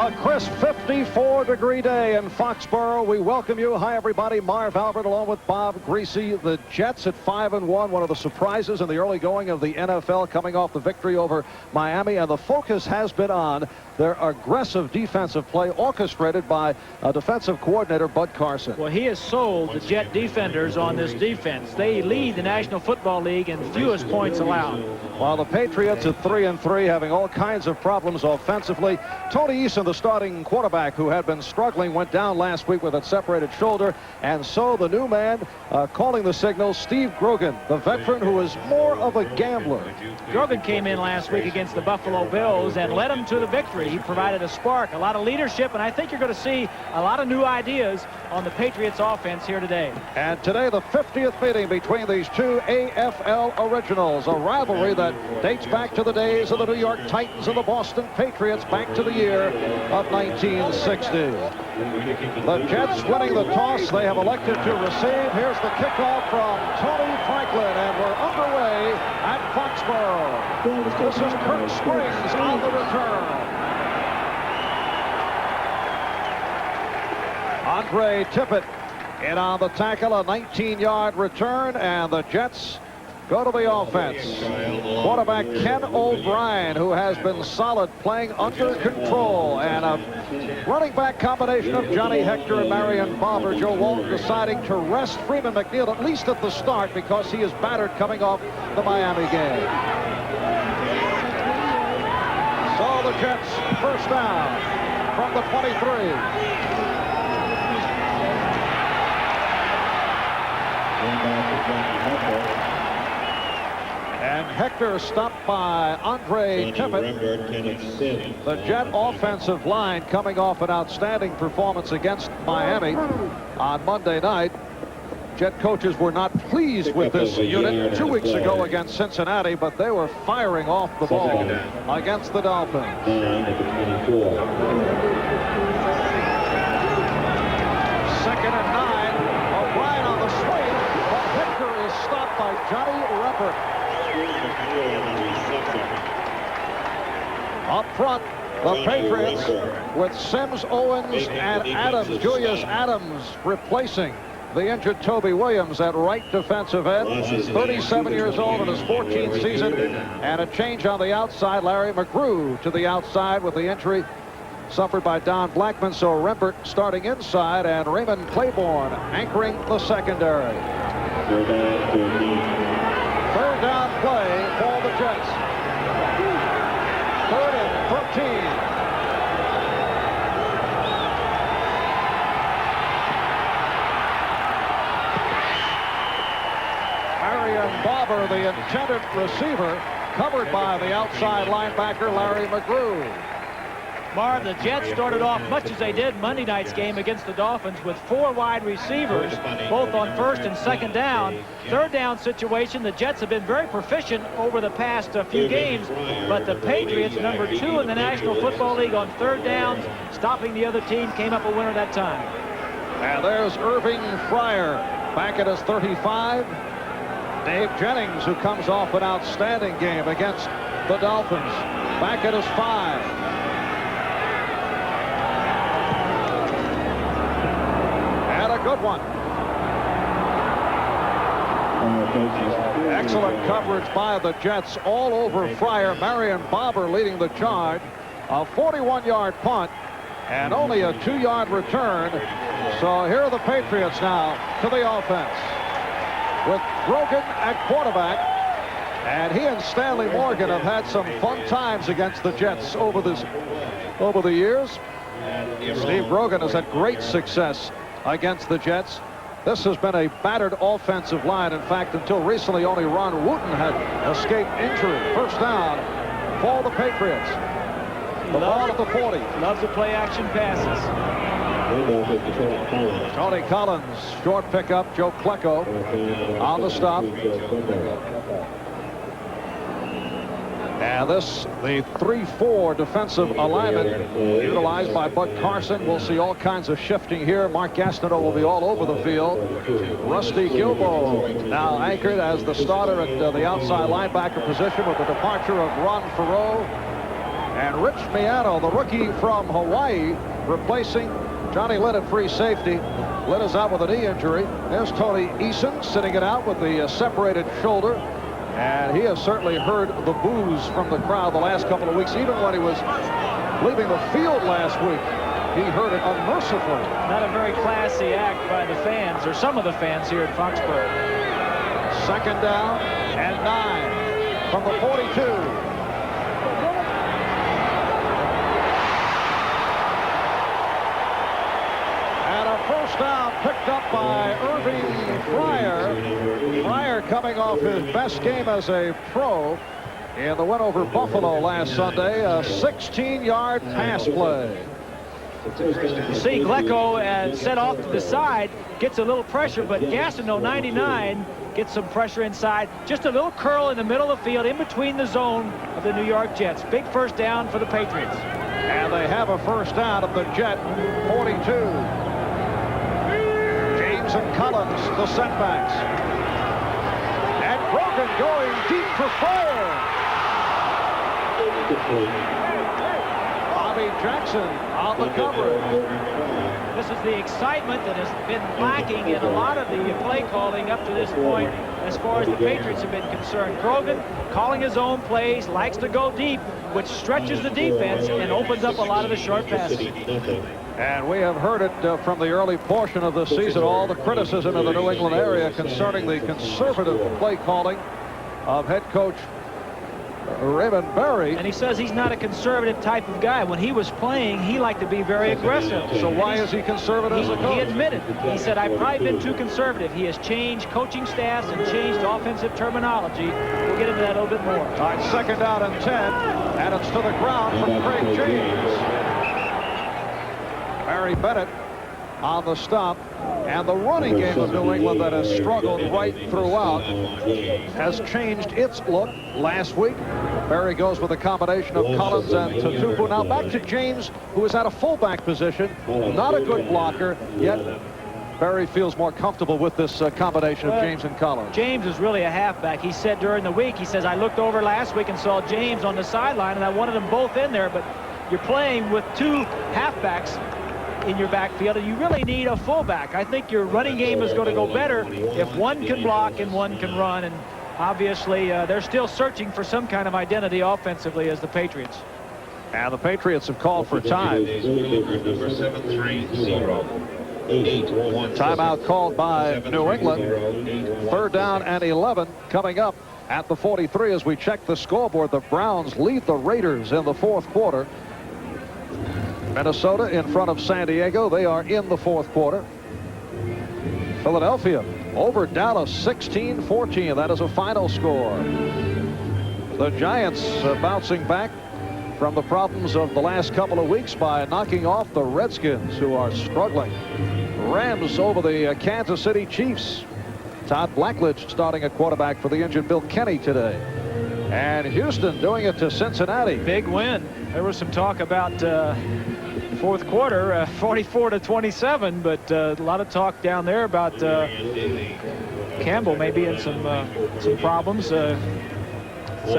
A crisp 54-degree day in Foxborough. We welcome you. Hi, everybody. Marv Albert along with Bob Griese. The Jets at 5-1, one of the surprises in the early going of the NFL, coming off the victory over Miami. And the focus has been on their aggressive defensive play, orchestrated by defensive coordinator Bud Carson. Well, he has sold the Jet defenders on this defense. They lead the National Football League in fewest points allowed. While the Patriots at 3-3, having all kinds of problems offensively. Tony Eason, the starting quarterback who had been struggling, went down last week with a separated shoulder. And so the new man calling the signals, Steve Grogan, the veteran who is more of a gambler. Grogan came in last week against the Buffalo Bills and led them to the victory. He provided a spark, a lot of leadership, and I think you're going to see a lot of new ideas on the Patriots offense here today. And today, the 50th meeting between these two AFL originals, a rivalry that dates back to the days of the New York Titans and the Boston Patriots, back to the year of 1960. The Jets winning the toss. They have elected to receive. Here's the kickoff from Tony Franklin, and we're underway at Foxborough. This is Kurt Springs on the return. Andre Tippett in on the tackle, a 19-yard return, and the Jets go to the offense. Quarterback Ken O'Brien, who has been solid, playing under control, and a running back combination of Johnny Hector and Marion Barber. Joe Walton deciding to rest Freeman McNeil, at least at the start, because he is battered coming off the Miami game. So the Jets first down from the 23. And Hector stopped by Andre Tippett. The Jet offensive line coming off an outstanding performance against Miami on Monday night. Jet coaches were not pleased with this unit 2 weeks ago against Cincinnati, but they were firing off the ball against the Dolphins. Second and 9. O'Brien on the swing, but Hector is stopped by Johnny Rempert. Up front, the Patriots with Sims, Owens, and Adams. Julius Adams replacing the injured Toby Williams at right defensive end. 37 years old in his 14th season. And a change on the outside. Larry McGrew to the outside with the injury suffered by Don Blackman. So Rempert starting inside, and Raymond Claiborne anchoring the secondary. Third down play for the Jets. 3rd and 13. Marion Barber, the intended receiver, covered by the outside linebacker Larry McGrew. Marv, the Jets started off much as they did Monday night's game against the Dolphins with 4 wide receivers, both on 1st and 2nd down. 3rd down situation, the Jets have been very proficient over the past few games, but the Patriots, number 2 in the National Football League on 3rd downs, stopping the other team, came up a winner that time. And there's Irving Fryer back at his 35. Dave Jennings, who comes off an outstanding game against the Dolphins, back at his 5. Good one. Excellent coverage by the Jets all over Fryer. Marion Barber leading the charge. A 41-yard punt and only a 2-yard return. So here are the Patriots now to the offense with Grogan at quarterback. And he and Stanley Morgan have had some fun times against the Jets over the years. Steve Grogan has had great success against the Jets. This has been a battered offensive line. In fact, until recently, only Ron Wooten had escaped injury. First down for the Patriots. The ball at the 40. Loves to play action passes. Tony Collins, short pickup. Joe Klecko on the stop. And this, the 3-4 defensive alignment utilized by Bud Carson. We'll see all kinds of shifting here. Mark Gastineau will be all over the field. Rusty Gilbo now anchored as the starter at the outside linebacker position with the departure of Ron Farreau. And Rich Miano, the rookie from Hawaii, replacing Johnny Lynn at free safety. Lynn is out with a knee injury. There's Tony Eason sitting it out with the separated shoulder. And he has certainly heard the boos from the crowd the last couple of weeks. Even when he was leaving the field last week, he heard it unmercifully. Not a very classy act by the fans, or some of the fans here at Foxborough. Second down and 9 from the 42. First down picked up by Irving Fryer. Fryer coming off his best game as a pro in the win over Buffalo last Sunday. A 16-yard pass play. You see Glecko set off to the side, gets a little pressure, but Gastineau, 99, gets some pressure inside. Just a little curl in the middle of the field, in between the zone of the New York Jets. Big first down for the Patriots. And they have a first down at the Jet 42. And Collins, the setbacks. And Grogan going deep for Fryer. Bobby Jackson on the coverage. This is the excitement that has been lacking in a lot of the play calling up to this point as far as the Patriots have been concerned. Grogan calling his own plays, likes to go deep, which stretches the defense and opens up a lot of the short passes. And we have heard it from the early portion of the season, all the criticism of the New England area concerning the conservative play calling of head coach Raymond Berry. And he says he's not a conservative type of guy. When he was playing, he liked to be very aggressive. So why is he conservative as a coach? He admitted. He said, I've probably been too conservative. He has changed coaching staffs and changed offensive terminology. We'll get into that a little bit more. All right, second down and 10, and it's to the ground from Craig James. Barry Bennett on the stop, and the running game of New England that has struggled right throughout has changed its look last week. Barry goes with a combination of Collins and Tatupu. Now back to James, who is at a fullback position, not a good blocker, yet Barry feels more comfortable with this combination of James and Collins. James is really a halfback. He said during the week, he says, I looked over last week and saw James on the sideline, and I wanted them both in there, but you're playing with two halfbacks in your backfield, and you really need a fullback. I think your running game is going to go better if one can block and one can run, and obviously they're still searching for some kind of identity offensively as the Patriots. And the Patriots have called for time. Timeout called by New England. Third down and 11 coming up at the 43 as we check the scoreboard. The Browns lead the Raiders in the fourth quarter. Minnesota in front of San Diego. They are in the fourth quarter. Philadelphia over Dallas 16-14. That is a final score. The Giants bouncing back from the problems of the last couple of weeks by knocking off the Redskins, who are struggling. Rams over the Kansas City Chiefs. Todd Blackledge starting at quarterback for the injured Bill Kenny today. And Houston doing it to Cincinnati. Big win. There was some talk about fourth quarter, 44-27, but a lot of talk down there about Campbell maybe in some problems. So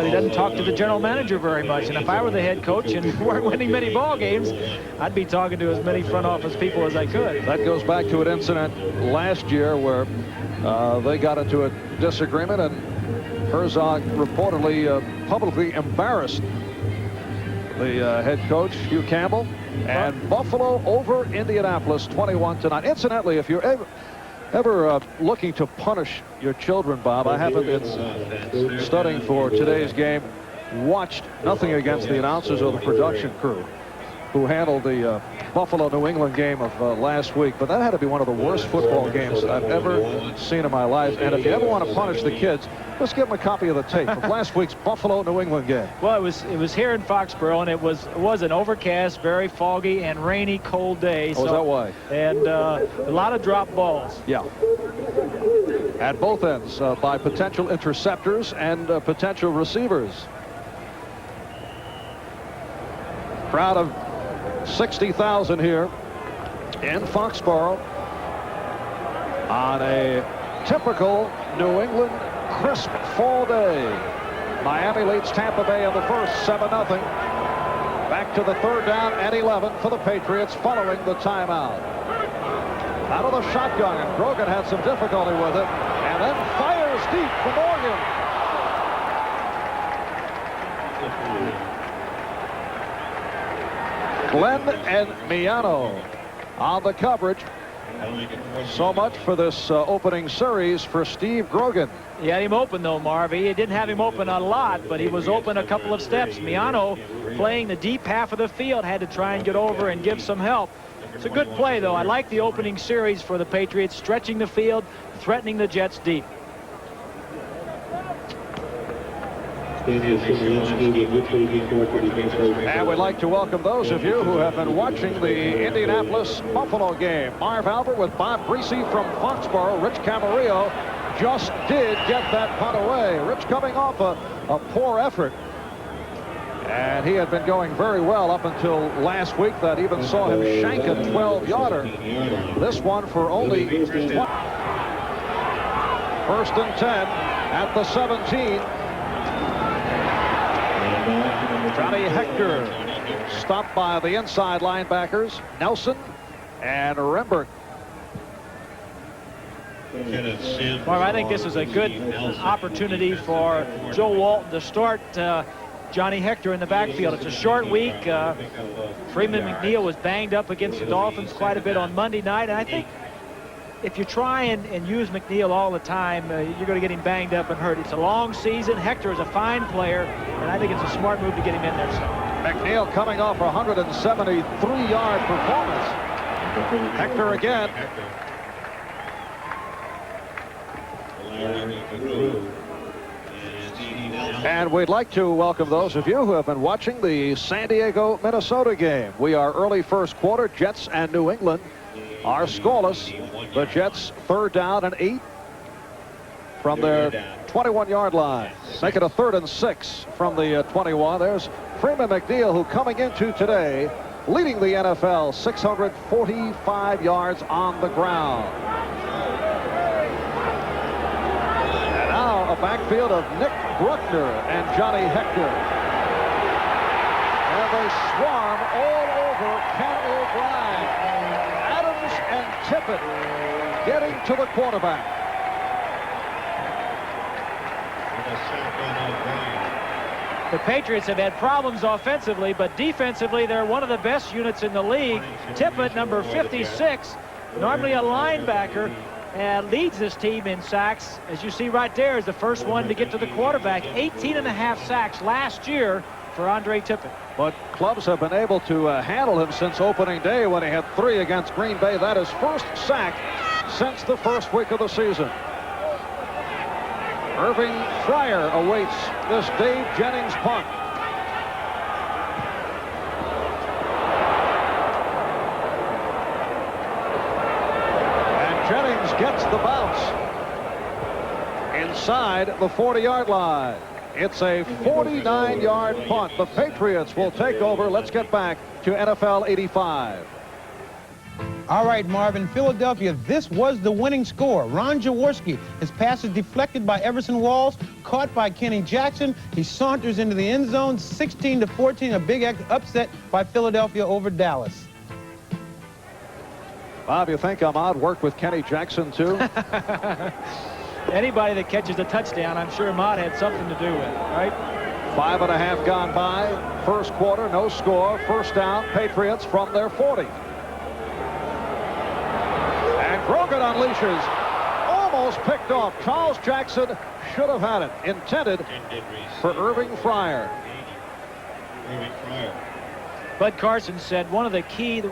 he doesn't talk to the general manager very much. And if I were the head coach and weren't winning many ball games, I'd be talking to as many front office people as I could. That goes back to an incident last year where they got into a disagreement, and Herzog reportedly publicly embarrassed the head coach, Hugh Campbell. And Buffalo over Indianapolis 21-9. Incidentally, if you're ever looking to punish your children, Bob, I haven't been studying for today's game, watched nothing against the announcers or the production crew who handled the Buffalo New England game of last week, but that had to be one of the worst football games I've ever seen in my life. And if you ever want to punish the kids, let's give them a copy of the tape of last week's Buffalo New England game. Well, it was here in Foxborough, and it was an overcast, very foggy and rainy, cold day. Oh, is that why? And a lot of drop balls. Yeah. At both ends by potential interceptors and potential receivers. Crowd of 60,000 here in Foxborough on a typical New England crisp fall day. Miami leads Tampa Bay in the first 7-0. back to the 3rd down and 11 for the Patriots following the timeout. Out of the shotgun, and Grogan had some difficulty with it, and then fires deep for Morgan. Glenn and Miano on the coverage. So much for this opening series for Steve Grogan. He had him open, though, Marv. He didn't have him open a lot, but he was open a couple of steps. Miano, playing the deep half of the field, had to try and get over and give some help. It's a good play, though. I like the opening series for the Patriots, stretching the field, threatening the Jets deep. And we'd like to welcome those of you who have been watching the Indianapolis-Buffalo game. Marv Albert with Bob Griese from Foxborough. Rich Camarillo just did get that punt away. Rich coming off a poor effort. And he had been going very well up until last week. That even saw him shank a 12-yarder. This one for only 1. 1st and 10 at the 17. Johnny Hector stopped by the inside linebackers, Nelson and Rembert. Marv, I think this is a good opportunity for Joe Walton to start Johnny Hector in the backfield. It's a short week. Freeman McNeil was banged up against the Dolphins quite a bit on Monday night, and I think if you try and use McNeil all the time, you're going to get him banged up and hurt. It's a long season. Hector is a fine player, and I think it's a smart move to get him in there. So McNeil coming off a 173-yard performance. Hector again. And we'd like to welcome those of you who have been watching the San Diego, Minnesota game. We are early first quarter. Jets and New England are scoreless. The Jets 3rd down and 8 from their 21-yard line. Make it a 3rd and 6 from the 21. There's Freeman McNeil, who coming into today leading the NFL, 645 yards on the ground. And now a backfield of Nick Bruckner and Johnny Hector. And they swarm all over Ken O'Brien. Adams and Tippett getting to the quarterback. the Patriots have had problems offensively, but defensively they're one of the best units in the league. Tippett, number 56, normally a linebacker, leads this team in sacks. As you see right there, is the first one to get to the quarterback. 18.5 sacks last year for Andre Tippett. But clubs have been able to handle him since opening day when he had 3 against Green Bay. That is first sack since the first week of the season. Irving Fryer awaits this Dave Jennings punt. And Jennings gets the bounce inside the 40-yard line. It's a 49-yard punt. The Patriots will take over. Let's get back to NFL 85. All right, Marvin, Philadelphia, this was the winning score. Ron Jaworski, his pass is deflected by Everson Walls, caught by Kenny Jackson. He saunters into the end zone, 16-14, a big upset by Philadelphia over Dallas. Bob, you think Ahmad worked with Kenny Jackson, too? Anybody that catches a touchdown, I'm sure Ahmad had something to do with it, right? 5.5 gone by. First quarter, no score. First down, Patriots from their 40. And Grogan unleashes. Almost picked off. Charles Jackson should have had it. Intended for Irving Fryer. Bud Carson said one of the key to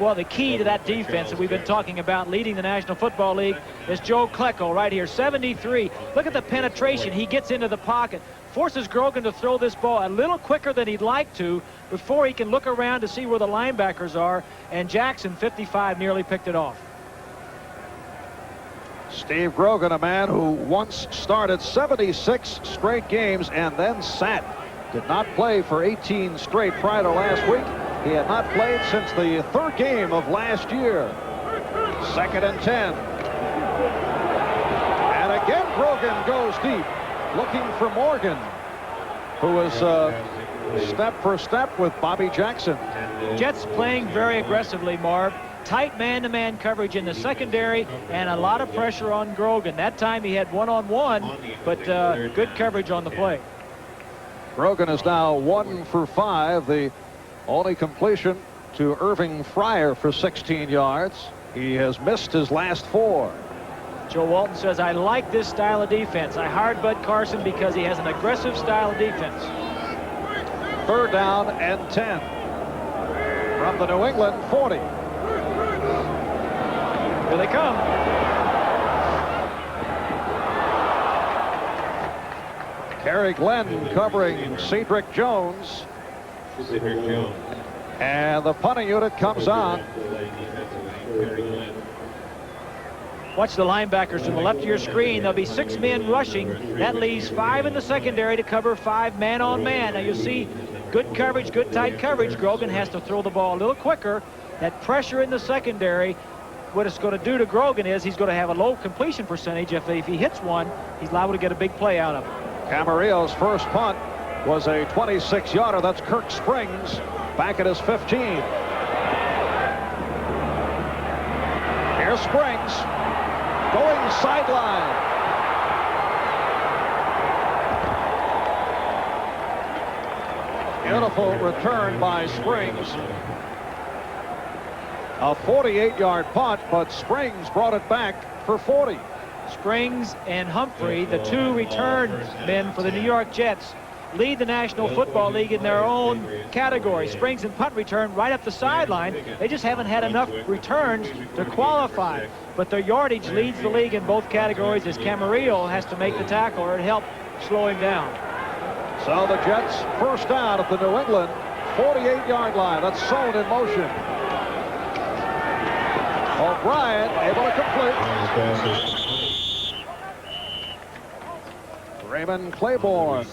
that defense that we've been talking about leading the National Football League is Joe Klecko right here, 73. Look at the penetration. He gets into the pocket, forces Grogan to throw this ball a little quicker than he'd like to before he can look around to see where the linebackers are, and Jackson, 55, nearly picked it off. Steve Grogan, a man who once started 76 straight games and then sat. Did not play for 18 straight prior to last week. He had not played since the 3rd game of last year. 2nd and 10. And again, Grogan goes deep, looking for Morgan, who was step for step with Bobby Jackson. Jets playing very aggressively, Marv. Tight man-to-man coverage in the secondary and a lot of pressure on Grogan. That time he had one-on-one, but good coverage on the play. Grogan is now 1 for 5. The only completion to Irving Fryer for 16 yards. He has missed his last 4. Joe Walton says, I like this style of defense. I hired Bud Carson because he has an aggressive style of defense. 3rd down and 10 from the New England 40. Here they come. Kerry Glenn covering Cedric Jones. And the punting unit comes on. Watch the linebackers to the left of your screen. There'll be 6 men rushing. That leaves 5 in the secondary to cover 5 man-on-man. Now you'll see good coverage, good tight coverage. Grogan has to throw the ball a little quicker. That pressure in the secondary, what it's going to do to Grogan is he's going to have a low completion percentage. If he hits one, he's liable to get a big play out of it. Camarillo's first punt was a 26-yarder. That's Kirk Springs back at his 15. Here's Springs going sideline. Beautiful return by Springs. A 48-yard punt, but Springs brought it back for 40. Springs and Humphrey, the 2 return men for the New York Jets, lead the National Football League in their own category. Springs and punt return right up the sideline. They just haven't had enough returns to qualify. But their yardage leads the league in both categories as Camarillo has to make the tackle or help slow him down. So the Jets first down at the New England 48-yard line. That's Sohn in motion. O'Brien able to complete. Raymond Claiborne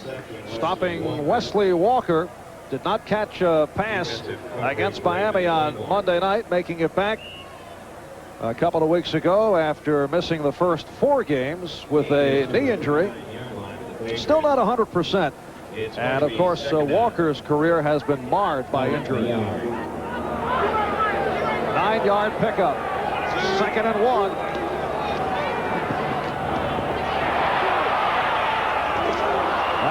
stopping Wesley Walker. Did not catch a pass against Miami on Monday night, making it back a couple of weeks ago after missing the first 4 games with a knee injury. Still not 100%. And of course, Walker's career has been marred by injury. 9-yard pickup. 2nd and 1.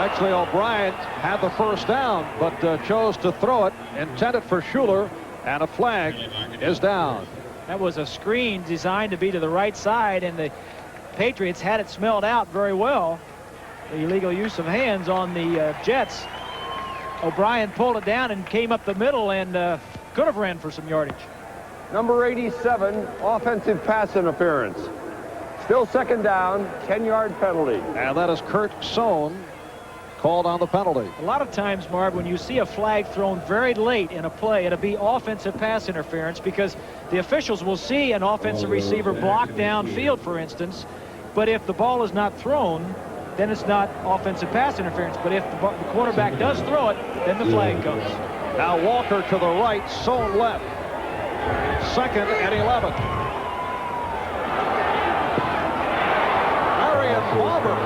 Actually, O'Brien had the first down, but chose to throw it, intended for Schuler, and a flag is down. That was a screen designed to be to the right side, and the Patriots had it smelled out very well. The illegal use of hands on the Jets. O'Brien pulled it down and came up the middle and could have ran for some yardage. Number 87, offensive pass interference. Still 2nd down, 10-yard penalty. And that is Kurt Sohn called on the penalty. A lot of times, Marv, when you see a flag thrown very late in a play, it'll be offensive pass interference because the officials will see an offensive receiver block downfield, for instance. But if the ball is not thrown, then it's not offensive pass interference. But if the quarterback does throw it, then the flag goes. Now Walker to the right, Sohn left. 2nd and 11. Marion Barber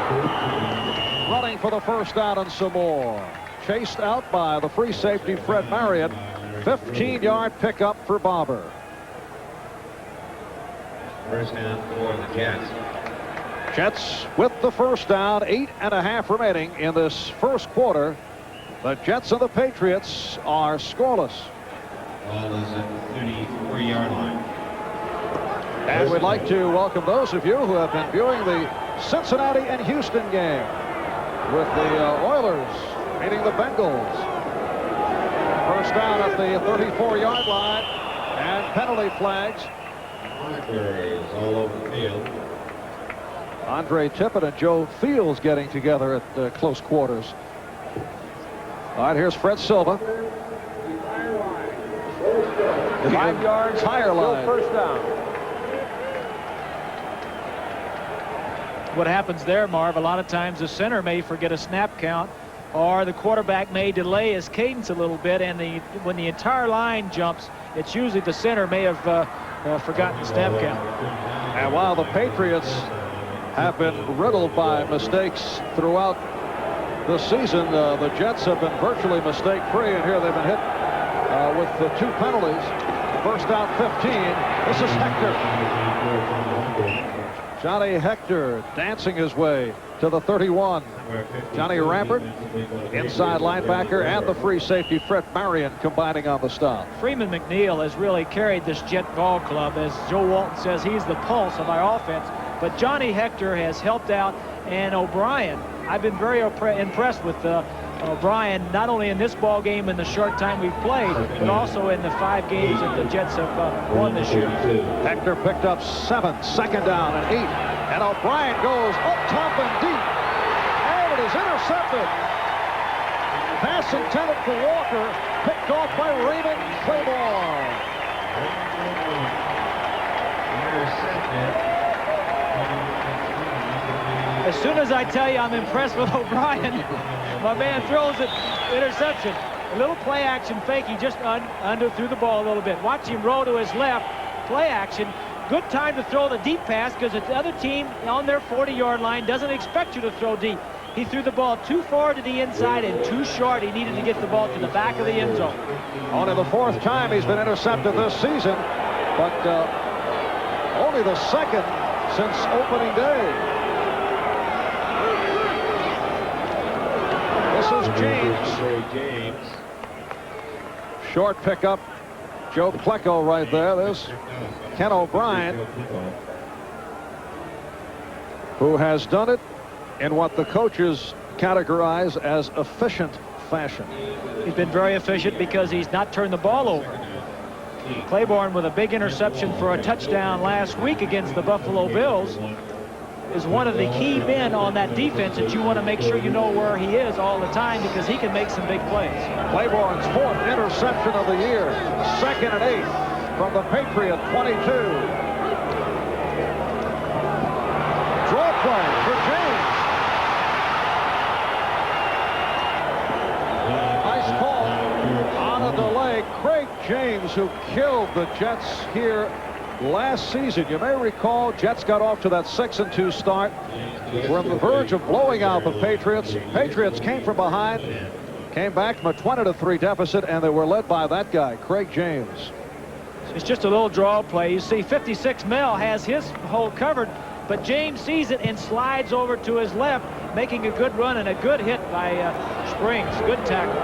running for the first down and some more. Chased out by the free safety Fred Marriott. 15-yard pickup for Barber. First down for the Jets. Jets with the first down, 8.5 remaining in this first quarter. The Jets and the Patriots are scoreless. Ball is at the 34-yard line. And we'd like to welcome those of you who have been viewing the Cincinnati and Houston game with the Oilers meeting the Bengals. First down at the 34-yard line and penalty flags. Is all over the field. Andre Tippett and Joe Fields getting together at close quarters. All right, here's Fred Silva. 5 yards, higher line. first down. What happens there, Marv, a lot of times the center may forget a snap count, or the quarterback may delay his cadence a little bit, and when the entire line jumps, it's usually the center may have forgotten the snap count. And while the Patriots have been riddled by mistakes throughout the season, the Jets have been virtually mistake-free, and here they've been hit with the 2 penalties. First out 15. This is Hector. Johnny Hector dancing his way to the 31. Johnny Rampert, inside linebacker, and the free safety Fred Marion combining on the stop. Freeman McNeil has really carried this Jet ball club. As Joe Walton says, he's the pulse of our offense. But Johnny Hector has helped out, and O'Brien, I've been very impressed with O'Brien, not only in this ball game in the short time we've played, but also in the 5 games that the Jets have won this year. Hector picked up 7, second down and 8. And O'Brien goes up top and deep. And it is intercepted. Pass intended for Walker, picked off by Raymond Claiborne. As soon as I tell you I'm impressed with O'Brien, my man throws it, interception. A little play action fake. He just underthrew the ball a little bit. Watch him roll to his left. Play action. Good time to throw the deep pass because the other team on their 40-yard line doesn't expect you to throw deep. He threw the ball too far to the inside and too short. He needed to get the ball to the back of the end zone. Only the 4th time he's been intercepted this season, but only the 2nd since opening day. This is James. Short pickup. Joe Klecko right there. There's Ken O'Brien, who has done it in what the coaches categorize as efficient fashion. He's been very efficient because he's not turned the ball over. Claiborne with a big interception for a touchdown last week against the Buffalo Bills is one of the key men on that defense that you want to make sure you know where he is all the time because he can make some big plays. Claiborne's 4th interception of the year. 2nd and 8 from the Patriot 22. Draw play for James. Nice call on a delay. Craig James, who killed the Jets here last season. You may recall Jets got off to that 6-2 start. We're on the verge of blowing out the Patriots. Patriots came from behind, came back from a 20-3 deficit, and they were led by that guy, Craig James. It's just a little draw play. You see 56 Mel has his hole covered, but James sees it and slides over to his left, making a good run and a good hit by Springs. Good tackle.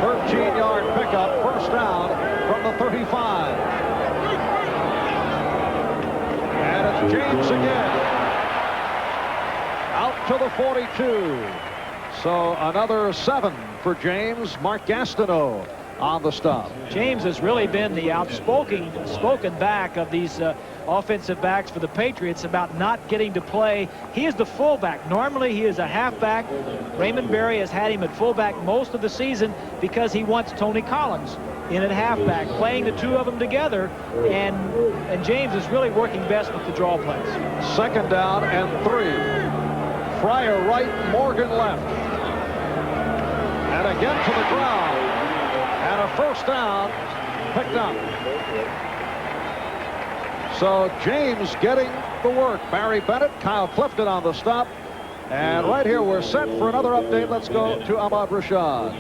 13-yard pickup, first down from the 35. And it's James again. Out to the 42. So another 7 for James. Mark Gastineau on the stop. James has really been the outspoken back of these offensive backs for the Patriots about not getting to play. He is the fullback. Normally he is a halfback. Raymond Berry has had him at fullback most of the season because he wants Tony Collins in at halfback, playing the 2 of them together, and James is really working best with the draw plays. 2nd down and 3. Fryer right, Morgan left. And again to the ground. And a first down picked up. So James getting the work. Barry Bennett, Kyle Clifton on the stop. And right here we're set for another update. Let's go to Ahmad Rashad.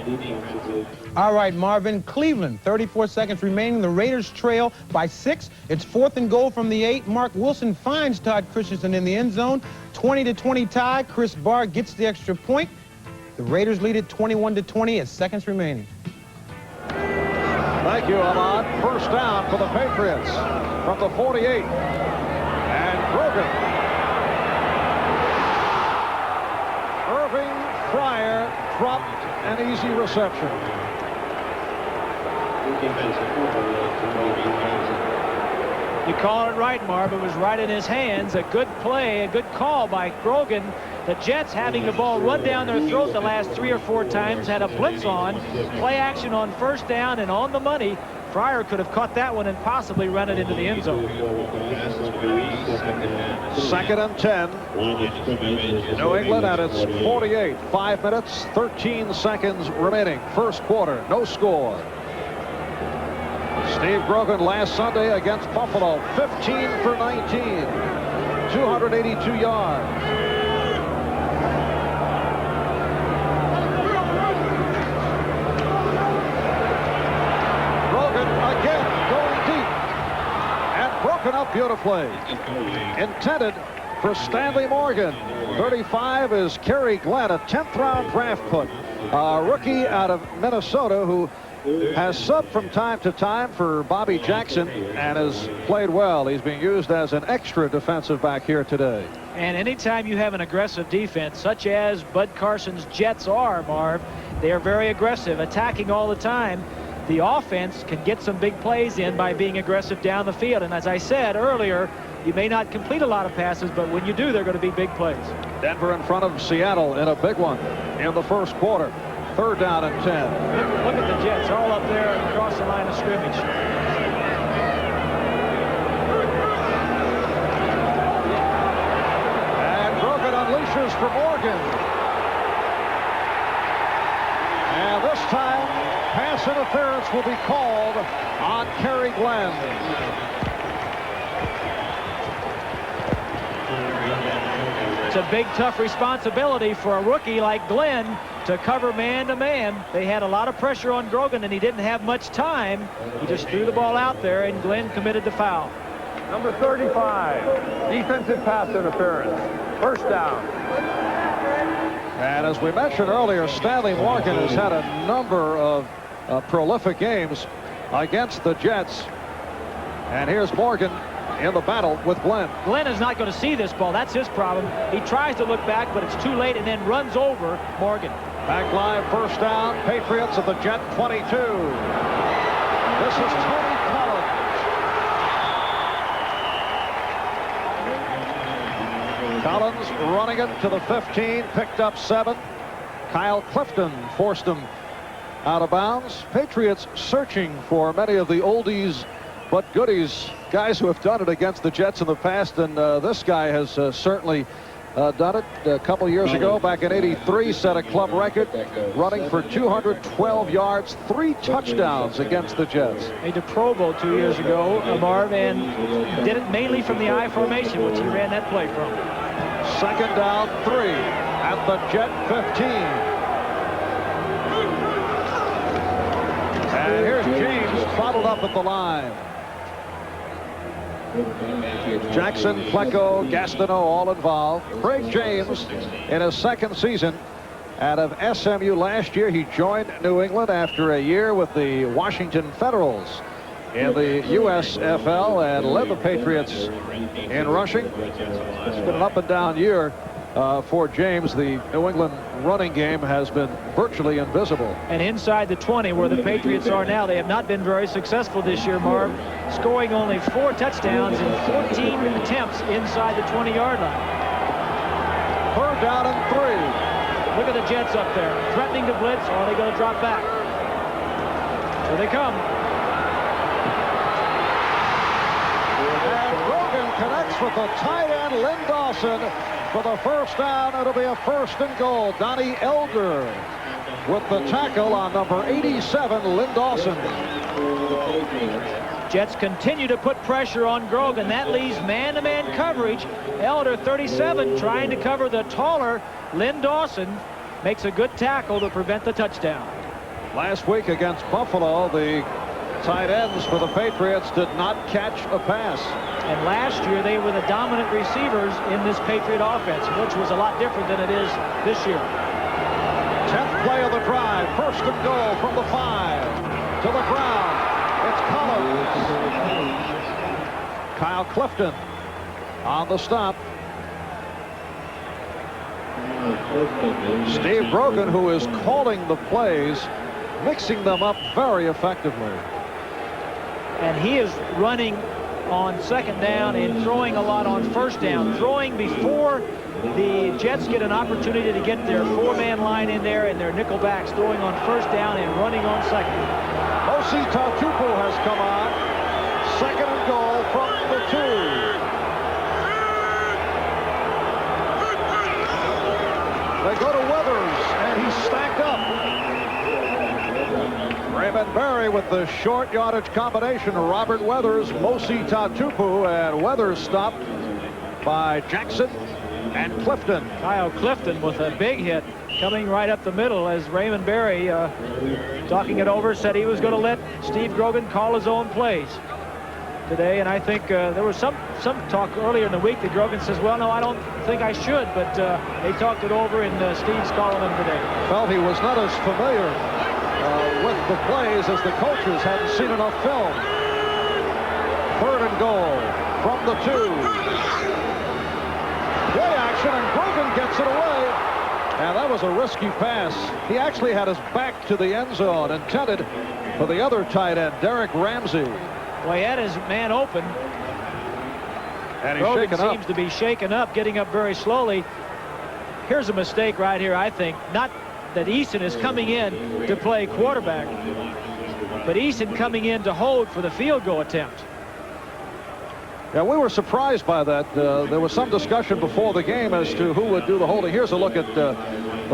All right, Marvin. Cleveland, 34 seconds remaining. The Raiders trail by 6. It's 4th and goal from the 8. Mark Wilson finds Todd Christensen in the end zone. 20-20 tie. Chris Barr gets the extra point. The Raiders lead it 21-20 as seconds remaining. Thank you, Ahmad. First down for the Patriots from the 48. And Grogan. Irving Fryer dropped an easy reception. You call it right, Marv. It was right in his hands. A good play, a good call by Grogan. The Jets, having the ball run down their throat the last 3 or 4 times, had a blitz on, play action on first down and on the money. Fryer could have caught that one and possibly run it into the end zone. 2nd and 10. New England at its 48. 5 minutes, 13 seconds remaining. First quarter, no score. Steve Grogan last Sunday against Buffalo, 15 for 19, 282 yards. beautifully. Intended for Stanley Morgan. 35 is Kerry Glenn, a 10th round draft pick. A rookie out of Minnesota who has subbed from time to time for Bobby Jackson and has played well. He's being used as an extra defensive back here today. And anytime you have an aggressive defense, such as Bud Carson's Jets are, Marv, they are very aggressive, attacking all the time. The offense can get some big plays in by being aggressive down the field. And as I said earlier, you may not complete a lot of passes, but when you do, they're going to be big plays. Denver in front of Seattle in a big one in the first quarter. 3rd down and 10. Look at the Jets all up there across the line of scrimmage. And Grogan unleashes for Morgan. And this time, pass interference will be called on Kerry Glenn. It's a big, tough responsibility for a rookie like Glenn to cover man-to-man. They had a lot of pressure on Grogan, and he didn't have much time. He just threw the ball out there, and Glenn committed the foul. Number 35, defensive pass interference. 1st down. And as we mentioned earlier, Stanley Morgan has had a number of prolific games against the Jets. And here's Morgan in the battle with Glenn. Glenn is not going to see this ball. That's his problem. He tries to look back, but it's too late, and then runs over Morgan. Back line, 1st down, Patriots at the Jet 22. This is Tony Collins. Collins running it to the 15, picked up 7. Kyle Clifton forced him out of bounds. Patriots searching for many of the oldies but goodies, guys who have done it against the Jets in the past, and this guy has certainly done it. A couple years ago, back in '83, set a club record, running for 212 yards, 3 touchdowns against the Jets. Made the Pro Bowl 2 years ago, Marv, and did it mainly from the I formation, which he ran that play from. 2nd down, 3 at the Jet 15. And here's James bottled up at the line. Jackson, Flecko, Gastineau all involved. Craig James in his 2nd season out of SMU last year. He joined New England after a year with the Washington Federals in the USFL and led the Patriots in rushing. It's been an up and down year for James. The New England running game has been virtually invisible. And inside the 20, where the Patriots are now, they have not been very successful this year, Marv, scoring only 4 touchdowns in 14 attempts inside the 20-yard line. 3rd down and 3. Look at the Jets up there, threatening to blitz, or are they going to drop back? Here they come. And Grogan connects with the tight end, Lynn Dawson. For the 1st down, it'll be a 1st and goal. Donnie Elder with the tackle on number 87, Lynn Dawson. Jets continue to put pressure on Grogan. That leaves man-to-man coverage. Elder, 37, trying to cover the taller Lynn Dawson. Makes a good tackle to prevent the touchdown. Last week against Buffalo, the tight ends for the Patriots did not catch a pass. And last year, they were the dominant receivers in this Patriot offense, which was a lot different than it is this year. 10th play of the drive. 1st and goal from the 5 to the ground. It's Collins. Kyle Clifton on the stop. Steve Grogan, who is calling the plays, mixing them up very effectively. And he is running on 2nd down and throwing a lot on 1st down, throwing before the Jets get an opportunity to get their 4-man line in there and their nickel backs, throwing on 1st down and running on 2nd. Mosi Tatupu has come on. 2nd and goal from the 2. They go to Weathers, and he's stacked up. Raymond Berry with the short yardage combination. Robert Weathers, Mosi Tatupu, and Weathers stopped by Jackson and Clifton. Kyle Clifton with a big hit coming right up the middle as Raymond Berry, talking it over, said he was going to let Steve Grogan call his own plays. today, and I think there was some talk earlier in the week that Grogan says, well, no, I don't think I should, but they talked it over, and Steve's calling him today. Felt he was not as familiar with the plays as the coaches hadn't seen enough film. 3rd and goal from the 2. Play action, and Grogan gets it away. And that was a risky pass. He actually had his back to the end zone, intended for the other tight end, Derek Ramsey. Well, he had his man open. And he's Grogan shaken up. seems to be shaken up, getting up very slowly. Here's a mistake right here, I think. Not that Eason is coming in to play quarterback, but Eason coming in to hold for the field goal attempt. Yeah, we were surprised by that. There was some discussion before the game as to who would do the holding. Here's a look at the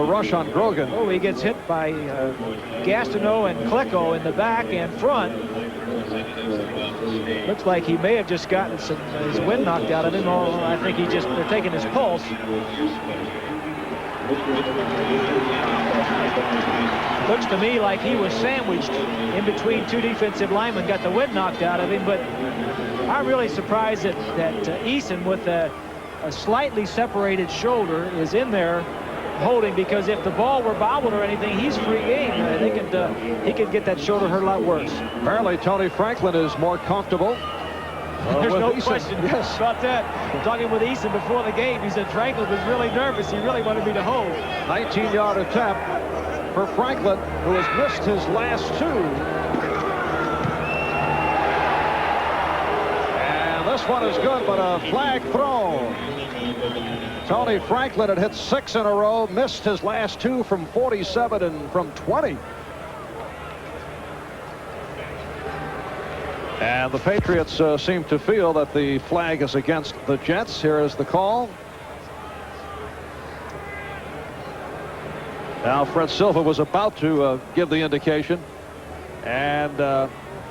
rush on Grogan. Oh, he gets hit by Gastineau and Klecko in the back and front. Looks like he may have just gotten his wind knocked out of him. Or I think they're taking his pulse. Looks to me like he was sandwiched in between 2 defensive linemen, got the wind knocked out of him, but I'm really surprised that Eason, with a slightly separated shoulder, is in there holding, because if the ball were bobbled or anything, he's free game. He could get that shoulder hurt a lot worse. Apparently, Tony Franklin is more comfortable. There's no Eason. question Yes. about that. Talking with Eason before the game, he said Franklin was really nervous. He really wanted me to hold. 19-yard attempt for Franklin, who has missed his last 2. And this one is good, but a flag thrown. Tony Franklin had hit 6 in a row, missed his last 2 from 47 and from 20. And the Patriots seem to feel that the flag is against the Jets. Here is the call. Now Fred Silva was about to give the indication and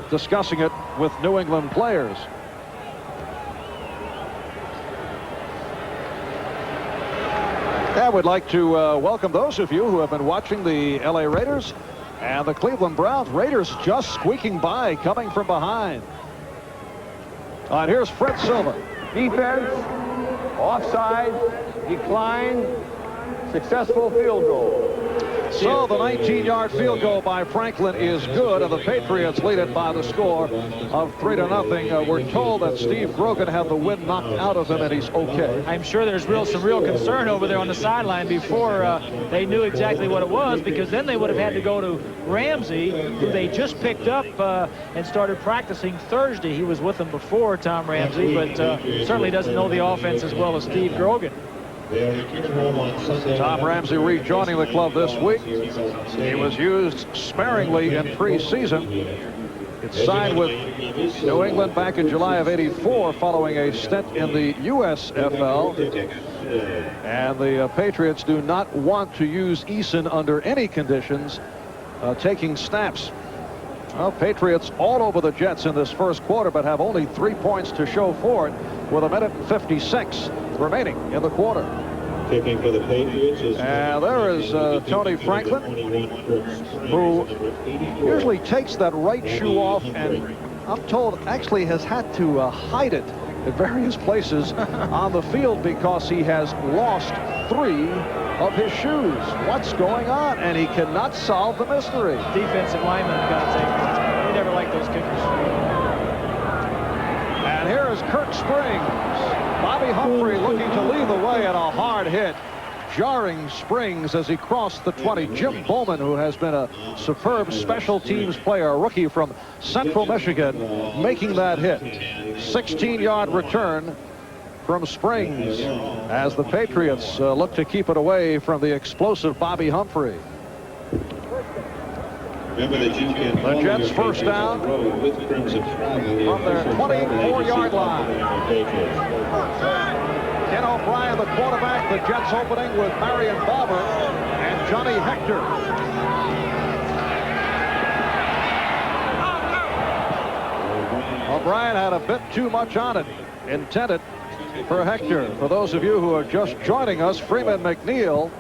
discussing it with New England players. I would like to welcome those of you who have been watching the LA Raiders and the Cleveland Browns. Raiders just squeaking by, coming from behind. And here's Fred Silva. Defense, offside, decline, successful field goal. So the 19-yard field goal by Franklin is good, and the Patriots lead it by the score of 3-0. We're told that Steve Grogan had the wind knocked out of him, and he's okay. I'm sure there's some real concern over there on the sideline before they knew exactly what it was, because then they would have had to go to Ramsey, who they just picked up and started practicing Thursday. He was with them before, Tom Ramsey, but certainly doesn't know the offense as well as Steve Grogan. Tom Ramsey rejoining the club this week. He was used sparingly in preseason. It's signed with New England back in July of '84 following a stint in the USFL. And the Patriots do not want to use Eason under any conditions taking snaps. Well, Patriots all over the Jets in this first quarter, but have only 3 points to show for it with 1:56 remaining in the quarter. Kicking for the Patriots is there is Tony Franklin, who usually takes that right shoe off, and I'm told actually has had to hide it at various places on the field because he has lost 3 of his shoes. What's going on? And he cannot solve the mystery. Defensive lineman got to take it. They never like those kickers. And here is Kirk Springs. Bobby Humphrey looking to lead the way at a hard hit. Jarring Springs as he crossed the 20. Jim Bowman, who has been a superb special teams player, a rookie from Central Michigan, making that hit. 16-yard return from Springs as the Patriots look to keep it away from the explosive Bobby Humphrey. Remember that you can The Jets first down from their 24-yard line. Ken O'Brien, the quarterback. The Jets opening with Marion Barber and Johnny Hector. O'Brien had a bit too much on it, intended for Hector. For those of you who are just joining us, Freeman McNeil,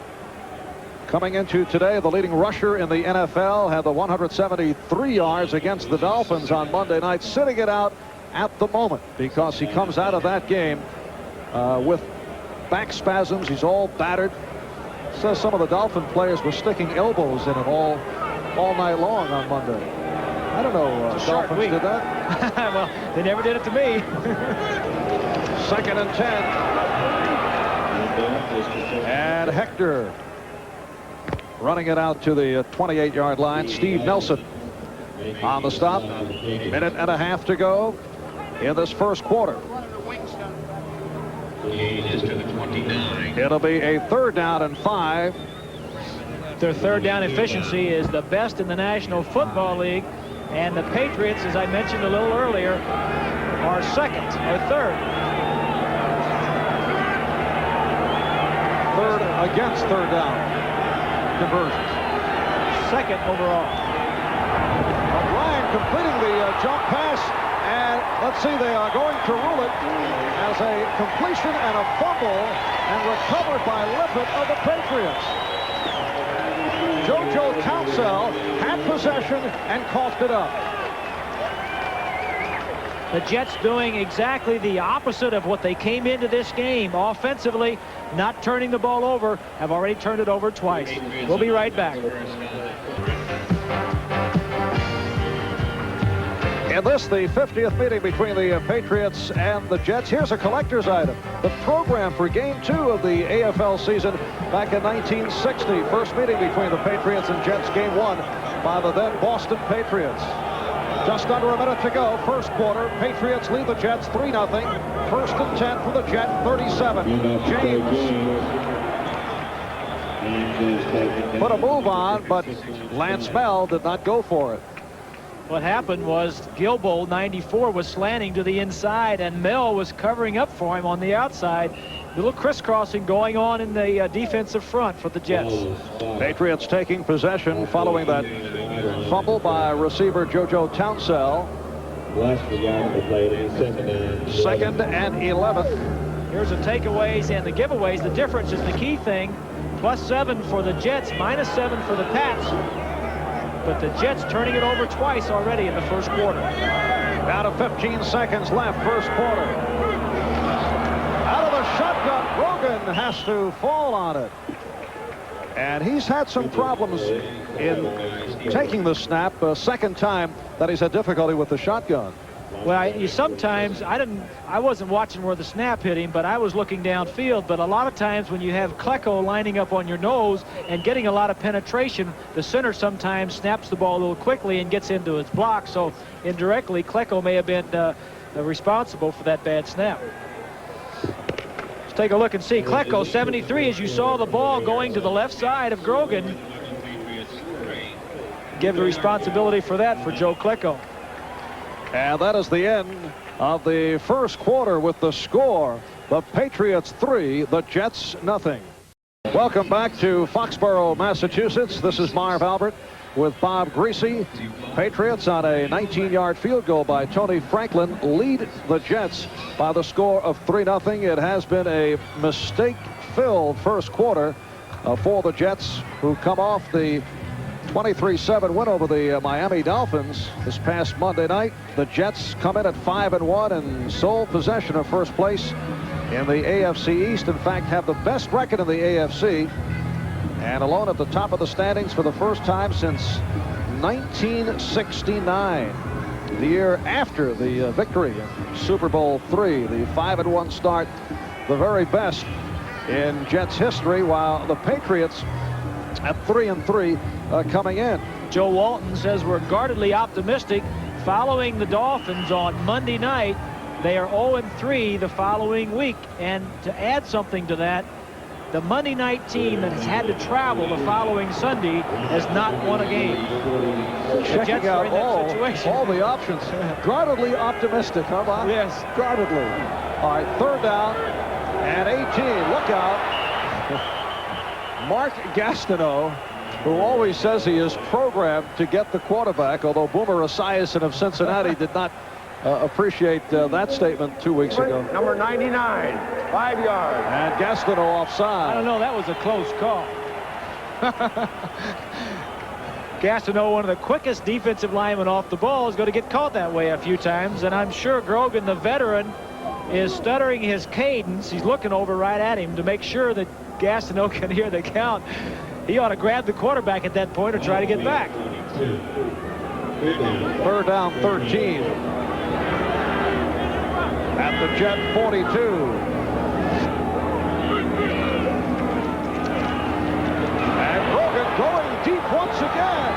coming into today, the leading rusher in the NFL, had the 173 yards against the Dolphins on Monday night, sitting it out at the moment because he comes out of that game with back spasms. He's all battered. Says some of the Dolphin players were sticking elbows in him all night long on Monday. I don't know. Dolphins did that. Well, they never did it to me. 2nd and 10. And Hector running it out to the 28-yard line. Steve Nelson on the stop. Minute and a half to go in this first quarter. It'll be a 3rd down and 5. Their 3rd down efficiency is the best in the National Football League. And the Patriots, as I mentioned a little earlier, are 2nd or 3rd. 3rd against 3rd down conversions. 2nd overall. O'Brien completing the jump pass, and let's see, they are going to rule it as a completion and a fumble, and recovered by Lippett of the Patriots. JoJo Townsell had possession and coughed it up. The Jets doing exactly the opposite of what they came into this game. Offensively, not turning the ball over, have already turned it over twice. We'll be right back. In this, the 50th meeting between the Patriots and the Jets, here's a collector's item. The program for Game 2 of the AFL season back in 1960. First meeting between the Patriots and Jets, Game 1 by the then Boston Patriots. Just under a minute to go, first quarter. Patriots lead the Jets 3-0. 1st and 10 for the Jet 37. James put a move on, but Lance Bell did not go for it. What happened was Gilbo, 94, was slanting to the inside, and Mel was covering up for him on the outside. A little crisscrossing going on in the defensive front for the Jets. Patriots taking possession following that fumble by receiver JoJo Townsell. 2nd and 11. Here's the takeaways and the giveaways. The difference is the key thing. +7 for the Jets, -7 for the Pats. But the Jets turning it over twice already in the first quarter. Out of 15 seconds left, first quarter. Out of the shotgun, Grogan has to fall on it. And he's had some problems in taking the snap. Second time that he's had difficulty with the shotgun. Well, sometimes I wasn't watching where the snap hit him, but I was looking downfield. But a lot of times when you have Klecko lining up on your nose and getting a lot of penetration, the center sometimes snaps the ball a little quickly and gets into his block. So indirectly, Klecko may have been responsible for that bad snap. Let's take a look and see. Klecko, 73, as you saw the ball going to the left side of Grogan. Give the responsibility for that for Joe Klecko. And that is the end of the first quarter with the score. The Patriots 3, the Jets 0. Welcome back to Foxborough, Massachusetts. This is Marv Albert with Bob Griese. Patriots on a 19-yard field goal by Tony Franklin lead the Jets by the score of 3-0. It has been a mistake-filled first quarter for the Jets, who come off the 23-7 win over the Miami Dolphins this past Monday night. The Jets come in at 5-1 and sole possession of first place in the AFC East. In fact, have the best record in the AFC, and alone at the top of the standings for the first time since 1969, the year after the victory in Super Bowl III. The 5-1 start, the very best in Jets history, while the Patriots at 3-3 coming in. Joe Walton says we're guardedly optimistic following the Dolphins on Monday night. They are 0-3 the following week. And to add something to that, the Monday night team that has had to travel the following Sunday has not won a game. Checking out all the options. Guardedly optimistic, huh, Bob? Yes. Guardedly. All right, 3rd down and 18. Look out. Mark Gastineau, who always says he is programmed to get the quarterback, although Boomer Esiason of Cincinnati did not appreciate that statement 2 weeks ago. Number 99, 5 yards. And Gastineau offside. I don't know, that was a close call. Gastineau, one of the quickest defensive linemen off the ball, is going to get caught that way a few times. And I'm sure Grogan, the veteran, is stuttering his cadence. He's looking over right at him to make sure that Gastineau can hear the count. He ought to grab the quarterback at that point or try to get back. 3rd down, 13. At the Jet 42. And Grogan going deep once again.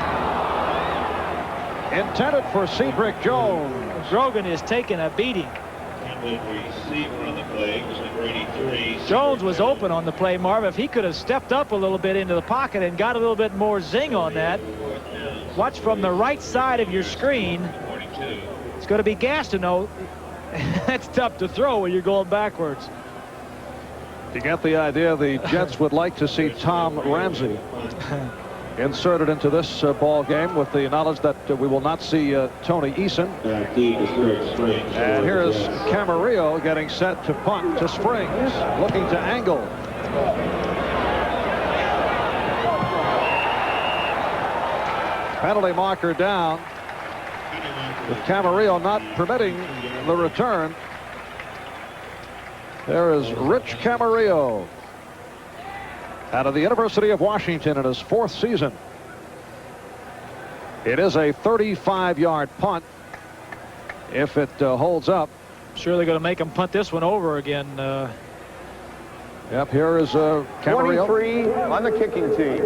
Intended for Cedric Jones. Grogan is taking a beating. Receiver on the play was number 83. Jones was open on the play, Marv. If he could have stepped up a little bit into the pocket and got a little bit more zing on that. Watch from the right side of your screen. It's going to be Gastineau. That's tough to throw when you're going backwards. You get the idea the Jets would like to see Tom Ramsey inserted into this ball game, with the knowledge that we will not see Tony Eason. And here's Camarillo getting set to punt to Springs, looking to angle. Penalty marker down, with Camarillo not permitting the return. There is Rich Camarillo, out of the University of Washington in his 4th season. It is a 35-yard punt if it holds up. Sure, they're going to make him punt this one over again. Yep, here is Camarillo. 23 on the kicking team.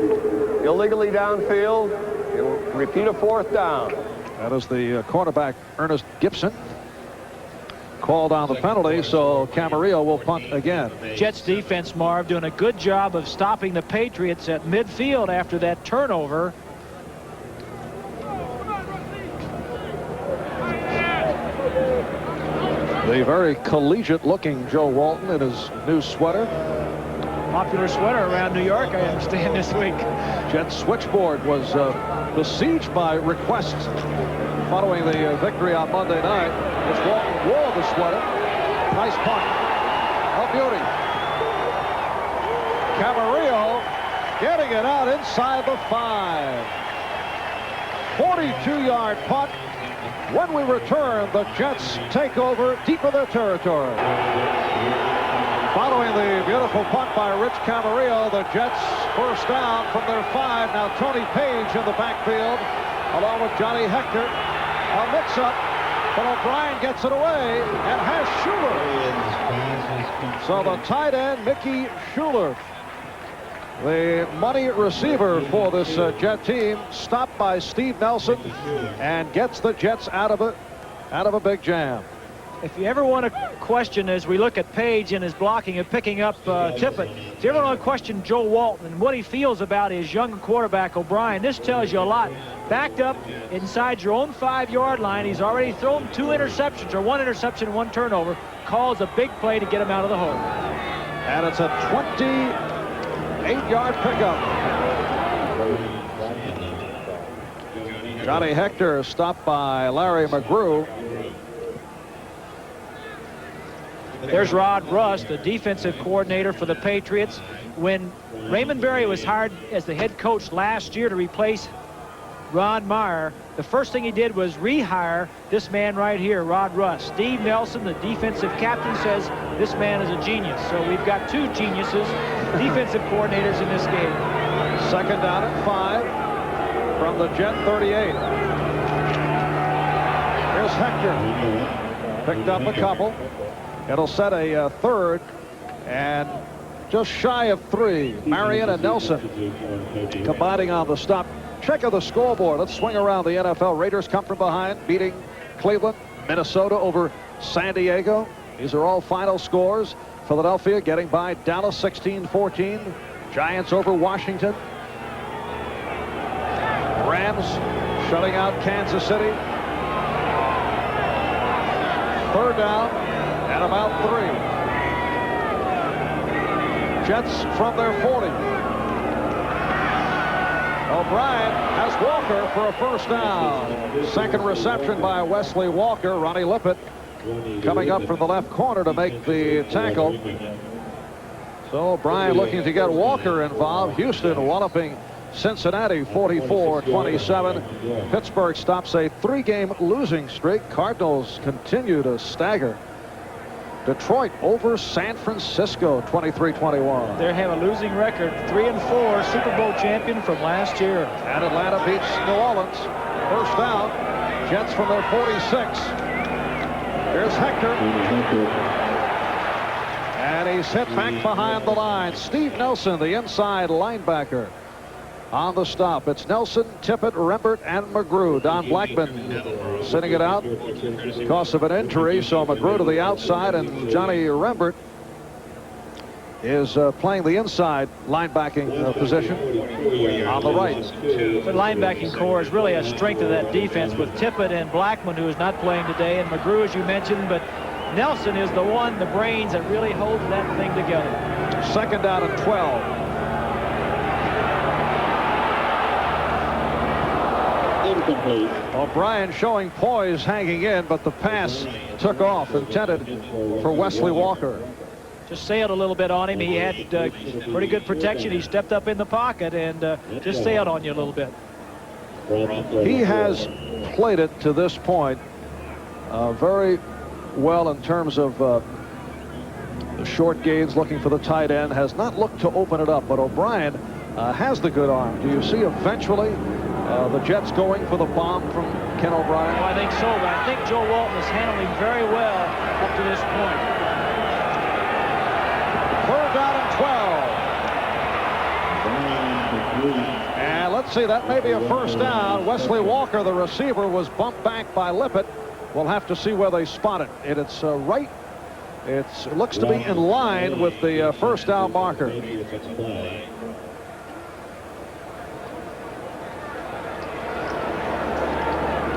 Illegally downfield. It'll repeat a 4th down. That is the quarterback, Ernest Gibson. Called on the penalty, so Camarillo will punt again. Jets defense, Marv, doing a good job of stopping the Patriots at midfield after that turnover. The very collegiate-looking Joe Walton in his new sweater. Popular sweater around New York, I understand, this week. Jets switchboard was besieged by requests following the victory on Monday night. As Walton wore the sweater. Nice punt. A beauty. Camarillo getting it out inside the 5. 42-yard punt. When we return, the Jets take over deep in their territory. Following the beautiful punt by Rich Camarillo, the Jets 1st down from their 5. Now Tony Page in the backfield, along with Johnny Hector. A mix-up, but O'Brien gets it away and has Schuler. So the tight end, Mickey Schuler, the money receiver for this Jet team, stopped by Steve Nelson and gets the Jets out of a big jam. If you ever want to question, as we look at Page and his blocking and picking up Tippett, if you ever want to question Joe Walton and what he feels about his young quarterback O'Brien, this tells you a lot. Backed up inside your own 5-yard line. He's already thrown 2 interceptions, or 1 interception and 1 turnover. Calls a big play to get him out of the hole. And it's a 28-yard pickup. Johnny Hector stopped by Larry McGrew. There's Rod Rust, the defensive coordinator for the Patriots. When Raymond Berry was hired as the head coach last year to replace Ron Meyer, the first thing he did was rehire this man right here, Rod Rust. Steve Nelson, the defensive captain, says this man is a genius. So we've got 2 geniuses, defensive coordinators in this game. 2nd down at 5 from the Jet 38. Here's Hector. Picked up a couple. It'll set a 3rd and just shy of 3. Marion and Nelson combining on the stop. Check of the scoreboard. Let's swing around the NFL. Raiders come from behind, beating Cleveland. Minnesota over San Diego. These are all final scores. Philadelphia getting by Dallas 16-14. Giants over Washington. Rams shutting out Kansas City. 3rd down and about 3. Jets from their 40. O'Brien has Walker for a 1st down. 2nd reception by Wesley Walker. Ronnie Lippett coming up from the left corner to make the tackle. So O'Brien looking to get Walker involved. Houston walloping Cincinnati 44-27. Pittsburgh stops a 3-game losing streak. Cardinals continue to stagger. Detroit over San Francisco 23-21. They have a losing record, 3-4, Super Bowl champion from last year. And Atlanta beats New Orleans. First down. Jets from their 46. Here's Hector. And he's hit back behind the line. Steve Nelson, the inside linebacker, on the stop. It's Nelson, Tippett, Rembert, and McGrew. Don Blackman sitting it out because of an injury. So McGrew to the outside, and Johnny Rembert is playing the inside linebacking position on the right. The linebacking core is really a strength of that defense with Tippett and Blackman, who is not playing today, and McGrew, as you mentioned, but Nelson is the one, the brains that really holds that thing together. Second down and 12. Incomplete. O'Brien showing poise hanging in, but the pass took off, intended for Wesley Walker. Just sailed a little bit on him. He had pretty good protection. He stepped up in the pocket and just sailed on you a little bit. He has played it to this point very well in terms of the short gains, looking for the tight end. Has not looked to open it up, but O'Brien has the good arm. Do you see eventually the Jets going for the bomb from Ken O'Brien? Oh, I think so, but I think Joe Walton is handling very well up to this point. Third down and 12. And let's see, that may be a first down. Wesley Walker, the receiver, was bumped back by Lippett. We'll have to see where they spot it. And it's right. It looks to be in line with the first down marker.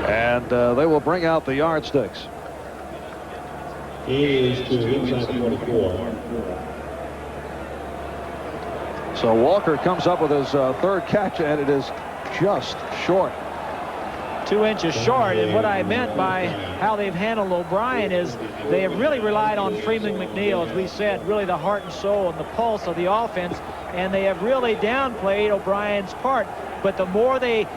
And they will bring out the yardsticks. So Walker comes up with his third catch, and it is just short. 2 inches short, and what I meant by how they've handled O'Brien is they have really relied on Freeman McNeil, as we said, really the heart and soul and the pulse of the offense, and they have really downplayed O'Brien's part. But the more they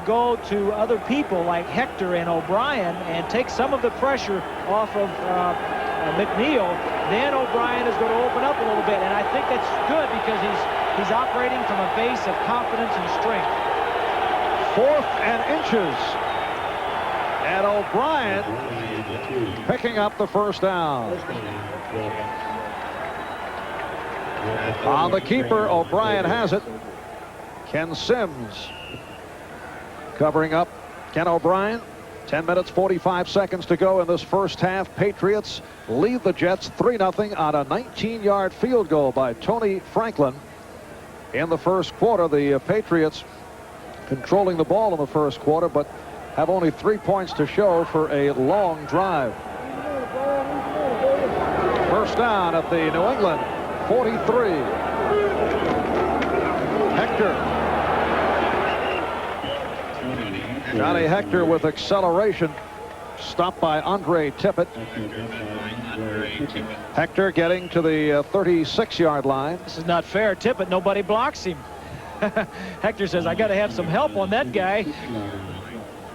go to other people like Hector and O'Brien and take some of the pressure off of McNeil, then O'Brien is going to open up a little bit, and I think that's good because he's operating from a base of confidence and strength. 4th and inches. And O'Brien picking up the first down. On the keeper, O'Brien has it. Ken Sims covering up Ken O'Brien. 10 minutes, 45 seconds to go in this first half. Patriots lead the Jets 3-0 on a 19-yard field goal by Tony Franklin. In the first quarter, the Patriots controlling the ball in the first quarter, but have only 3 points to show for a long drive. First down at the New England 43. Hector. Johnny Hector with acceleration. Stopped by Andre Tippett. Hector getting to the 36-yard line. This is not fair. Tippett, nobody blocks him. Hector says, I got to have some help on that guy.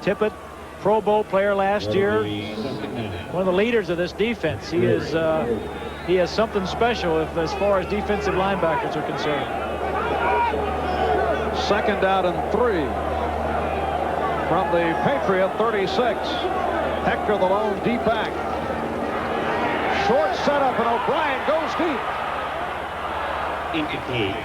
Tippett, Pro Bowl player last year, one of the leaders of this defense. He has something special as far as defensive linebackers are concerned. Second down and 3 from the Patriot 36. Hector, the lone deep back. Short setup, and O'Brien goes deep. Incomplete.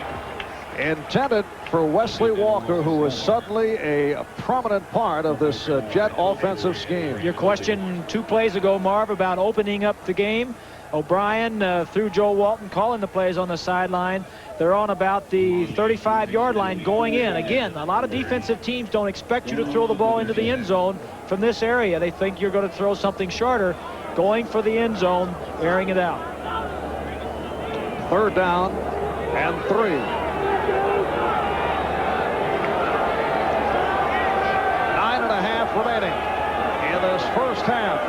Intended for Wesley Walker, who was suddenly a prominent part of this Jet offensive scheme. Your question 2 plays ago, Marv, about opening up the game. O'Brien through Joe Walton calling the plays on the sideline. They're on about the 35-yard line going in. Again, a lot of defensive teams don't expect you to throw the ball into the end zone from this area. They think you're going to throw something shorter. Going for the end zone, airing it out. Third down and 3. 9.5 remaining in this first half.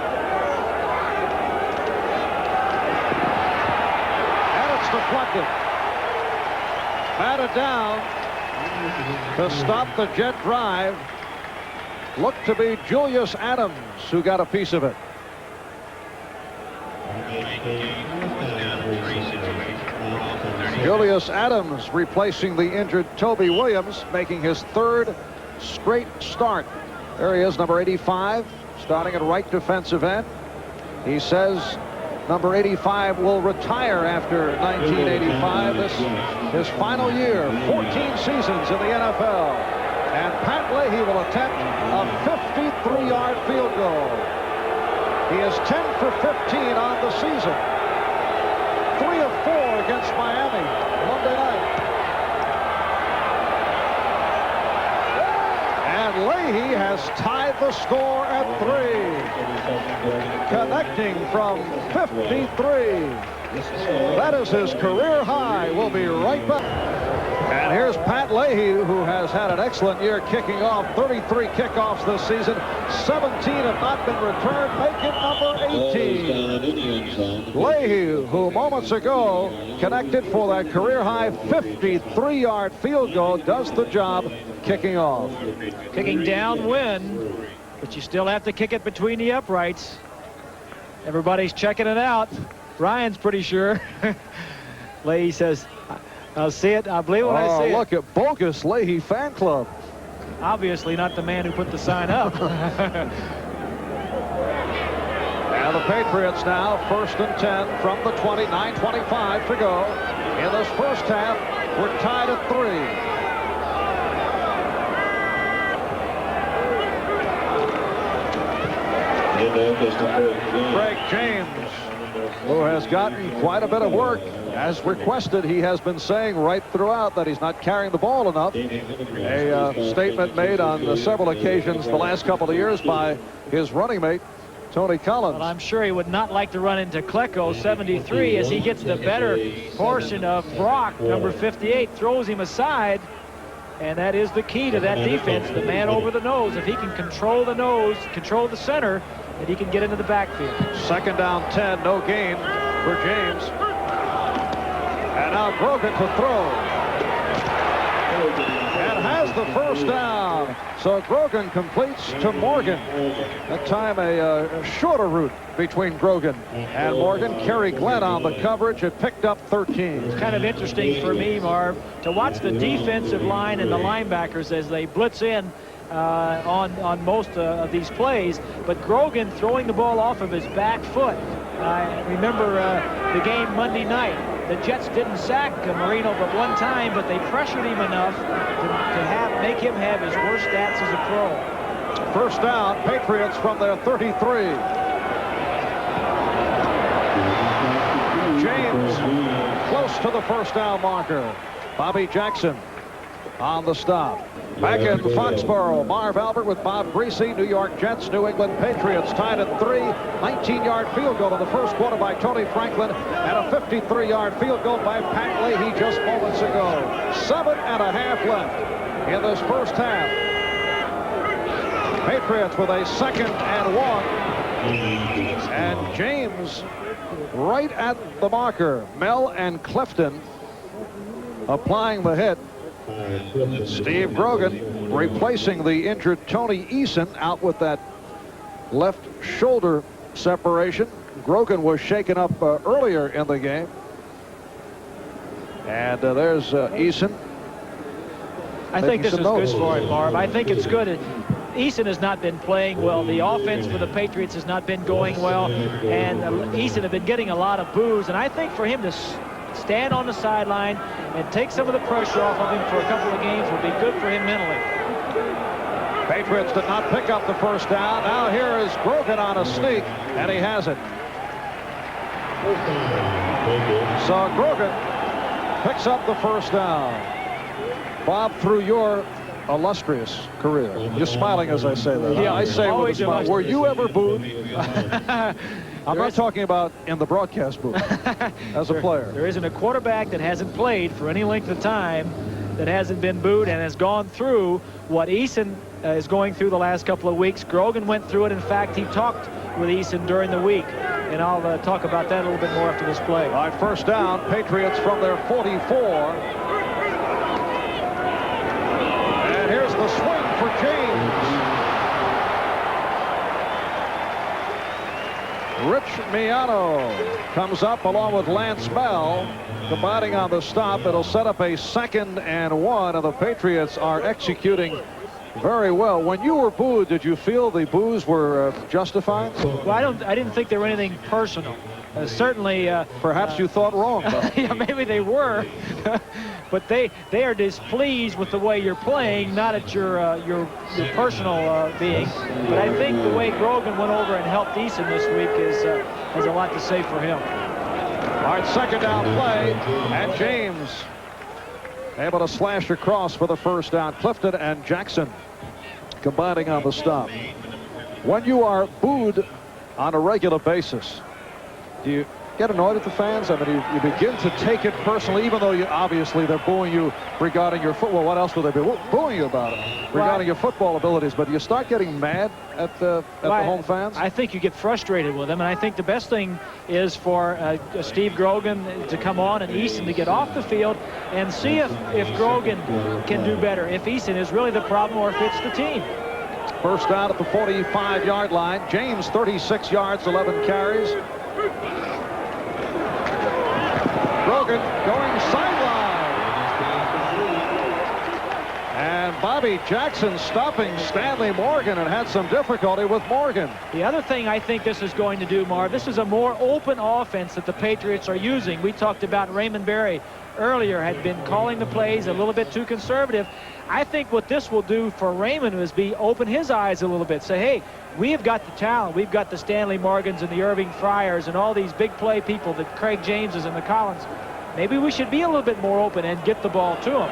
And it's deflected. Batted down To stop the Jet drive looked to be Julius Adams, who got a piece of it. Julius Adams replacing the injured Toby Williams, making his third straight start. There he is, number 85, starting at right defensive end. He says number 85 will retire after 1985. This his final year, 14 seasons in the NFL. And Pat Leahy will attempt a 53-yard field goal. He is 10 for 15 on the season. 3 of 4 against Miami Monday night. And Leahy has tied the score at 3. Connecting from 53. That is his career high. We'll be right back. And here's Pat Leahy, who has had an excellent year kicking off. 33 kickoffs this season. 17 have not been returned. Make it number 18. Leahy, who moments ago connected for that career-high 53-yard field goal, does the job kicking off. Kicking downwind, but you still have to kick it between the uprights. Everybody's checking it out. Ryan's pretty sure. Leahy says, I'll see it. I believe when I see it. Look at bogus Leahy fan club. Obviously not the man who put the sign up. And the Patriots now 1st and 10 from the 20, 9:25 to go. In this first half, we're tied at 3. Greg James, who has gotten quite a bit of work as requested. He has been saying right throughout that he's not carrying the ball enough. A statement made on several occasions the last couple of years by his running mate, Tony Collins. Well, I'm sure he would not like to run into Klecko, 73, as he gets the better portion of Brock, number 58, throws him aside. And that is the key to that defense, the man over the nose. If he can control the nose, control the center, then he can get into the backfield. 2nd down 10, no gain for James. And now Grogan to throw. And has the first down. So Grogan completes to Morgan. That time a shorter route between Grogan and Morgan. Kerry Glenn on the coverage. It picked up 13. It's kind of interesting for me, Marv, to watch the defensive line and the linebackers as they blitz in on most of these plays, but Grogan throwing the ball off of his back foot. I remember the game Monday night. The Jets didn't sack Marino but one time, but they pressured him enough to make him have his worst stats as a pro. First down, Patriots from their 33. James close to the first down marker. Bobby Jackson on the stop. Back in Foxborough, Marv Albert with Bob Griese. New York Jets, New England Patriots tied at 3. 19-yard field goal in the first quarter by Tony Franklin, and a 53-yard field goal by Pat Leahy just moments ago. 7.5 left in this first half. Patriots with a 2nd and 1. And James right at the marker. Mel and Clifton applying the hit. Steve Grogan replacing the injured Tony Eason, out with that left shoulder separation. Grogan was shaken up earlier in the game. And there's Eason. I think this is good for it, Marv. I think it's good. Eason has not been playing well. The offense for the Patriots has not been going well. And Eason have been getting a lot of boos. And I think for him to stand on the sideline and take some of the pressure off of him for a couple of games will be good for him mentally. Patriots did not pick up the first down. Now here is Grogan on a sneak, and he has it. So Grogan picks up the first down. Bob, through your illustrious career, you're smiling as I say that. Yeah, I say with a smile. Were you ever booed? I'm not talking about in the broadcast booth as a player. There isn't a quarterback that hasn't played for any length of time that hasn't been booed and has gone through what Eason is going through the last couple of weeks. Grogan went through it. In fact, he talked with Eason during the week. And I'll talk about that a little bit more after this play. All right, first down, Patriots from their 44. Rich Miano comes up along with Lance Bell, combining on the stop. It'll set up a 2nd and 1, and the Patriots are executing very well. When you were booed, did you feel the boos were justified? Well, I didn't think there were anything personal. Certainly. Perhaps you thought wrong. Yeah, maybe they were. But they are displeased with the way you're playing, not at your personal being. But I think the way Grogan went over and helped Eason this week has a lot to say for him. All right, 2nd down play, and James able to slash across for the 1st down. Clifton and Jackson combining on the stop. When you are booed on a regular basis, do you get annoyed at the fans? I mean, you begin to take it personally, even though obviously they're booing you regarding your football. What else would they be booing you about it? Regarding your football abilities. But you start getting mad at the home fans? I think you get frustrated with them, and I think the best thing is for Steve Grogan to come on and Eason to get off the field and see if Grogan can do better, if Eason is really the problem or if it's the team. 1st down at the 45-yard line. James, 36 yards, 11 carries. Grogan going sideline. And Bobby Jackson stopping Stanley Morgan, and had some difficulty with Morgan. The other thing I think this is going to do, Marv, this is a more open offense that the Patriots are using. We talked about Raymond Berry earlier, had been calling the plays a little bit too conservative. I think what this will do for Raymond is open his eyes a little bit. Say, hey, we have got the talent. We've got the Stanley Morgans and the Irving Fryers and all these big play people, the Craig Jameses and the Collins. Maybe we should be a little bit more open and get the ball to them.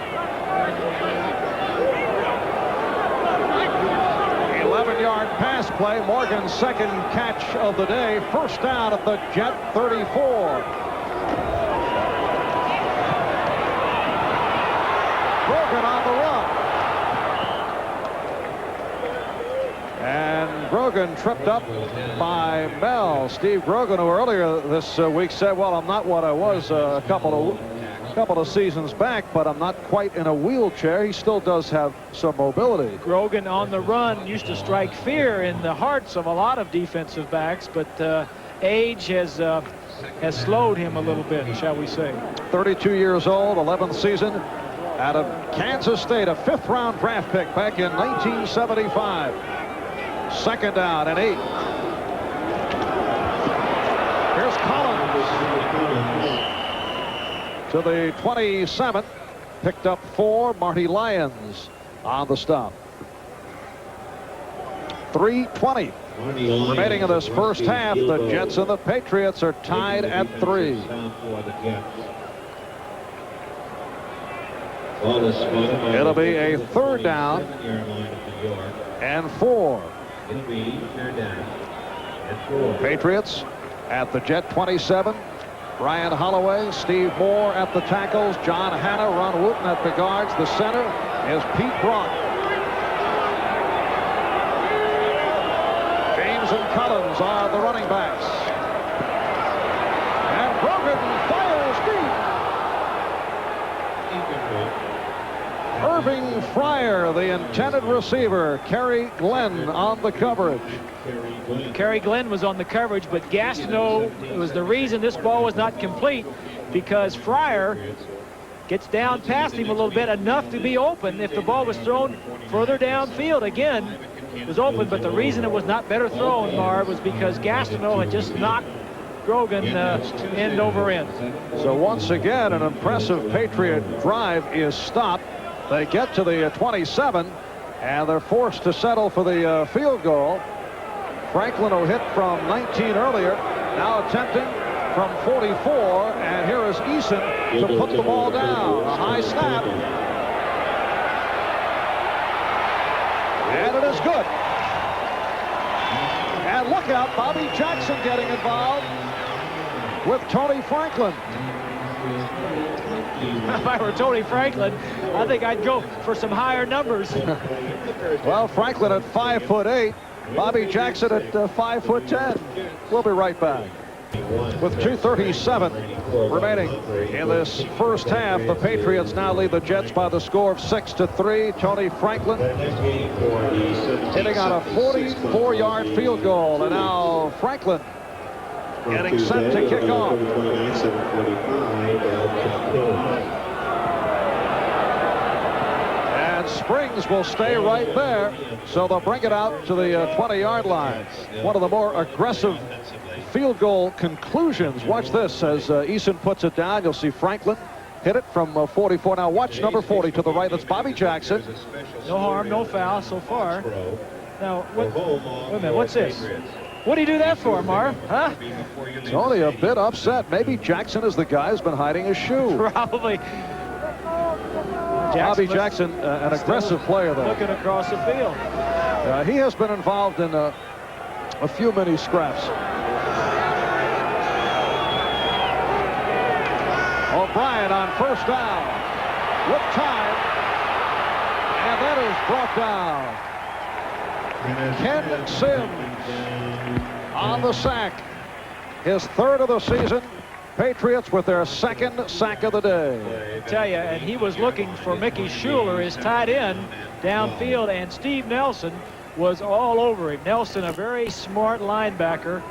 11-yard pass play. Morgan's 2nd catch of the day. 1st down at the Jet 34. Grogan on the run. And Grogan tripped up by Bell. Steve Grogan, who earlier this week said, well, I'm not what I was a couple of seasons back, but I'm not quite in a wheelchair. He still does have some mobility. Grogan on the run used to strike fear in the hearts of a lot of defensive backs, but age has slowed him a little bit, shall we say. 32 years old, 11th season out of Kansas State, a 5th-round draft pick back in 1975. 2nd down and 8. Here's Collins to the 27. Picked up 4. Marty Lyons on the stop. 3:20 remaining in this 1st half. The Jets and the Patriots are tied at 3. It'll be a 3rd down and 4. Patriots at the Jet 27. Brian Holloway, Steve Moore at the tackles, John Hanna, Ron Wooten at the guards. The center is Pete Brock. James and Collins are the running backs. And Grogan fires deep. Irving Fryer, the intended receiver. Kerry Glenn on the coverage. Kerry Glenn was on the coverage, but Gastineau was the reason this ball was not complete, because Fryer gets down past him a little bit, enough to be open. If the ball was thrown further downfield, again, it was open, but the reason it was not better thrown, Marv, was because Gastineau had just knocked Grogan end over end. So once again, an impressive Patriot drive is stopped. They get to the 27, and they're forced to settle for the field goal. Franklin, who hit from 19 earlier, now attempting from 44, and here is Eason to put the ball down. A high snap. And it is good. And look out, Bobby Jackson getting involved with Tony Franklin. If I were Tony Franklin, I think I'd go for some higher numbers. Well, Franklin at 5'8", Bobby Jackson at 5'10". We'll be right back. With 2:37 remaining in this 1st half, the Patriots now lead the Jets by the score of 6-3. Tony Franklin hitting on a 44-yard field goal, and now Franklin getting set to kick off. And Springs will stay right there, so they'll bring it out to the 20-yard line. One of the more aggressive field goal conclusions. Watch this as Eason puts it down. You'll see Franklin hit it from 44. Now watch number 40 to the right. That's Bobby Jackson. No harm, no foul so far. Now, wait a minute, what's this? What do you do that for, Marv? Huh? It's only a bit upset. Maybe Jackson is the guy who's been hiding his shoe. Probably. Bobby Jackson, an aggressive player, though. Looking across the field. He has been involved in a few mini scraps. O'Brien on first down with time, and that is brought down. Ken Sims on the sack, his third of the season. Patriots with their second sack of the day. I tell you, and he was looking for Mickey Schuler, his tight end, downfield, and Steve Nelson was all over him. Nelson, a very smart linebacker,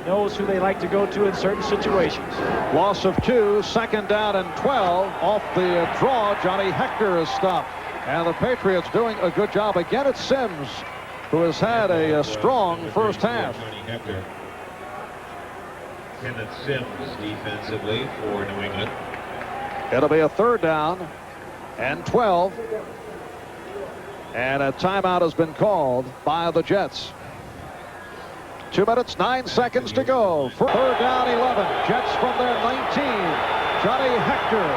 knows who they like to go to in certain situations. Loss of 2, second down and 12. Off the draw, Johnny Hector is stopped. And the Patriots doing a good job. Again, it's Sims, who has had a strong first half. Kenneth Sims defensively for New England. It'll be a third down and 12. And a timeout has been called by the Jets. 2 minutes, 9 seconds to go. For third down, 11. Jets from their 19. Johnny Hector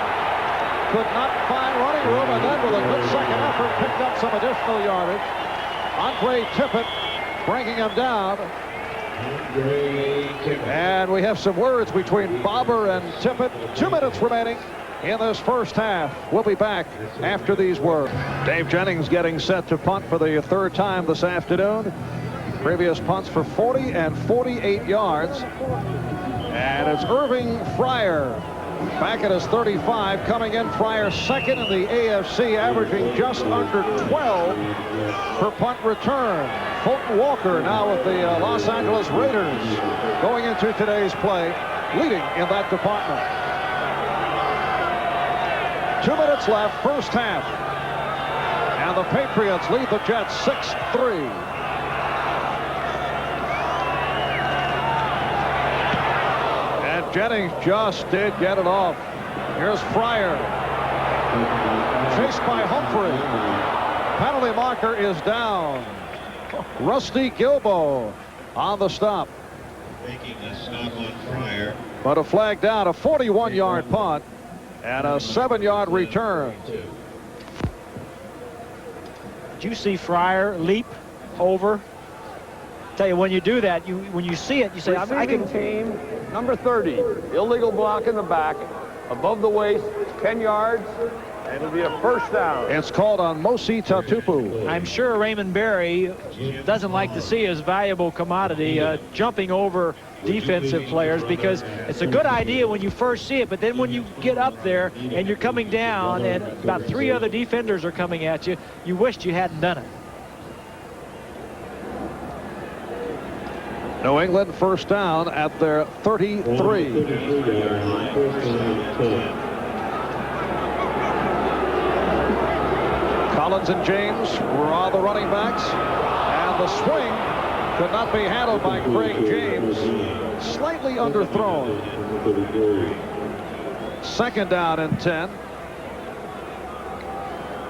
could not find running room, and then with a good second effort, picked up some additional yardage. Andre Tippett bringing him down. And we have some words between Bobber and Tippett. 2 minutes remaining in this first half. We'll be back after these words. Dave Jennings getting set to punt for the third time this afternoon. Previous punts for 40 and 48 yards. And it's Irving Fryer back at his 35, coming in. Fryer second in the AFC, averaging just under 12 per punt return. Fulton Walker now with the Los Angeles Raiders going into today's play, leading in that department. 2 minutes left, first half. And the Patriots lead the Jets 6-3. And Jennings just did get it off. Here's Fryer. Chased by Humphrey. Penalty marker is down. Rusty Gilbo on the stop. Making a stop on Fryer. But a flag down, a 41-yard punt and a 7-yard return. Did you see Fryer leap over? Tell you, when you do that, when you see it, you say, I can. Team number 30, illegal block in the back, above the waist, 10 yards, and it'll be a first down. It's called on Mosi Tatupu. I'm sure Raymond Berry doesn't like to see his valuable commodity jumping over defensive players, because it's a good idea when you first see it, but then when you get up there and you're coming down and about 3 other defenders are coming at you, you wished you hadn't done it. New England first down at their 33. Collins and James were all the running backs, and the swing could not be handled by Craig James. Slightly underthrown. Second down and 10.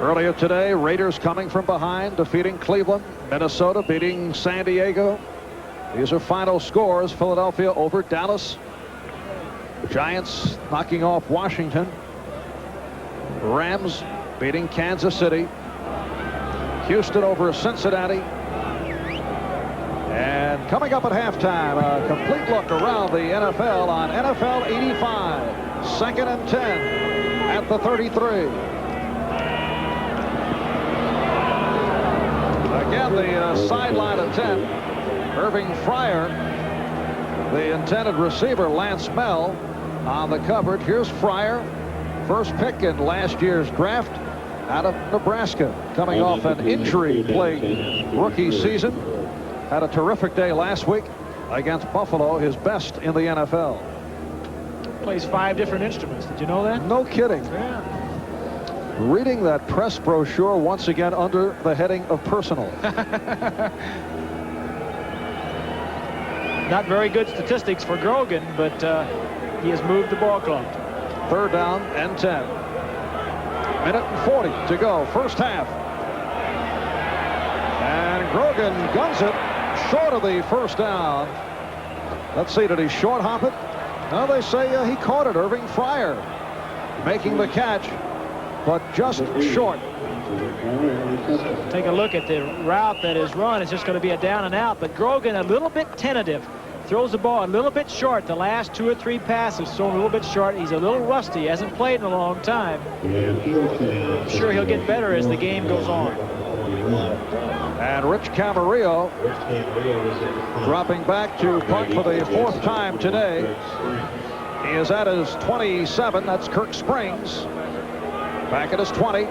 Earlier today, Raiders coming from behind, defeating Cleveland. Minnesota beating San Diego. These are final scores. Philadelphia over Dallas. Giants knocking off Washington. Rams beating Kansas City. Houston over Cincinnati. And coming up at halftime, a complete look around the NFL on NFL 85. Second and 10 at the 33. Again, the sideline attempt. Irving Fryer, the intended receiver, Lance Mell, on the coverage. Here's Fryer, first pick in last year's draft out of Nebraska, coming off an injury-plagued rookie season. Had a terrific day last week. against Buffalo, his best in the NFL. Plays 5 different instruments. Did you know that? No kidding. Yeah. Reading that press brochure once again under the heading of personal. Not very good statistics for Grogan, but he has moved the ball club. 3rd down and 10. Minute and 40 to go, first half. And Grogan guns it short of the first down. Let's see, did he short hop it? No, they say he caught it. Irving Fryer making the catch, but just short. Take a look at the route that is run. It's just going to be a down and out, but Grogan a little bit tentative. Throws the ball a little bit short. The last 2 or 3 passes thrown a little bit short. He's a little rusty. He hasn't played in a long time. I'm sure he'll get better as the game goes on. And Rich Camarillo dropping back to punt for the 4th time today. He is at his 27. That's Kirk Springs. Back at his 20.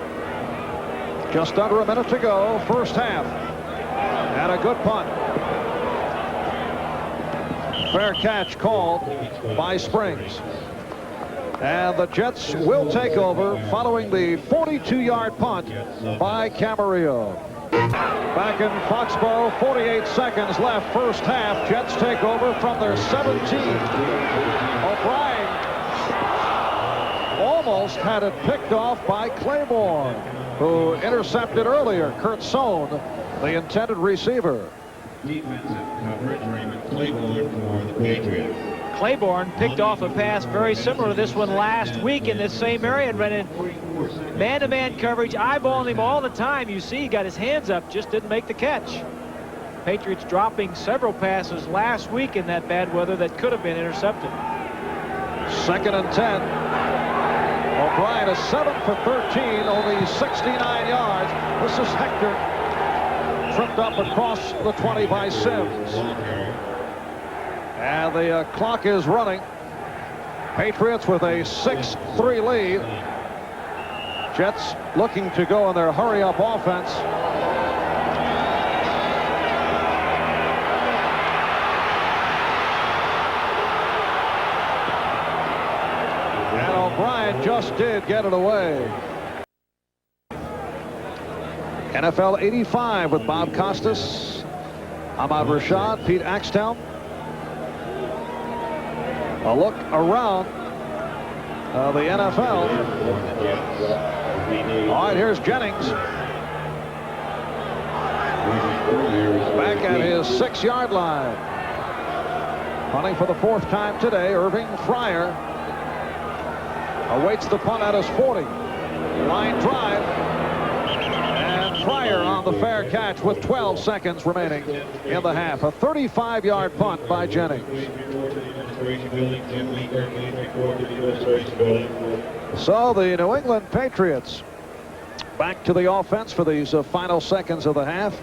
Just under a minute to go, first half. And a good punt. Fair catch called by Springs. And the Jets will take over following the 42-yard punt by Camarillo. Back in Foxborough, 48 seconds left, first half. Jets take over from their 17. O'Brien almost had it picked off by Claiborne, who intercepted earlier. Kurt Sohn, the intended receiver. Defensive coverage, Raymond Claiborne for the Patriots. Claiborne picked off a pass very similar to this one last week in this same area and ran in man-to-man coverage, eyeballing him all the time. You see, he got his hands up, just didn't make the catch. Patriots dropping several passes last week in that bad weather that could have been intercepted. 2nd and 10. O'Brien is 7 for 13, only 69 yards. This is Hector, tripped up across the 20 by Sims. And the clock is running. Patriots with a 6-3 lead. Jets looking to go in their hurry-up offense. And O'Brien just did get it away. NFL 85 with Bob Costas, Ahmad Rashad, Pete Axtell. A look around the NFL. All right, here's Jennings. Back at his 6-yard line. Punting for the 4th time today, Irving Fryer awaits the punt at his 40. Line drive. And Fryer on the fair catch with 12 seconds remaining in the half. A 35-yard punt by Jennings. So the New England Patriots back to the offense for these final seconds of the half.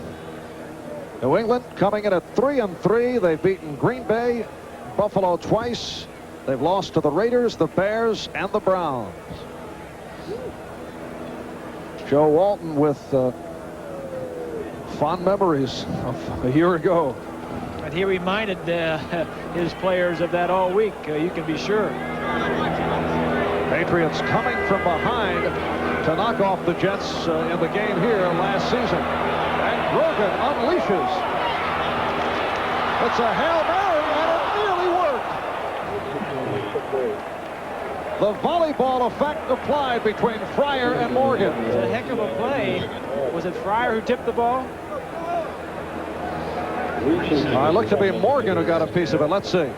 New England coming in at 3-3. They've beaten Green Bay, Buffalo twice. They've lost to the Raiders, the Bears, and the Browns. Joe Walton with fond memories of a year ago. And he reminded his players of that all week, you can be sure. Patriots coming from behind to knock off the Jets in the game here last season. And Grogan unleashes. It's a Hail Mary, and it nearly worked. The volleyball effect applied between Fryer and Morgan. It's a heck of a play. Was it Fryer who tipped the ball? It looked to be Morgan who got a piece of it. Let's see.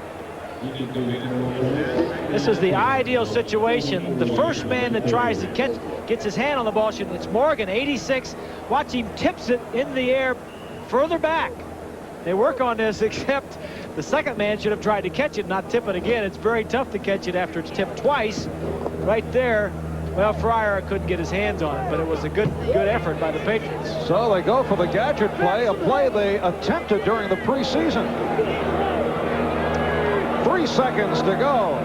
This is the ideal situation. The first man that tries to catch, gets his hand on the ball, it's Morgan, 86. Watch him tips it in the air further back. They work on this, except the second man should have tried to catch it, not tip it again. It's very tough to catch it after it's tipped twice. Right there, well, Fryer couldn't get his hands on it, but it was a good effort by the Patriots. So they go for the gadget play, a play they attempted during the preseason. 3 seconds to go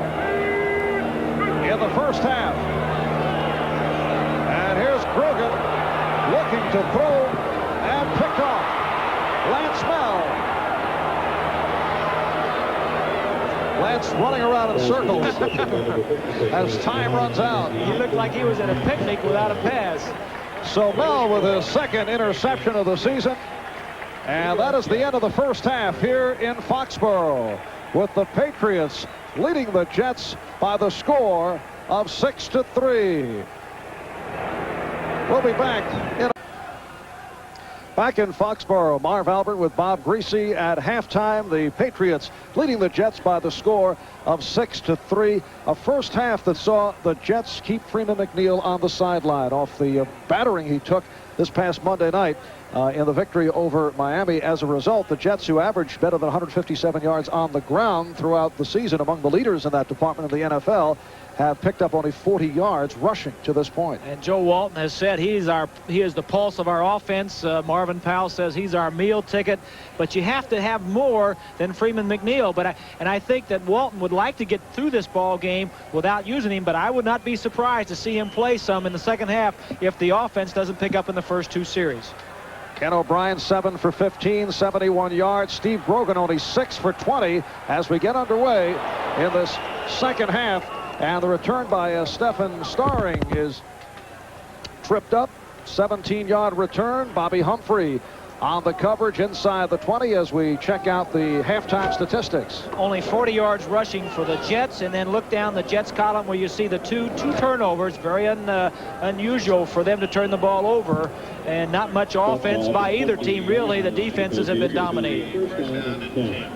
in the first half. And here's Grogan looking to throw and picked off. Lance Bell. Jets running around in circles as time runs out. He looked like he was at a picnic without a pass. So Mel with his second interception of the season. And that is the end of the first half here in Foxborough, with the Patriots leading the Jets by the score of 6-3. We'll be back in Foxborough. Marv Albert with Bob Griese at halftime. The Patriots leading the Jets by the score of 6-3. A first half that saw the Jets keep Freeman McNeil on the sideline off the battering he took this past Monday night in the victory over Miami. As a result, the Jets, who averaged better than 157 yards on the ground throughout the season, among the leaders in that department in the NFL, have picked up only 40 yards rushing to this point. And Joe Walton has said he is the pulse of our offense. Marvin Powell says he's our meal ticket. But you have to have more than Freeman McNeil. And I think that Walton would like to get through this ball game without using him. But I would not be surprised to see him play some in the second half if the offense doesn't pick up in the first two series. Ken O'Brien 7 for 15, 71 yards. Steve Grogan only 6 for 20 as we get underway in this second half. And the return by Stephen Starring is tripped up. 17-yard return. Bobby Humphrey on the coverage inside the 20 as we check out the halftime statistics. Only 40 yards rushing for the Jets, and then look down the Jets column where you see the two turnovers. Very unusual for them to turn the ball over, and not much offense by either team, really. The defenses have been dominating.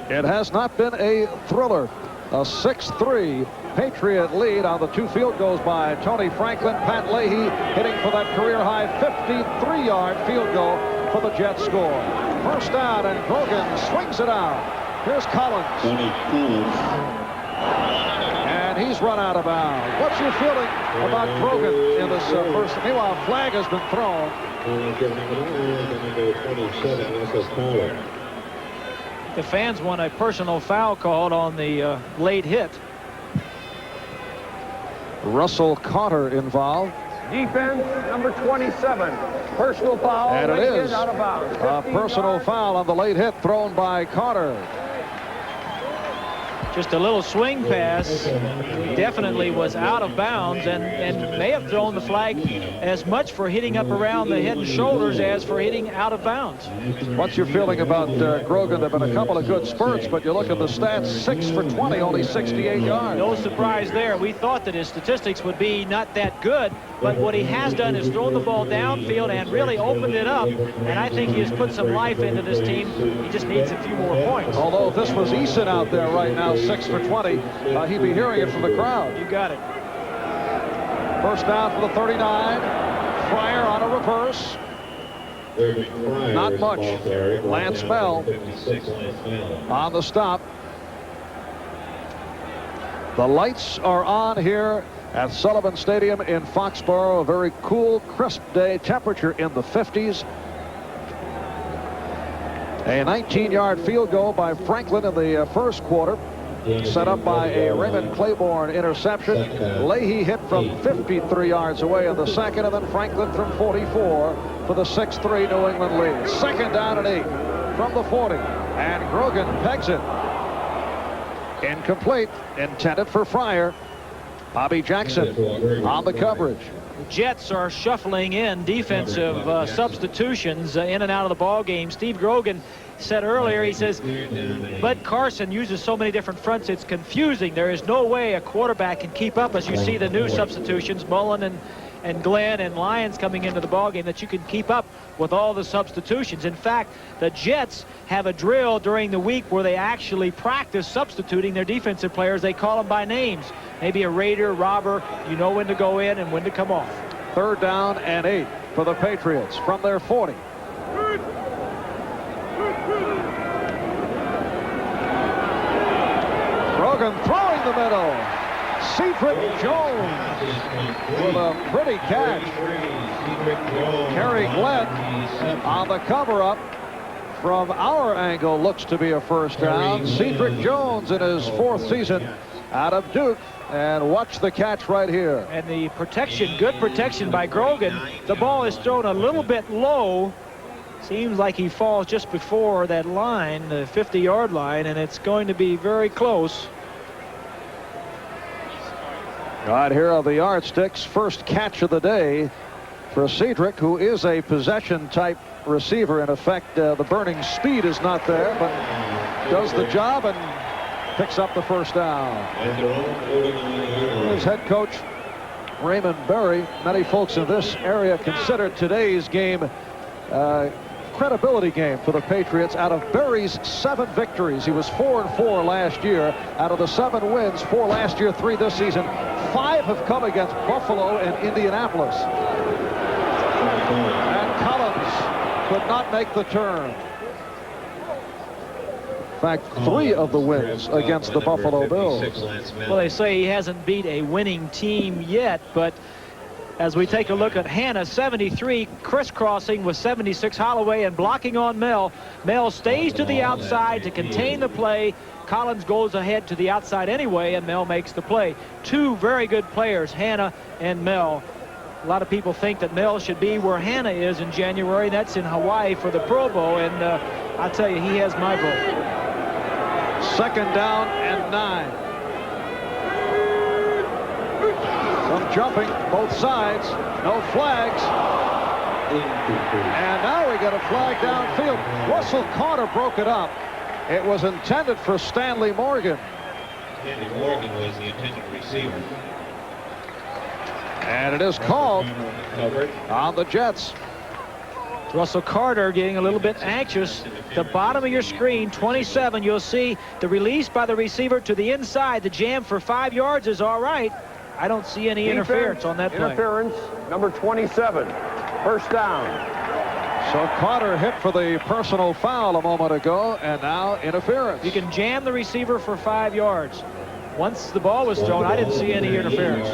It has not been a thriller. A 6-3 Patriot lead on the two field goals by Tony Franklin. Pat Leahy hitting for that career-high 53-yard field goal for the Jets score. First down, and Grogan swings it out. Here's Collins. And he's run out of bounds. What's your feeling about Grogan in this first? Meanwhile, flag has been thrown. The fans want a personal foul called on the late hit. Russell Carter involved. Defense, number 27. Personal foul. And it is out of bounds. a personal foul on the late hit thrown by Carter. Just a little swing pass. Definitely was out of bounds, and may have thrown the flag as much for hitting up around the head and shoulders as for hitting out of bounds. What's your feeling about Grogan? There have been a couple of good spurts, but you look at the stats, 6 for 20, only 68 yards. No surprise there. We thought that his statistics would be not that good, but what he has done is thrown the ball downfield and really opened it up, and I think he has put some life into this team. He just needs a few more points. Although if this was Eason out there right now, 6 for 20, he'd be hearing it from the crowd. You got it. First down for the 39. Fryer on a reverse. Not much. Lance Bell on the stop. The lights are on here at Sullivan Stadium in Foxborough. A very cool, crisp day. Temperature in the 50s. A 19-yard field goal by Franklin in the first quarter, set up by a Raymond Claiborne interception. Leahy hit from 53 yards away in the second, and then Franklin from 44 for the 6-3 New England lead. Second down and 8 from the 40, and Grogan pegs it. Incomplete, intended for Fryer. Bobby Jackson on the coverage. The Jets are shuffling in defensive substitutions in and out of the ball game. Steve Grogan said earlier, he says, Bud Carson uses so many different fronts, it's confusing. There is no way a quarterback can keep up, as you see the new substitutions, Mullen and Glenn and Lyons coming into the ball game, that you can keep up with all the substitutions. In fact, the Jets have a drill during the week where they actually practice substituting their defensive players. They call them by names. Maybe a Raider, robber, you know when to go in and when to come off. Third down and 8 for the Patriots from their 40. Grogan throwing the middle. Cedric Jones with a pretty catch. Kerry Glenn on the cover-up. From our angle, looks to be a first down. Cedric Jones in his 4th season out of Duke. And watch the catch right here. And the protection, good protection by Grogan. The ball is thrown a little bit low. Seems like he falls just before that line, the 50-yard line, and it's going to be very close. All right, here are the yardsticks. First catch of the day for Cedric, who is a possession-type receiver. In effect, the burning speed is not there, but does the job and picks up the first down. His head coach, Raymond Berry. Many folks in this area consider today's game credibility game for the Patriots. Out of Berry's 7 victories, he was 4-4 last year. Out of the 7 wins, 4 last year, 3 this season, 5 have come against Buffalo and Indianapolis. And Collins could not make the turn. In fact, 3 of the wins against the Buffalo Bills. Well, they say he hasn't beat a winning team yet, but as we take a look at Hannah, 73 crisscrossing with 76 Holloway and blocking on Mel. Mel stays to the outside to contain the play. Collins goes ahead to the outside anyway, and Mel makes the play. 2 very good players, Hannah and Mel. A lot of people think that Mel should be where Hannah is in January. That's in Hawaii for the Pro Bowl, and I'll tell you, he has my vote. 2nd down and 9. Some jumping, both sides, no flags. And now we get a flag downfield. Russell Carter broke it up. It was intended for Stanley Morgan. Stanley Morgan was the intended receiver. And it is called on the Jets. Russell Carter getting a little bit anxious. The bottom of your screen, 27, you'll see the release by the receiver to the inside. The jam for 5 yards is all right. I don't see any interference on that play. Interference, number 27, first down. So Carter hit for the personal foul a moment ago, and now interference. You can jam the receiver for 5 yards. Once the ball was thrown, I didn't see any interference.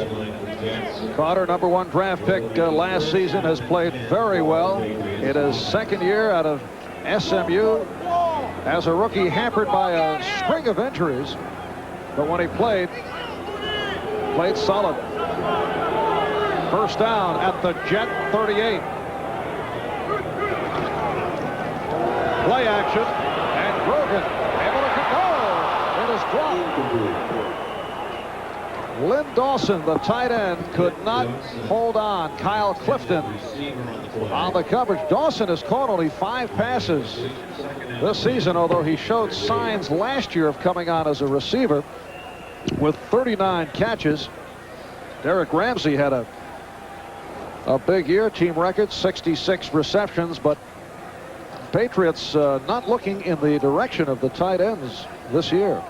Carter, number 1 draft pick last season, has played very well. In his 2nd year out of SMU, as a rookie, hampered by a string of injuries, but when he played solid. First down at the Jet 38. Play action, and Grogan able to go. It is dropped. Lynn Dawson, the tight end, could not hold on. Kyle Clifton on the coverage. Dawson has caught only 5 passes this season, although he showed signs last year of coming on as a receiver with 39 catches. Derek Ramsey had a big year, team record, 66 receptions, but Patriots not looking in the direction of the tight ends this year.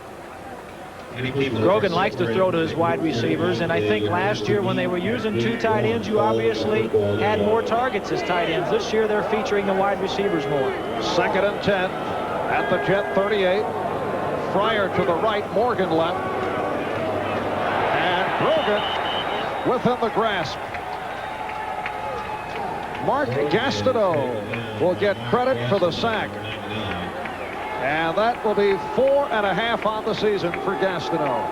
Grogan likes to throw to his wide receivers, and I think last year when they were using 2 tight ends, you obviously had more targets as tight ends. This year they're featuring the wide receivers more. 2nd and 10 at the Jet 38. Fryer to the right, Morgan left. And Grogan within the grasp. Mark Gastineau will get credit for the sack. And that will be 4.5 on the season for Gastineau.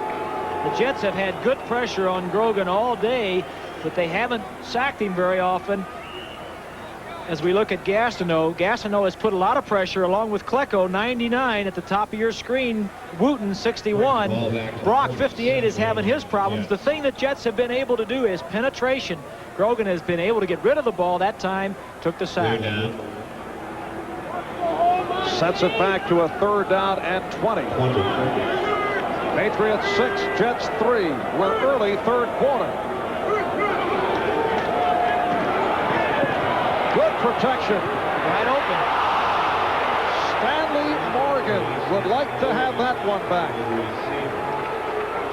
The Jets have had good pressure on Grogan all day, but they haven't sacked him very often. As we look at Gastineau, Gastineau has put a lot of pressure along with Klecko, 99 at the top of your screen. Wooten, 61. Brock, 58, is having his problems. The thing that Jets have been able to do is penetration. Grogan has been able to get rid of the ball. That time took the sack. Sets it back to a 3rd down and 20. Patriots 6, Jets 3. We're early 3rd quarter. Good protection. Wide open. Stanley Morgan would like to have that one back.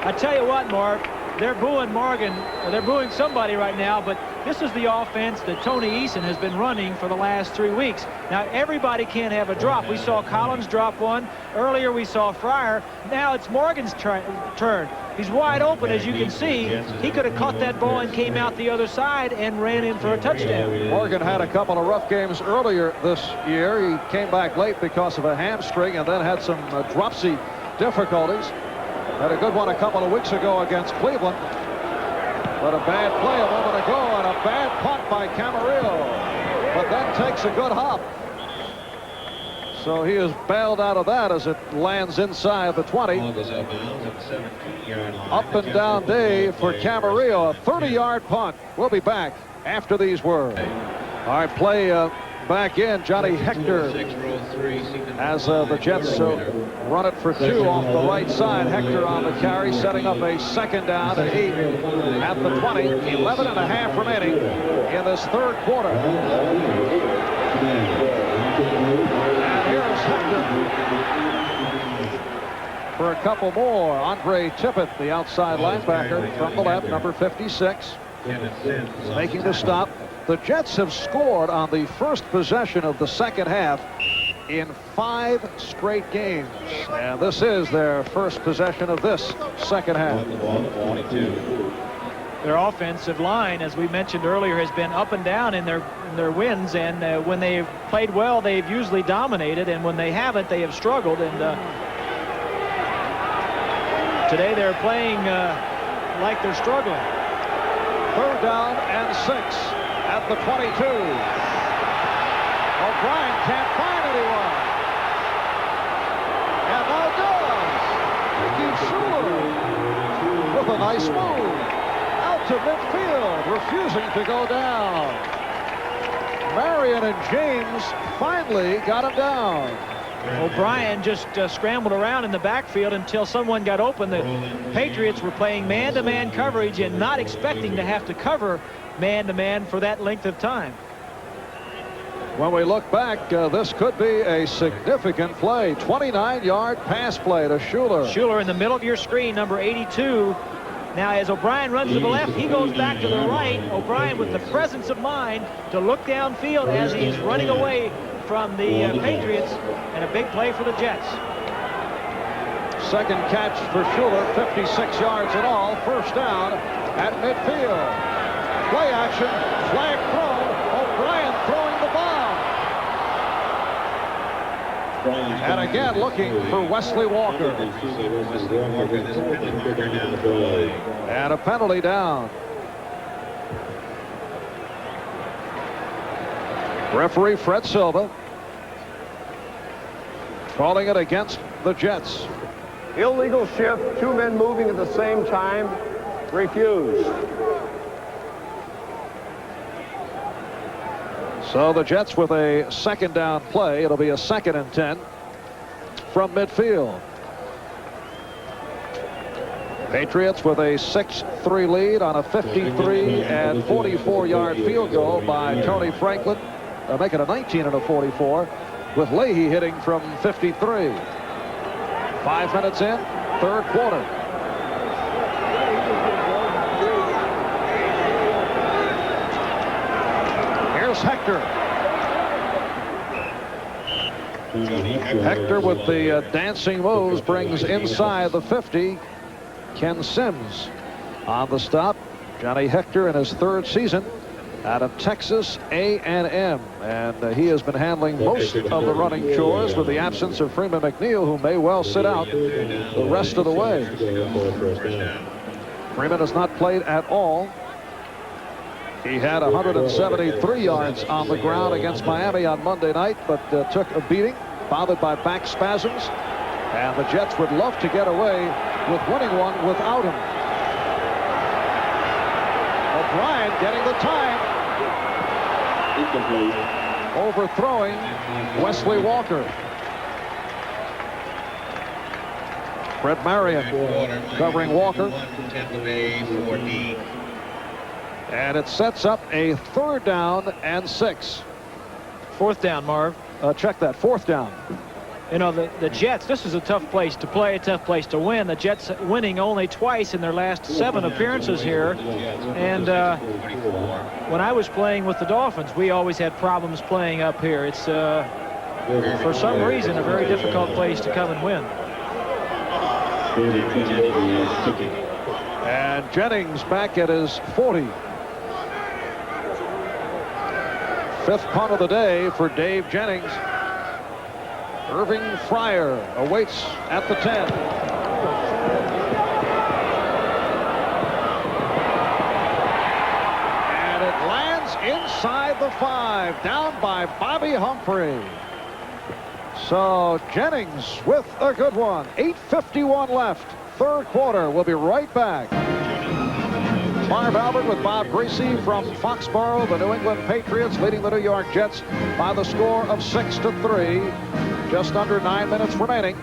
I tell you what, Marv, they're booing Morgan, or they're booing somebody right now, but this is the offense that Tony Eason has been running for the last 3 weeks. Now, everybody can't have a drop. We saw Collins drop one. Earlier, we saw Fryer. Now it's Morgan's turn. He's wide open, as you can see. He could have caught that ball and came out the other side and ran in for a touchdown. Morgan had a couple of rough games earlier this year. He came back late because of a hamstring and then had some dropsy difficulties. Had a good one a couple of weeks ago against Cleveland. But a bad play a moment ago and a bad punt by Camarillo. But then takes a good hop. So he is bailed out of that as it lands inside the 20. Ball goes out of bounds at the 17-yard line. Up and down day for Camarillo. A 30-yard punt. We'll be back after these words. All right, play back in. Johnny Hector as the Jets run it for 2 off the right side. Hector on the carry, setting up a second down and 8 at the 20. 11 and a half remaining in this third quarter. And here's Hector for a couple more. Andre Tippett, the outside linebacker from the left, number 56, making the stop. The Jets have scored on the first possession of the second half in 5 straight games. And this is their first possession of this second half. Their offensive line, as we mentioned earlier, has been up and down in their wins. And when they've played well, they've usually dominated. And when they haven't, they have struggled. And today they're playing like they're struggling. Third down and 6 at the 22. O'Brien can't find anyone. And now does. Ricky Schuler with a nice move. Out to midfield, refusing to go down. Marion and James finally got him down. O'Brien just scrambled around in the backfield until someone got open. The Patriots were playing man-to-man coverage and not expecting to have to cover man-to-man for that length of time. When we look back, this could be a significant play. 29-yard pass play to Schuler. Schuler in the middle of your screen, number 82. Now, as O'Brien runs to the left, he goes back to the right. O'Brien with the presence of mind to look downfield as he's running away from the Patriots, and a big play for the Jets. Second catch for Schuler, 56 yards in all. First down at midfield. Play action, flag thrown. O'Brien throwing the ball. And again looking for Wesley Walker. And a penalty down. Referee Fred Silva calling it against the Jets. Illegal shift, 2 men moving at the same time, refused. So the Jets with a second down play. It'll be a 2nd and 10 from midfield. Patriots with a 6-3 lead on a 53 and 44-yard field goal by Tony Franklin. They'll make it a 19 and a 44 with Leahy hitting from 53. 5 minutes in, third quarter. Here's Hector. Hector with the dancing moves brings inside the 50. Ken Sims on the stop. Johnny Hector in his 3rd season out of Texas A&M, and he has been handling most of the running chores with the absence of Freeman McNeil, who may well sit out the rest of the way. Freeman has not played at all. He had 173 yards on the ground against Miami on Monday night, but took a beating, bothered by back spasms, and the Jets would love to get away with winning one without him. O'Brien getting the time. Overthrowing Wesley Walker. Fred Marion covering Walker. And it sets up a 3rd down and 6. 4th down, Marv. Check that, 4th down. You know, the Jets, this is a tough place to play, a tough place to win. The Jets winning only twice in their last 7 appearances here. And when I was playing with the Dolphins, we always had problems playing up here. It's, for some reason, a very difficult place to come and win. And Jennings back at his 40. 5th punt of the day for Dave Jennings. Irving Fryer awaits at the 10. And it lands inside the 5, down by Bobby Humphrey. So Jennings with a good one. 8:51 left. Third quarter. We'll be right back. Marv Albert with Bob Griese from Foxborough. The New England Patriots leading the New York Jets by the score of 6-3. Just under 9 minutes remaining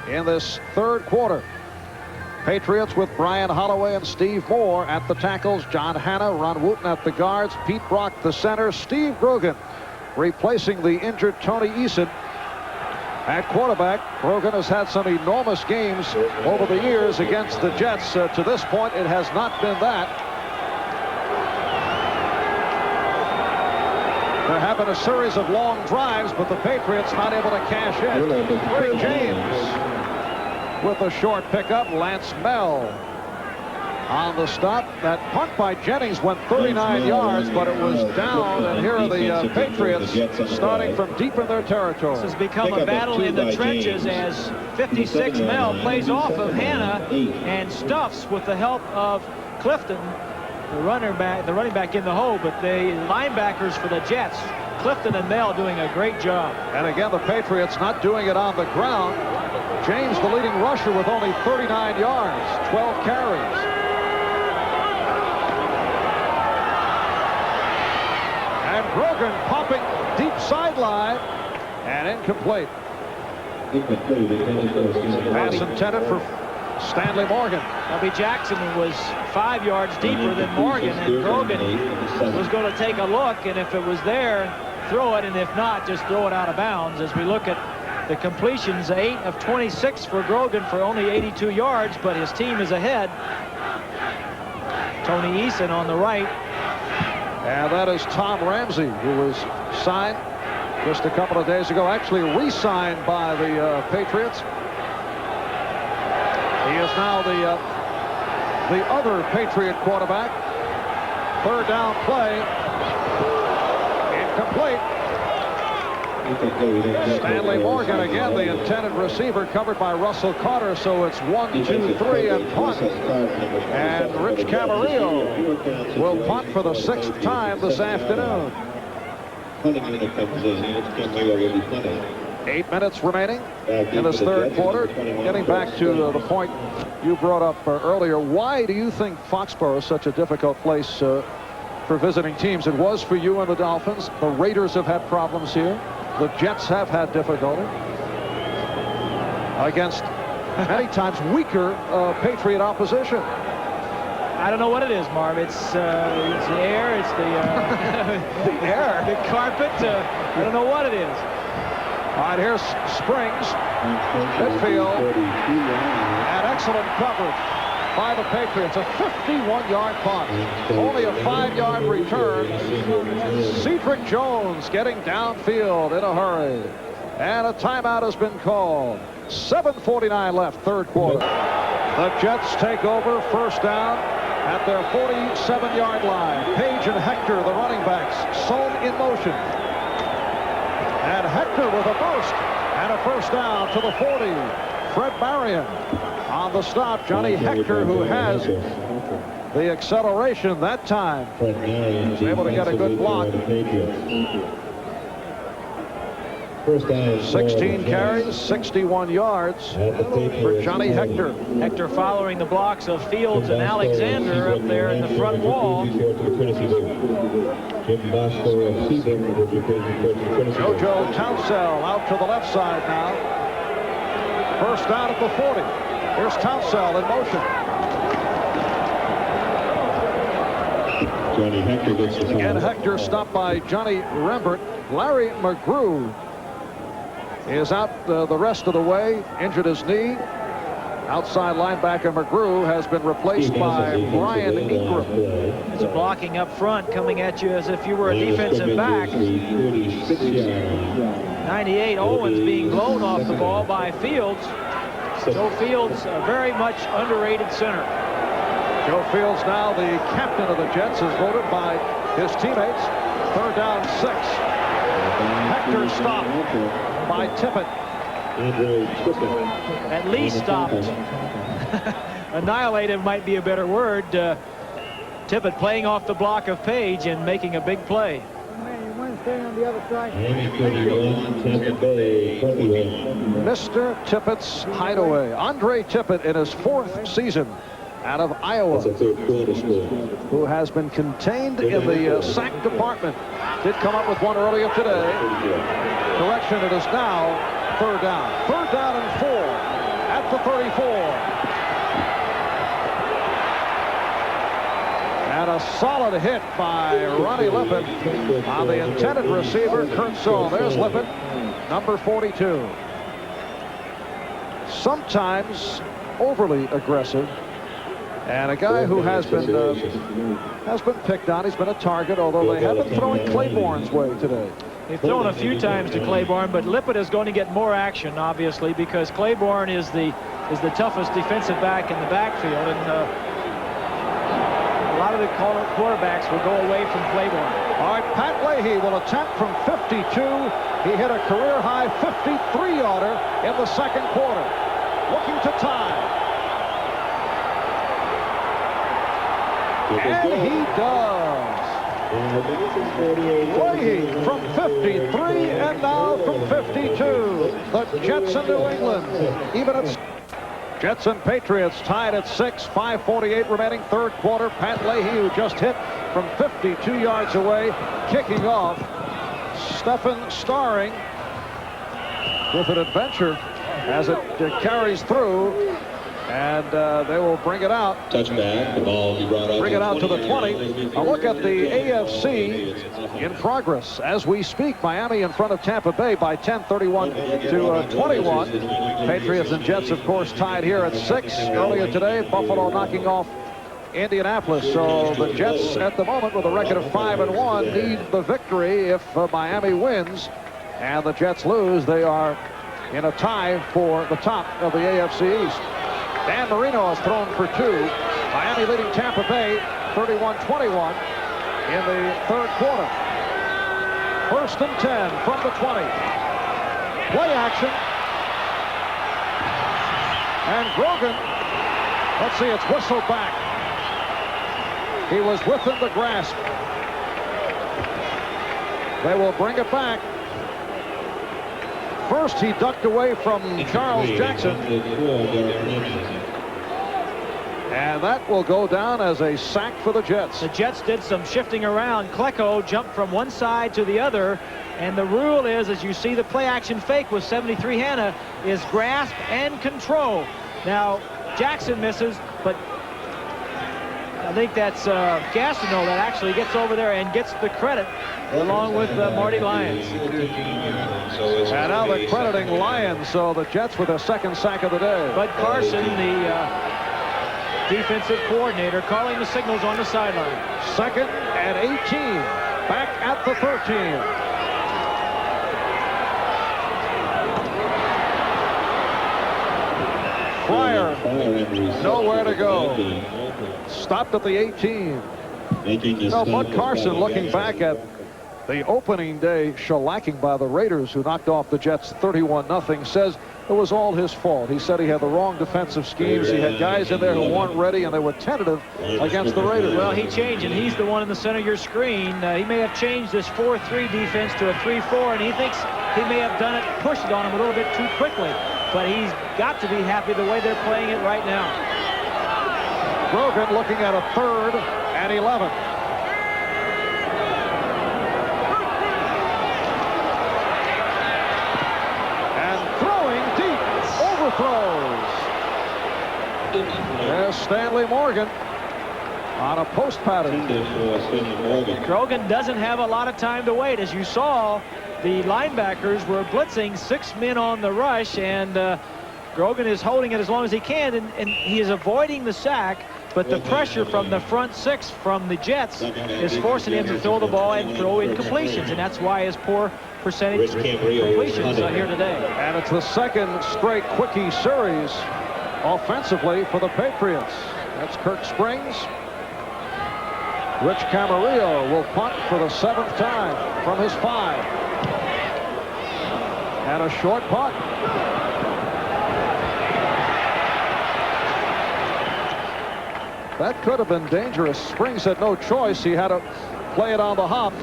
in this third quarter. Patriots with Brian Holloway and Steve Moore at the tackles. John Hanna, Ron Wooten at the guards. Pete Brock the center. Steve Grogan replacing the injured Tony Eason at quarterback. Grogan has had some enormous games over the years against the Jets. To this point, it has not been that. There have been a series of long drives, but the Patriots not able to cash in. Rick James with a short pickup. Lance Mel on the stop. That punt by Jennings went 39 yards, but it was down. And here are the Patriots starting from deep in their territory. This has become a battle in the trenches as 56 Mel plays off of Hanna and stuffs with the help of Clifton, the running back in the hole, but the linebackers for the Jets, Clifton and Mel, doing a great job. And again, the Patriots not doing it on the ground. James, the leading rusher, with only 39 yards, 12 carries. And Grogan popping deep sideline and incomplete. Pass intended for Stanley Morgan. Bobby Jackson was 5 yards deeper than Morgan, and Grogan was going to take a look, and if it was there, throw it, and if not, just throw it out of bounds. As we look at the completions, 8 of 26 for Grogan for only 82 yards, but his team is ahead. Tony Eason on the right. And that is Tom Ramsey, who was signed just a couple of days ago, actually re-signed by the Patriots. He is now the other Patriot quarterback. Third down play. Incomplete. Stanley Morgan again, the intended receiver, covered by Russell Carter. So it's 1, 2, 3 and punt. And Rich Camarillo will punt for the 6th time this afternoon. 8 minutes remaining in this third quarter. Getting back to the point you brought up earlier, why do you think Foxborough is such a difficult place for visiting teams? It was for you and the Dolphins. The Raiders have had problems here. The Jets have had difficulty against many times weaker Patriot opposition. I don't know what it is, Marv. It's the air. It's the the air, the carpet. I don't know what it is. All right, here's Springs, midfield, and excellent coverage by the Patriots. A 51-yard punt, only a 5-yard return. Cedric Jones getting downfield in a hurry, and a timeout has been called. 7:49 left, third quarter. The Jets take over, first down at their 47-yard line. Page and Hector, the running backs, Sohn in motion. And Hector with a burst and a first down to the 40. Fred Marion on the stop. Johnny Hector, who has the acceleration that time, was able to get a good block. 16 carries, 61 yards for Johnny Hector. Hector following the blocks of Fields and Alexander up there in the front wall. JoJo Townsell out to the left side now. First down at the 40. Here's Townsell in motion. Johnny Hector gets the Again, Hector stopped by Johnny Rembert. Larry McGrew is out the rest of the way, injured his knee. Outside linebacker McGrew has been replaced by Brian Ingram. It's a blocking up front, coming at you as if you were a defensive back. 98 Owens being blown off the ball by Fields. Joe Fields, a very much underrated center. Joe Fields, now the captain of the Jets, is voted by his teammates. Third down, 6. Hector stopped by Tippett. At least stopped. Annihilated might be a better word. Tippett playing off the block of Page and making a big play. Mr. Tippett's hideaway. Andre Tippett in his 4th season out of Iowa, who has been contained in the sack department. Did come up with one earlier today. Correction, it is now 3rd down. 3rd down and 4 at the 34. And a solid hit by Ronnie Lippett on the intended receiver, Kurt Saul. There's Lippett, number 42. Sometimes overly aggressive, and a guy who has been picked on. He's been a target, although they have been throwing Claiborne's way today. They've thrown a few times to Claiborne, but Lippett is going to get more action, obviously, because Claiborne is the toughest defensive back in the backfield, and a lot of the quarterbacks will go away from Claiborne. All right, Pat Leahy will attempt from 52. He hit a career-high 53-yarder in the 2nd quarter. Looking to tie. And he does. Leahy from 53 and now from 52. The Jets in New England. Even at Jets and Patriots tied at 6. 5:48 remaining, 3rd quarter. Pat Leahy, who just hit from 52 yards away, kicking off. Stephen Starring with an adventure as it carries through, and they will bring it out. Touchback. The ball will be brought up. Bring it out to the 20. A look at the AFC in progress as we speak. Miami in front of Tampa Bay by 10, 31 to 21. Patriots and Jets, of course, tied here at 6 earlier today. Buffalo knocking off Indianapolis. So the Jets at the moment with a record of 5-1 need the victory. If Miami wins and the Jets lose, they are in a tie for the top of the AFC East. Dan Marino has thrown for 2. Miami leading Tampa Bay 31-21 in the 3rd quarter. 1st and 10 from the 20. Play action. And Grogan, let's see, it's whistled back. He was within the grasp. They will bring it back. First, he ducked away from Charles Jackson. And that will go down as a sack for the Jets. The Jets did some shifting around. Klecko jumped from one side to the other. And the rule is, as you see the play action fake with 73 Hannah, is grasp and control. Now, Jackson misses, but I think that's Gastineau that actually gets over there and gets the credit along with Marty Lyons. And now they're crediting Lyons, so the Jets with their 2nd sack of the day. Bud Carson, the defensive coordinator, calling the signals on the sideline. 2nd and 18. Back at the 13. Fryer, nowhere to go. Stopped at the 18. No, Bud Carson, looking back at the opening day shellacking by the Raiders, who knocked off the Jets 31-0, says it was all his fault. He said he had the wrong defensive schemes. He had guys in there who weren't ready, and they were tentative against the Raiders. Well, he changed, and he's the one in the center of your screen. He may have changed this 4-3 defense to a 3-4, and he thinks he may have done it, pushed it on him a little bit too quickly. But he's got to be happy the way they're playing it right now. Grogan looking at a 3rd and 11. And throwing deep, overthrows. There's Stanley Morgan on a post pattern. Grogan doesn't have a lot of time to wait. As you saw, the linebackers were blitzing 6 men on the rush, and Grogan is holding it as long as he can, and he is avoiding the sack, but the pressure from the front 6 from the Jets is forcing him to throw the ball and throw incompletions, and that's why his poor percentage completions here today. And it's the 2nd straight quickie series offensively for the Patriots. That's Kirk Springs. Rich Camarillo will punt for the 7th time from his 5. And a short punt. That could have been dangerous. Springs had no choice. He had to play it on the hop.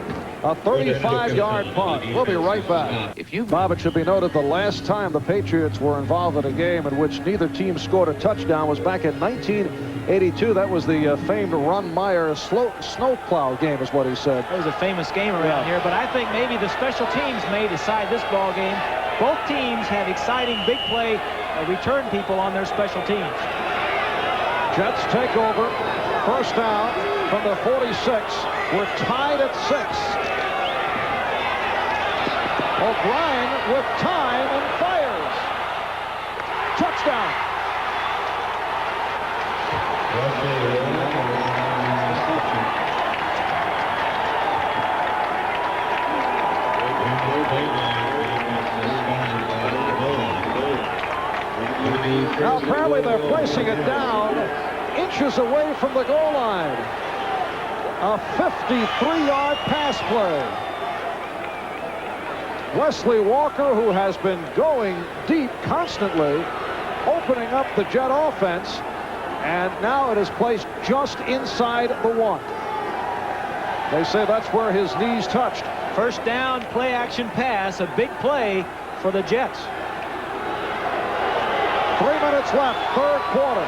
A 35-yard punt. We'll be right back. Bob, it should be noted the last time the Patriots were involved in a game in which neither team scored a touchdown was back in 1982. That was the famed Ron Meyer snowplow game, is what he said. It was a famous game around here, but I think maybe the special teams may decide this ball game. Both teams have exciting big play return people on their special teams. Jets take over. First down from the 46. We're tied at 6. O'Brien with time and fires. Touchdown. Now apparently they're placing it down inches away from the goal line. A 53-yard pass play. Wesley Walker, who has been going deep constantly, opening up the Jet offense, and now it is placed just inside the 1. They say that's where his knees touched. First down, play action pass, a big play for the Jets. 3 minutes left, third quarter.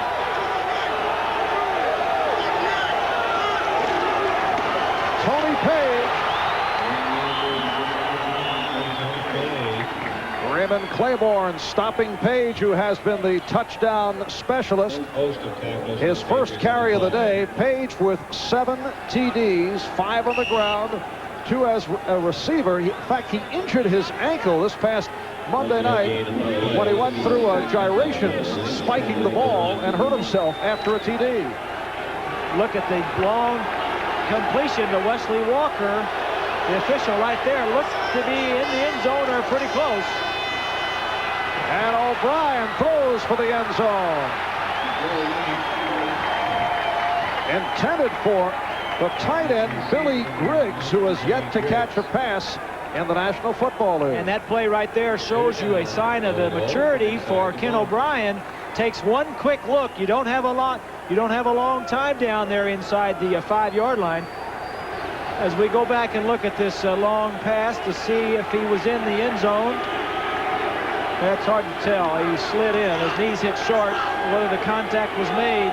Tony Page. Raymond Claiborne stopping Page, who has been the touchdown specialist. His first carry of the day. Page with 7 TDs, 5 on the ground, 2 as a receiver. In fact, he injured his ankle this past Monday night when he went through gyrations, spiking the ball, and hurt himself after a TD. Look at the long completion to Wesley Walker. The official right there looks to be in the end zone or pretty close. And O'Brien throws for the end zone. Intended for the tight end, Billy Griggs, who has yet to catch a pass in the National Football League. And that play right there shows you a sign of the maturity for Ken O'Brien. Takes one quick look. You don't have a long time down there inside the 5-yard line. As we go back and look at this long pass to see if he was in the end zone, that's hard to tell. He slid in. His knees hit short. Whether the contact was made.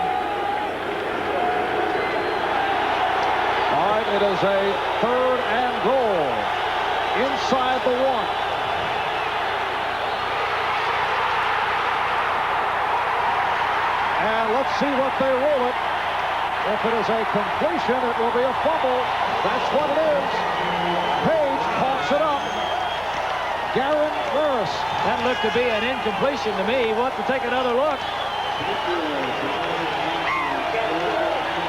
All right, it is a 3rd and goal. Inside the 1. And let's see what they rule it. If it is a completion, it will be a fumble. That's what it is. Page pops it up. Garen Burris. That looked to be an incompletion to me. We'll have to take another look.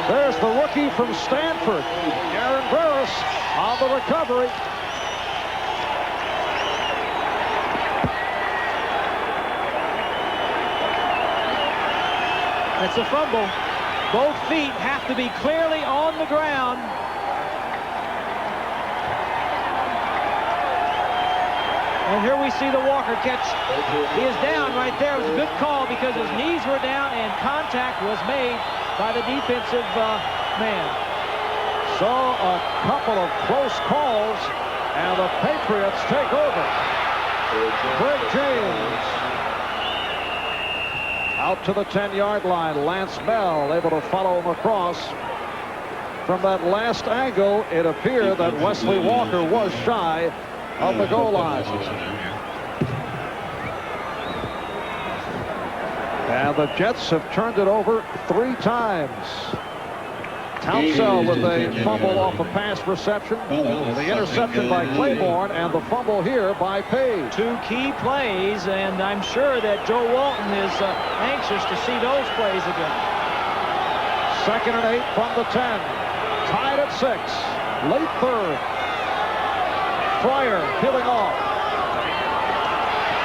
There's the rookie from Stanford, Garen Burris, on the recovery. It's a fumble. Both feet have to be clearly on the ground. And here we see the Walker catch. He is down right there. It was a good call because his knees were down and contact was made by the defensive man. So a couple of close calls, and the Patriots take over. Greg James out to the 10-yard line. Lance Bell able to follow him across. From that last angle, it appeared that Wesley Walker was shy of the goal line. And the Jets have turned it over 3 times. Townsell with a fumble off a pass reception. The interception by Claiborne, and the fumble here by Page. 2 key plays, and I'm sure that Joe Walton is anxious to see those plays again. 2nd and 8 from the 10. Tied at 6. Late 3rd. Fryer peeling off.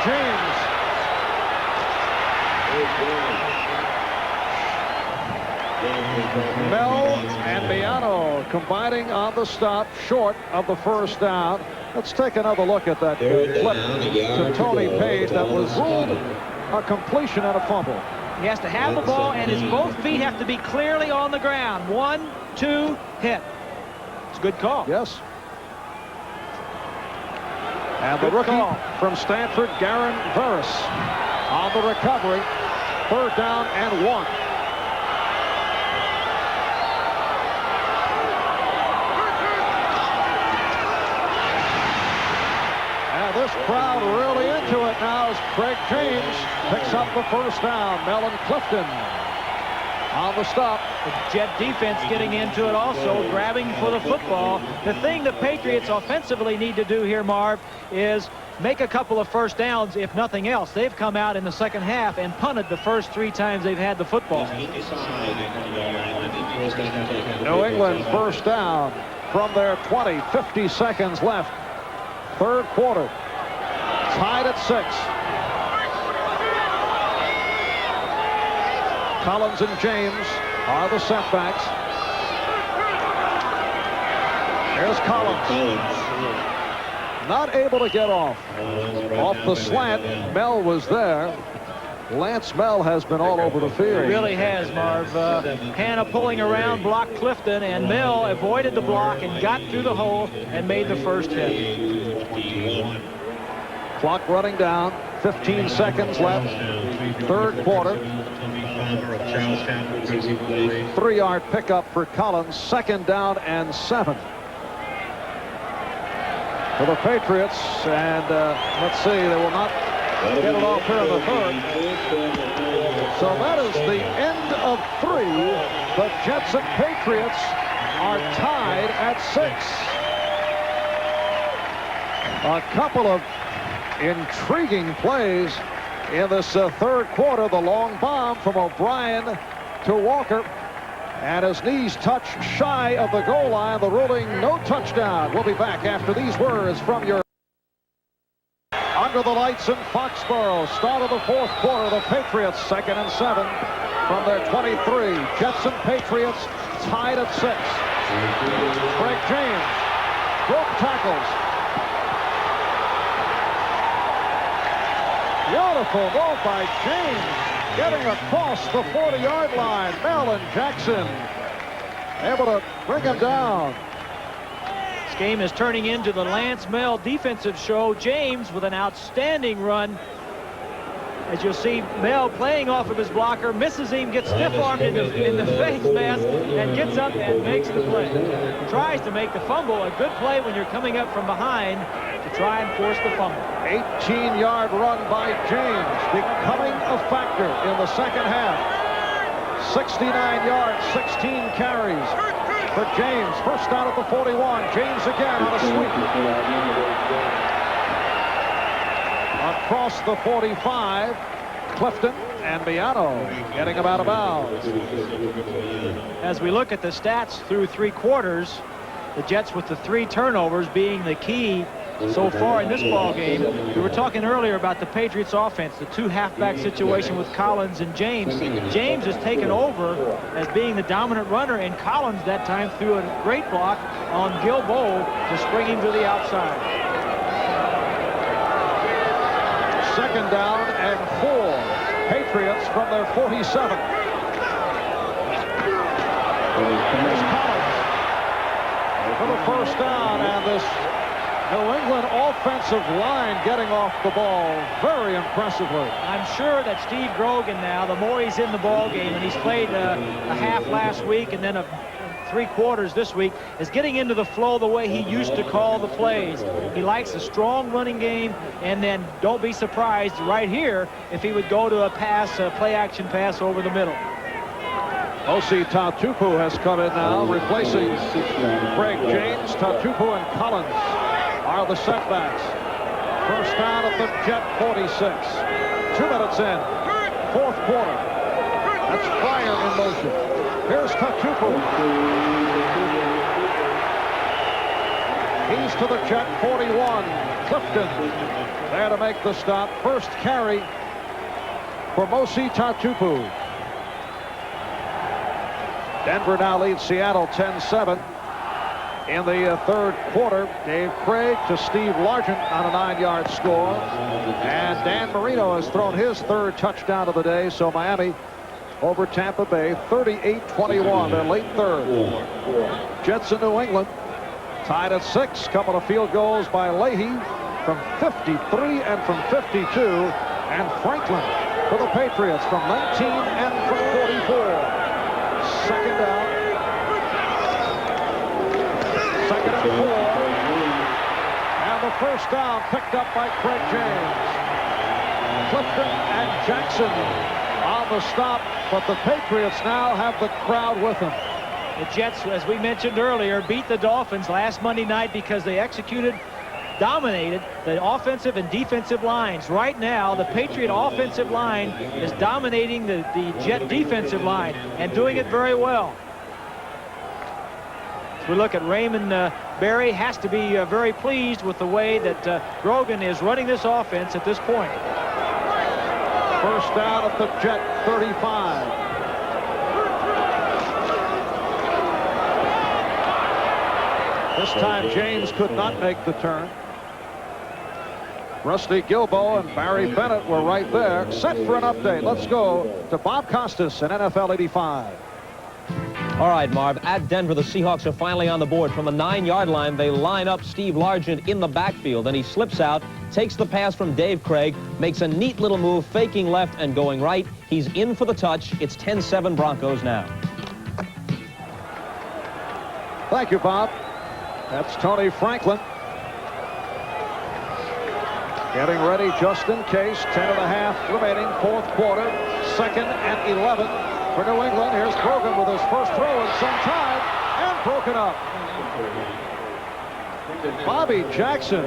James. Mel and Miano combining on the stop, short of the first down. Let's take another look at that flip to Tony Page that was ruled a completion and a fumble. He has to have the ball, and his both feet have to be clearly on the ground. 1, 2, hit. It's a good call. Yes. And the rookie from Stanford, Garen Verris, on the recovery. 3rd down and 1. And this crowd really into it now as Craig James picks up the 1st down. Mellon Clifton on the stop. The Jet defense getting into it also, grabbing for the football. The thing the Patriots offensively need to do here, Marv, is make a couple of 1st downs, if nothing else. They've come out in the 2nd half and punted the first 3 times they've had the football. New England 1st down from their 20. 50 seconds left. 3rd quarter. Tied at 6. Collins and James are the setbacks. Here's Collins. Not able to get off. Off the slant, Mel was there. Lance Mel has been all over the field. He really has, Marv. Hanna pulling around, blocked Clifton, and Mel avoided the block and got through the hole and made the first hit. Clock running down. 15 seconds left. 3rd quarter. 3-yard pickup for Collins. 2nd down and 7 for the Patriots. And let's see, they will not get it off here in the 3rd. So that is the end of 3. The Jets and Patriots are tied at 6. A couple of intriguing plays in this 3rd quarter. The long bomb from O'Brien to Walker, and his knees touch shy of the goal line. The ruling no touchdown. We'll be back after these words from your under the lights in Foxborough. Start of the 4th quarter. The Patriots 2nd and 7 from their 23. Jets and Patriots tied at 6. Craig James broke tackles. Beautiful move by James, getting across the 40-yard line. Mel and Jackson able to bring him down. This game is turning into the Lance Mel defensive show. James with an outstanding run. As you'll see, Mel playing off of his blocker, misses him, gets stiff-armed in the face mask, and gets up and makes the play. Tries to make the fumble. A good play when you're coming up from behind to try and force the fumble. 18-yard run by James, becoming a factor in the 2nd half. 69 yards, 16 carries for James. 1st down at the 41. James again on a sweep. Across the 45, Clifton and Miano getting him out of bounds. As we look at the stats through 3 quarters, the Jets with the 3 turnovers being the key so far in this ball game. We were talking earlier about the Patriots offense, the 2 halfback situation with Collins and James. James has taken over as being the dominant runner, and Collins that time threw a great block on Gilboa to spring him to the outside. 2nd down and 4. Patriots from their 47. Here's Collins for the 1st down, and this New England offensive line getting off the ball very impressively. I'm sure that Steve Grogan now, the more he's in the ball game, and he's played a half last week and then 3 quarters this week, is getting into the flow the way he used to call the plays. He likes a strong running game, and then don't be surprised right here if he would go to a play action pass over the middle. Osi Tatupu has come in now, replacing Craig James. Tatupu and Collins are the setbacks. 1st down at the Jet 46. 2 minutes in. 4th quarter. That's Fryer in motion. Here's Tatupu. He's to the Jet 41. Clifton there to make the stop. 1st carry for Mosi Tatupu. Denver now leads Seattle 10-7. In the 3rd quarter, Dave Craig to Steve Largent on a 9-yard score. And Dan Marino has thrown his 3rd touchdown of the day. So Miami over Tampa Bay, 38-21, their late 3rd. Jets in New England tied at 6. Couple of field goals by Leahy from 53 and from 52. And Franklin for the Patriots from 19 and from 44. Second down. Second and 4. And the first down picked up by Craig James. Clifton and Jackson on the stop, but the Patriots now have the crowd with them. The Jets, as we mentioned earlier, beat the Dolphins last Monday night because they dominated the offensive and defensive lines. Right now, the Patriot offensive line is dominating the Jet defensive line and doing it very well. As we look at Raymond Berry, has to be very pleased with the way that Grogan is running this offense at this point. First down at the Jet 35. This time James could not make the turn. Rusty Gilbo and Barry Bennett were right there, set for an update. Let's go to Bob Costas in NFL 85. All right, Marv, at Denver, the Seahawks are finally on the board. From the 9-yard line, they line up Steve Largent in the backfield, and he slips out, takes the pass from Dave Craig, makes a neat little move, faking left and going right. He's in for the touch. It's 10-7 Broncos now. Thank you, Bob. That's Tony Franklin. Getting ready just in case. 10.5 remaining, fourth quarter. Second and 11 for New England. Here's Grogan with his first throw in some time and broken up. Bobby Jackson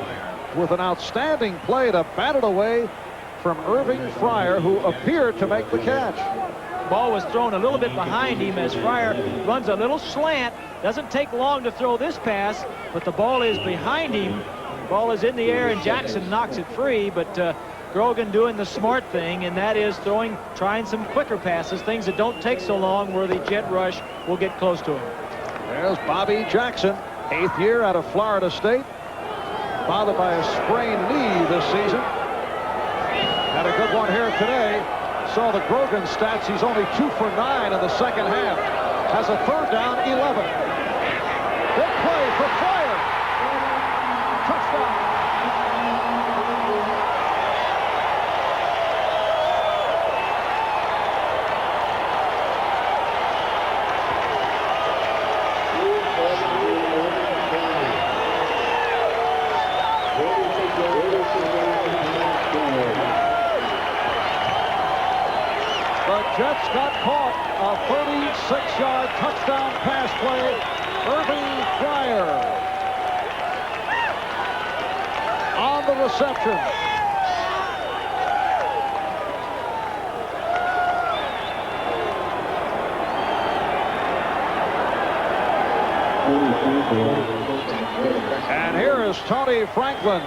with an outstanding play to bat it away from Irving Fryer, who appeared to make the catch. Ball was thrown a little bit behind him as Fryer runs a little slant. Doesn't take long to throw this pass, but the ball is behind him. The ball is in the air, and Jackson knocks it free, but Grogan doing the smart thing, and that is trying some quicker passes, things that don't take so long where the jet rush will get close to him. There's Bobby Jackson, 8th year out of Florida State. Bothered by a sprained knee this season. Had a good one here today. Saw the Grogan stats. He's only 2 for 9 in the second half. Has a third down, 11. Big play for Fryer. Touchdown. Jets got caught. A 36-yard touchdown pass play. Irving Fryer on the reception. And here is Tony Franklin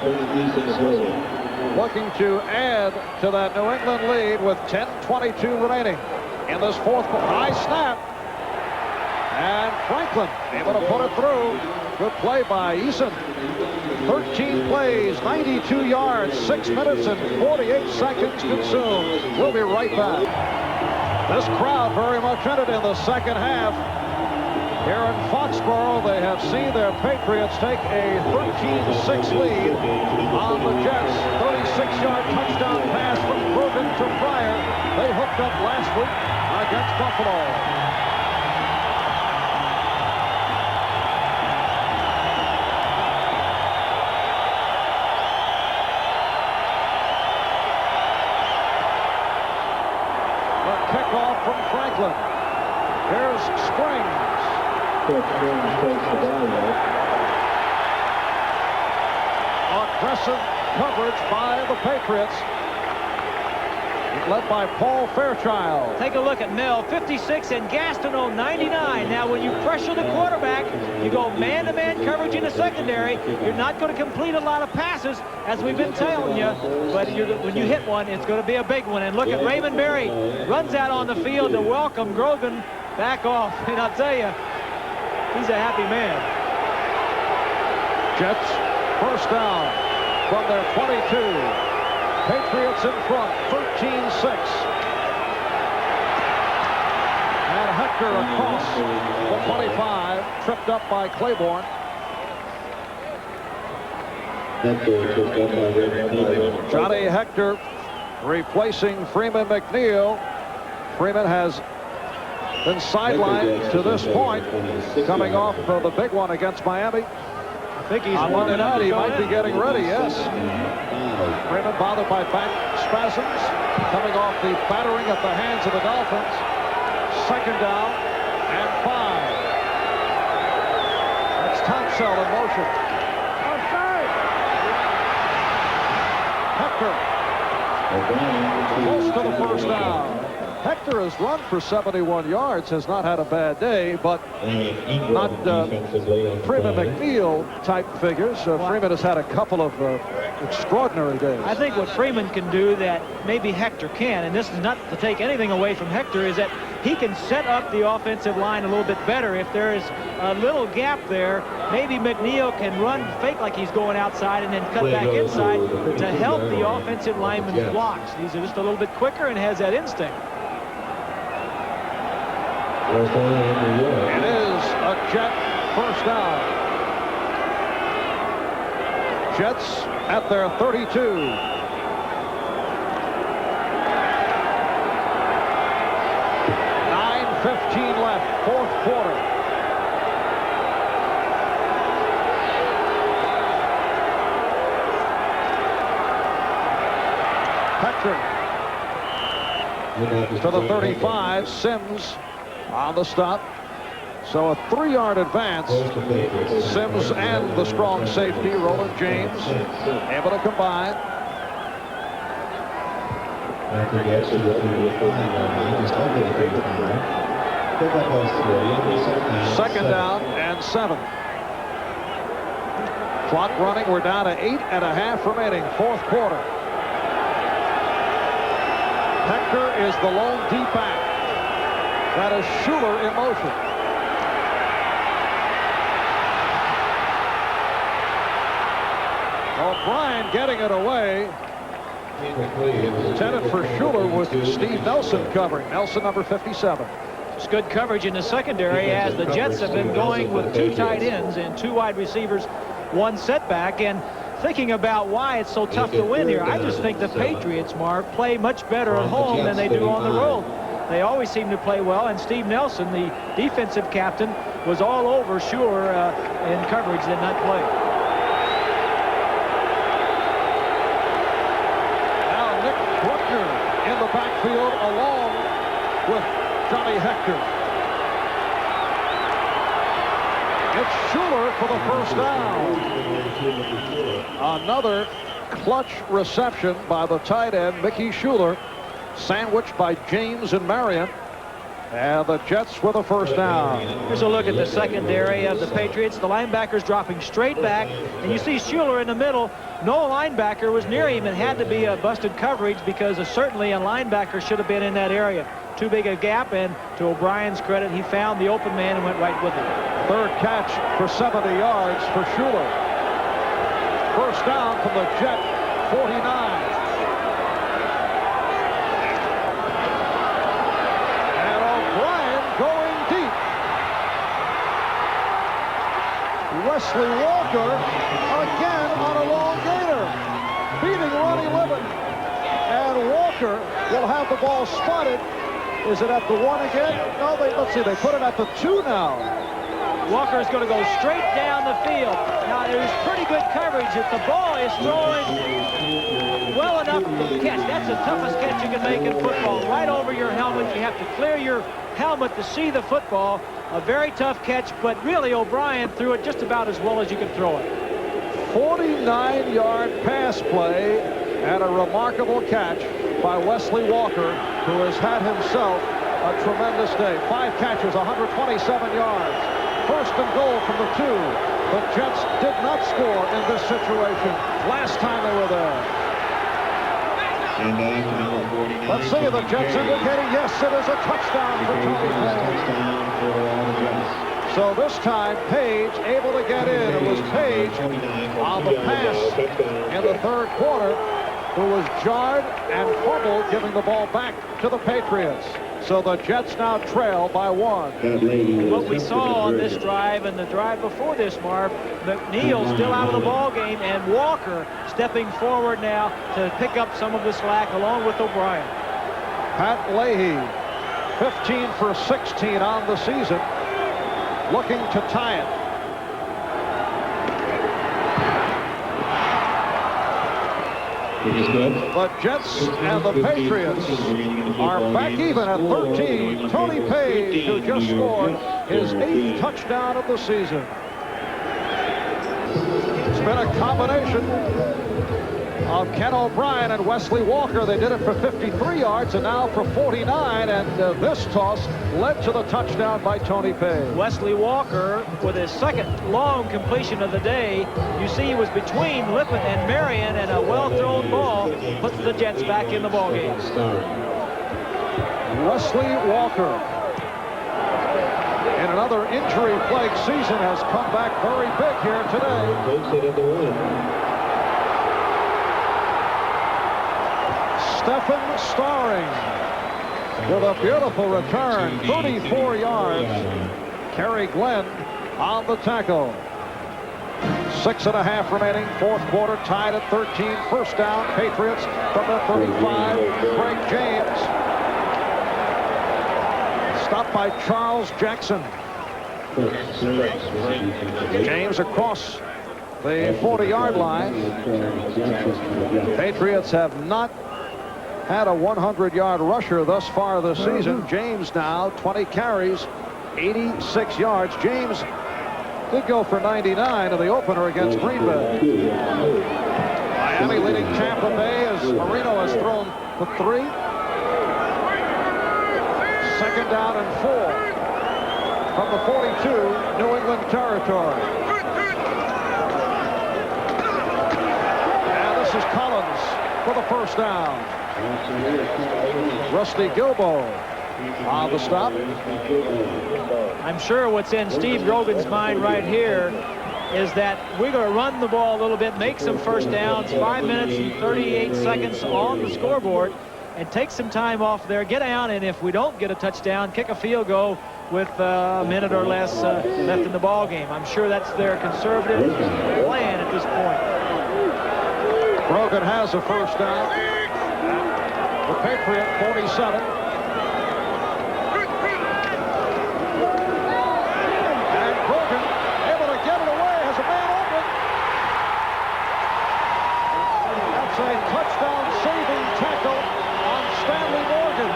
looking to add to that New England lead with 10:22 remaining in this fourth quarter. High snap. And Franklin able to put it through. Good play by Eason. 13 plays, 92 yards, 6 minutes and 48 seconds consumed. We'll be right back. This crowd very much in it in the second half. Here in Foxborough, they have seen their Patriots take a 13-6 lead on the Jets. 36-yard touchdown pass from Grogan to Fryer. They hooked up last week against Buffalo. The kickoff from Franklin. Here's Springs. Aggressive coverage by the Patriots, led by Paul Fairchild. Take a look at Mel, 56, and Gastineau, 99. Now, when you pressure the quarterback, you go man-to-man coverage in the secondary. You're not going to complete a lot of passes, as we've been telling you, but when you hit one, it's going to be a big one. And look at Raymond Berry, runs out on the field to welcome Grogan back off. And I'll tell you, he's a happy man. Jets first down from their 22. Patriots in front, 13-6. And Hector across the 25, tripped up by Claiborne. Johnny Hector replacing Freeman McNeil. Freeman has been sidelined to this point, coming off the big one against Miami. I think he's on Monday night. He might be getting ready, yes. Freeman bothered by back spasms, coming off the battering at the hands of the Dolphins. Second down and 5. That's Tonsell in motion. Hector close to the first down. Hector has run for 71 yards, has not had a bad day, but not Freeman McNeil type figures. Freeman has had a couple of extraordinary days. I think what Freeman can do that maybe Hector can, and this is not to take anything away from Hector, is that he can set up the offensive line a little bit better. If there is a little gap there, maybe McNeil can run, fake like he's going outside, and then cut back inside to help the offensive lineman's blocks. He's just a little bit quicker and has that instinct. It is a Jet first down. Jets at their 32. .9:15 left, fourth quarter. Hector to the 35. Sims on the stop. So a 3-yard advance. Sims and the strong safety, Roland James, able to combine. Second down and 7. Clock running. We're down to 8.5 remaining, fourth quarter. Hector is the lone deep back. That is Schuler in motion. O'Brien getting it away. Intended for Schuler with Steve Nelson covering. Nelson, number 57. It's good coverage in the secondary as the Jets have been going with 2 tight ends and 2 wide receivers, 1 setback. And thinking about why it's so tough to win here, I just think the Patriots, Marv, play much better at home than they do on the road. They always seem to play well, and Steve Nelson, the defensive captain, was all over Schuler in coverage, did not play. Now Nick Bruckner in the backfield along with Johnny Hector. It's Schuler for the first down. Another clutch reception by the tight end, Mickey Schuler, sandwiched by James and Marion. And the Jets with a first down. Here's a look at the secondary of the Patriots. The linebackers dropping straight back, and you see Schuler in the middle. No linebacker was near him. It had to be a busted coverage because certainly a linebacker should have been in that area. Too big a gap, and to O'Brien's credit, he found the open man and went right with it. Third catch for 70 yards for Schuler. First down from the Jet 49. Wesley Walker again on a long gator, beating Ronnie Levin. And Walker will have the ball spotted. Is it at the 1 again? No, let's see, they put it at the 2 now. Walker is going to go straight down the field. Now, there's pretty good coverage if the ball is throwing well enough to catch. That's the toughest catch you can make in football. Right over your helmet. You have to clear your helmet to see the football. A very tough catch, but really O'Brien threw it just about as well as you could throw it. 49-yard pass play and a remarkable catch by Wesley Walker, who has had himself a tremendous day. 5 catches, 127 yards. First and goal from the 2. The Jets did not score in this situation last time they were there. Let's see the Jets indicating yes, it is a touchdown for Tony Page. So this time Page able to get in. It was Page on the pass in the third quarter who was jarred and fumbled, giving the ball back to the Patriots. So the Jets now trail by 1. And what we saw on this drive and the drive before this, Marv, McNeil still out of the ball game, and Walker stepping forward now to pick up some of the slack along with O'Brien. Pat Leahy, 15 for 16 on the season, looking to tie it. The Jets and the Patriots are back even at 13. Tony Page, who just scored his 8th touchdown of the season. It's been a combination of Ken O'Brien and Wesley Walker. They did it for 53 yards and now for 49, and this toss led to the touchdown by Tony Page. Wesley Walker with his second long completion of the day. You see he was between Lippin and Marion, and a well-thrown ball puts the Jets back in the ballgame. Wesley Walker, in another injury-plagued season, has come back very big here today. Stephen Starring with a beautiful return, 34 yards. Kerry Glenn on the tackle. 6.5 remaining, fourth quarter, tied at 13. First down, Patriots from the 35. Greg James. Stopped by Charles Jackson. James across the 40-yard line. Patriots have not had a 100-yard rusher thus far this season. James now 20 carries, 86 yards. James did go for 99 in the opener against Green Bay. Miami leading Tampa Bay as Marino has thrown for 3. Second down and 4 from the 42, New England territory. And this is Collins for the first down. Rusty Gilbo on the stop. I'm sure what's in Steve Grogan's mind right here is that we're going to run the ball a little bit, make some first downs, 5 minutes and 38 seconds on the scoreboard, and take some time off there, get down, and if we don't get a touchdown, kick a field goal with a minute or less left in the ball game. I'm sure that's their conservative plan at this point. Grogan has a first down. The Patriot 47. And Grogan able to get it away, has a man open. That's a touchdown saving tackle on Stanley Morgan.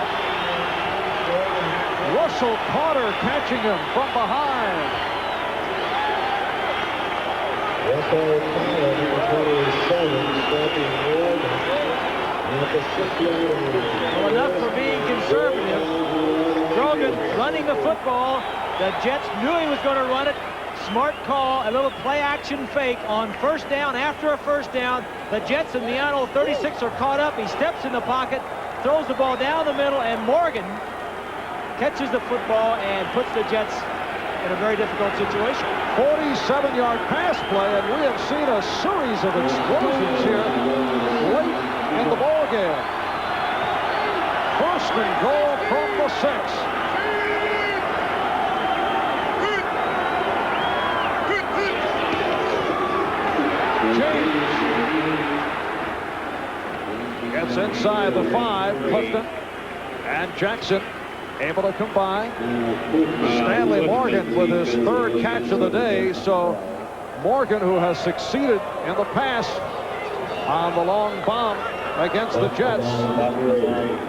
Russell Carter catching him from behind. Russell Carter, number 27, stopping Morgan. Well, enough for being conservative. Grogan running the football. The Jets knew he was going to run it. Smart call, a little play-action fake on first down. After a first down, the Jets and the Seattle 36 are caught up. He steps in the pocket, throws the ball down the middle, and Morgan catches the football and puts the Jets in a very difficult situation. 47-yard pass play, and we have seen a series of explosions here late in the ball game. First and goal from the 6. James gets inside the 5. Clifton and Jackson able to combine. Stanley Morgan with his 3rd catch of the day. So Morgan, who has succeeded in the pass on the long bomb against the Jets.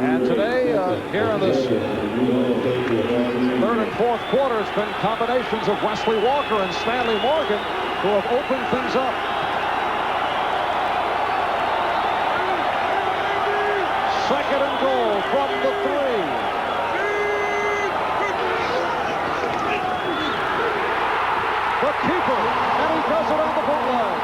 And today, here in this 3rd and 4th quarter, it's been combinations of Wesley Walker and Stanley Morgan who have opened things up. Second and goal from the 3. The keeper, and he does it on the bootleg.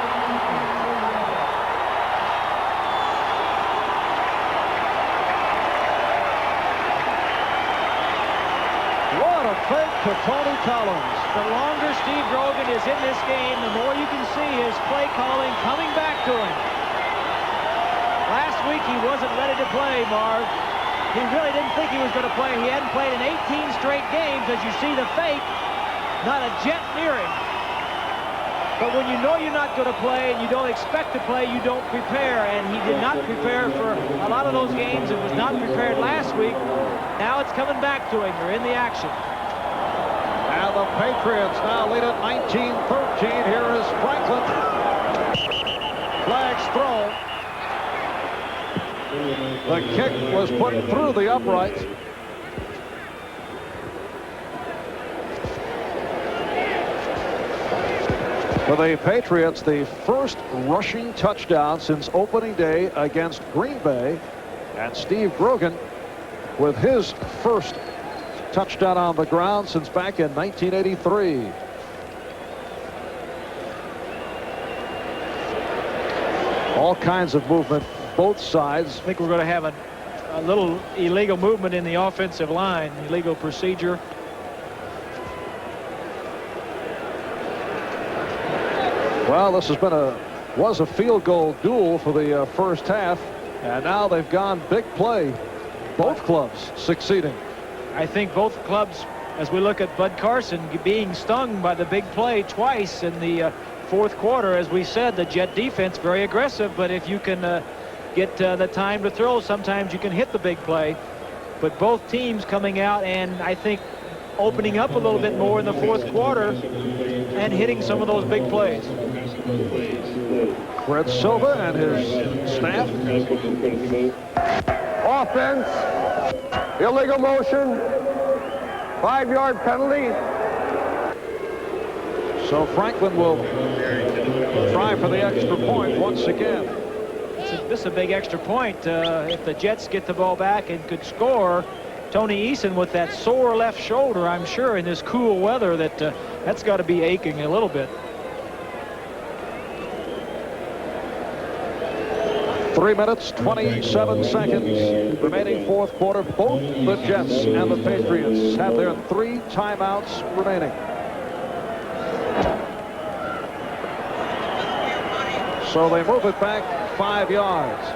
What a fake to Tony Collins. The longer Steve Grogan is in this game, the more you can see his play calling coming back to him. Last week he wasn't ready to play, Marv. he really didn't think he was going to play. He hadn't played in 18 straight games. As you see the fake, not a jet near him. But when you know you're not going to play and you don't expect to play, you don't prepare. And he did not prepare for a lot of those games and was not prepared last week. Now it's coming back to him. They're in the action. And the Patriots now lead at 19-13. Here is Franklin. Flags thrown. The kick was put through the uprights. For the Patriots, the first rushing touchdown since opening day against Green Bay. And Steve Grogan with his first touchdown on the ground since back in 1983. All kinds of movement, both sides. I think we're going to have a little illegal movement in the offensive line, illegal procedure. Well, this has been was a field goal duel for the first half, and now they've gone big play. Both clubs succeeding. I think both clubs, as we look at Bud Carson being stung by the big play twice in the fourth quarter, as we said, the Jet defense very aggressive, but if you can get the time to throw, sometimes you can hit the big play. But both teams coming out and I think opening up a little bit more in the fourth quarter and hitting some of those big plays. Fred Silva and his staff. Offense, illegal motion, 5-yard penalty. So Franklin will try for the extra point once again. This is a big extra point. If the Jets get the ball back and could score, Tony Eason with that sore left shoulder, I'm sure in this cool weather that's got to be aching a little bit. 3 minutes, 27 seconds remaining fourth quarter. Both the Jets and the Patriots have their 3 timeouts remaining. So they move it back 5 yards.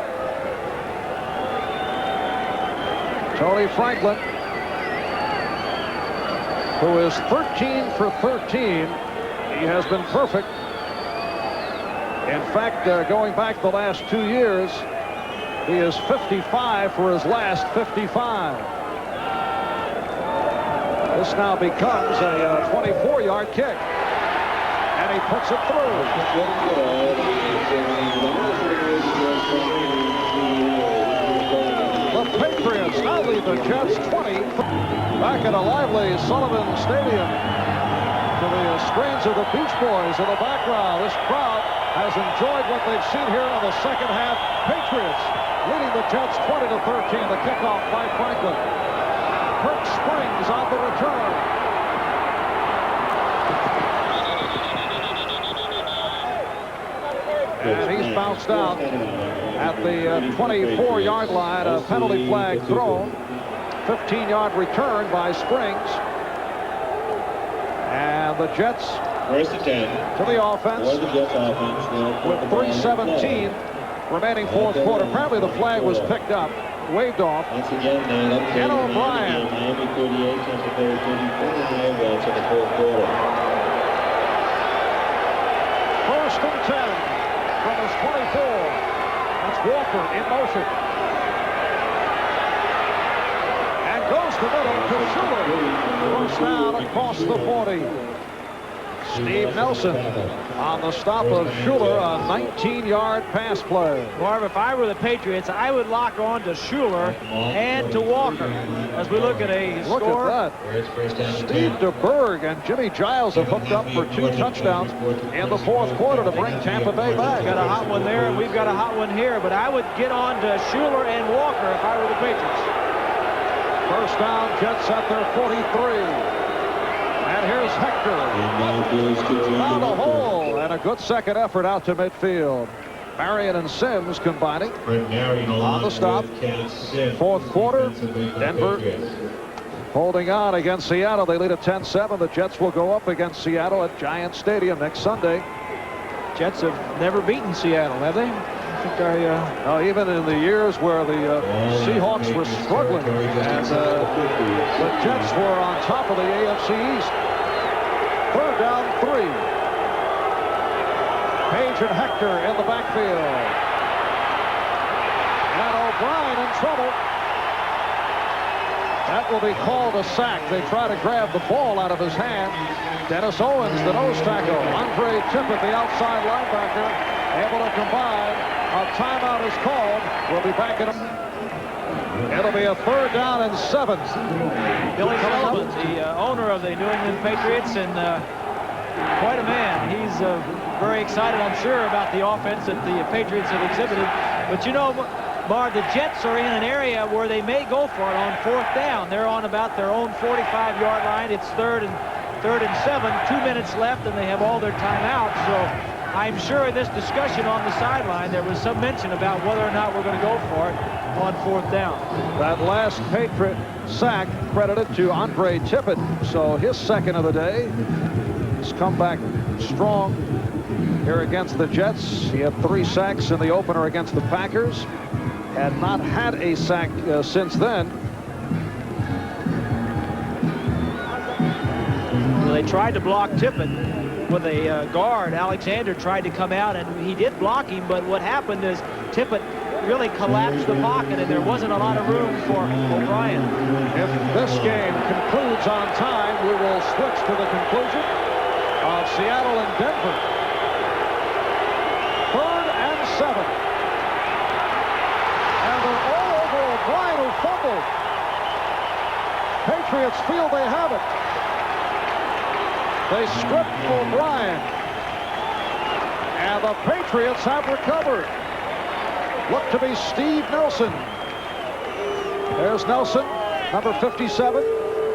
Tony Franklin, who is 13 for 13. He has been perfect. In fact, going back the last 2 years, he is 55 for his last 55. This now becomes a 24-yard kick. And he puts it through. The Patriots now lead the Jets 20. Back at a lively Sullivan Stadium. To the strains of the Beach Boys in the background. This crowd has enjoyed what they've seen here in the second half. Patriots leading the Jets 20-13. The kickoff by Franklin. Kirk Springs on the return. And he's bounced out at the 24-yard line. A penalty flag thrown. 15-yard return by Springs. And the Jets to the offense with 3:17 remaining fourth quarter. Apparently the flag was picked up, waved off. Ken O'Brien. First and 10 from his 24. That's Walker in motion. And goes to middle to Schuler. First down across the 40. Steve Nelson on the stop of Schuler, a 19-yard pass play. Marv, if I were the Patriots, I would lock on to Schuler and to Walker as we look at a Look score. at that. Steve DeBerg and Jimmy Giles have hooked up for 2 touchdowns in the fourth quarter to bring Tampa Bay back. Got a hot one there, and we've got a hot one here, but I would get on to Schuler and Walker if I were the Patriots. First down, Jets at their 43. And here's Hector. Found a hole, and a good second effort out to midfield. Marion and Sims combining on the stop. Fourth quarter, Denver holding on against Seattle. They lead at 10-7. The Jets will go up against Seattle at Giant Stadium next Sunday. Jets have never beaten Seattle, have they? think even in the years where the Seahawks were struggling and the Jets were on top of the AFC East. 3rd down 3. Page and Hector in the backfield. And O'Brien in trouble. That will be called a sack. They try to grab the ball out of his hand. Dennis Owens, the nose tackle. Andre Tippett, the outside linebacker, able to combine. A timeout is called. We'll be back in It'll be a 3rd down and 7. Billy Sullivan, the owner of the New England Patriots, and quite a man. He's very excited, I'm sure, about the offense that the Patriots have exhibited. But you know, Marv, the Jets are in an area where they may go for it on 4th down. They're on about their own 45-yard line. It's 3rd and 7. 2 minutes left, and they have all their timeouts. So I'm sure in this discussion on the sideline, there was some mention about whether or not we're going to go for it on 4th down. That last Patriot sack credited to Andre Tippett. So his second of the day. He's come back strong here against the Jets. He had 3 sacks in the opener against the Packers. Had not had a sack since then. Well, they tried to block Tippett with a guard. Alexander tried to come out, and he did block him, but what happened is Tippett really collapsed the pocket, and there wasn't a lot of room for O'Brien. If this game concludes on time, we will switch to the conclusion of Seattle and Denver. 3rd and 7. And they're all over O'Brien, who fumbled. Patriots feel they have it. They stripped O'Brien. And the Patriots have recovered. Look to be Steve Nelson. There's Nelson, number 57,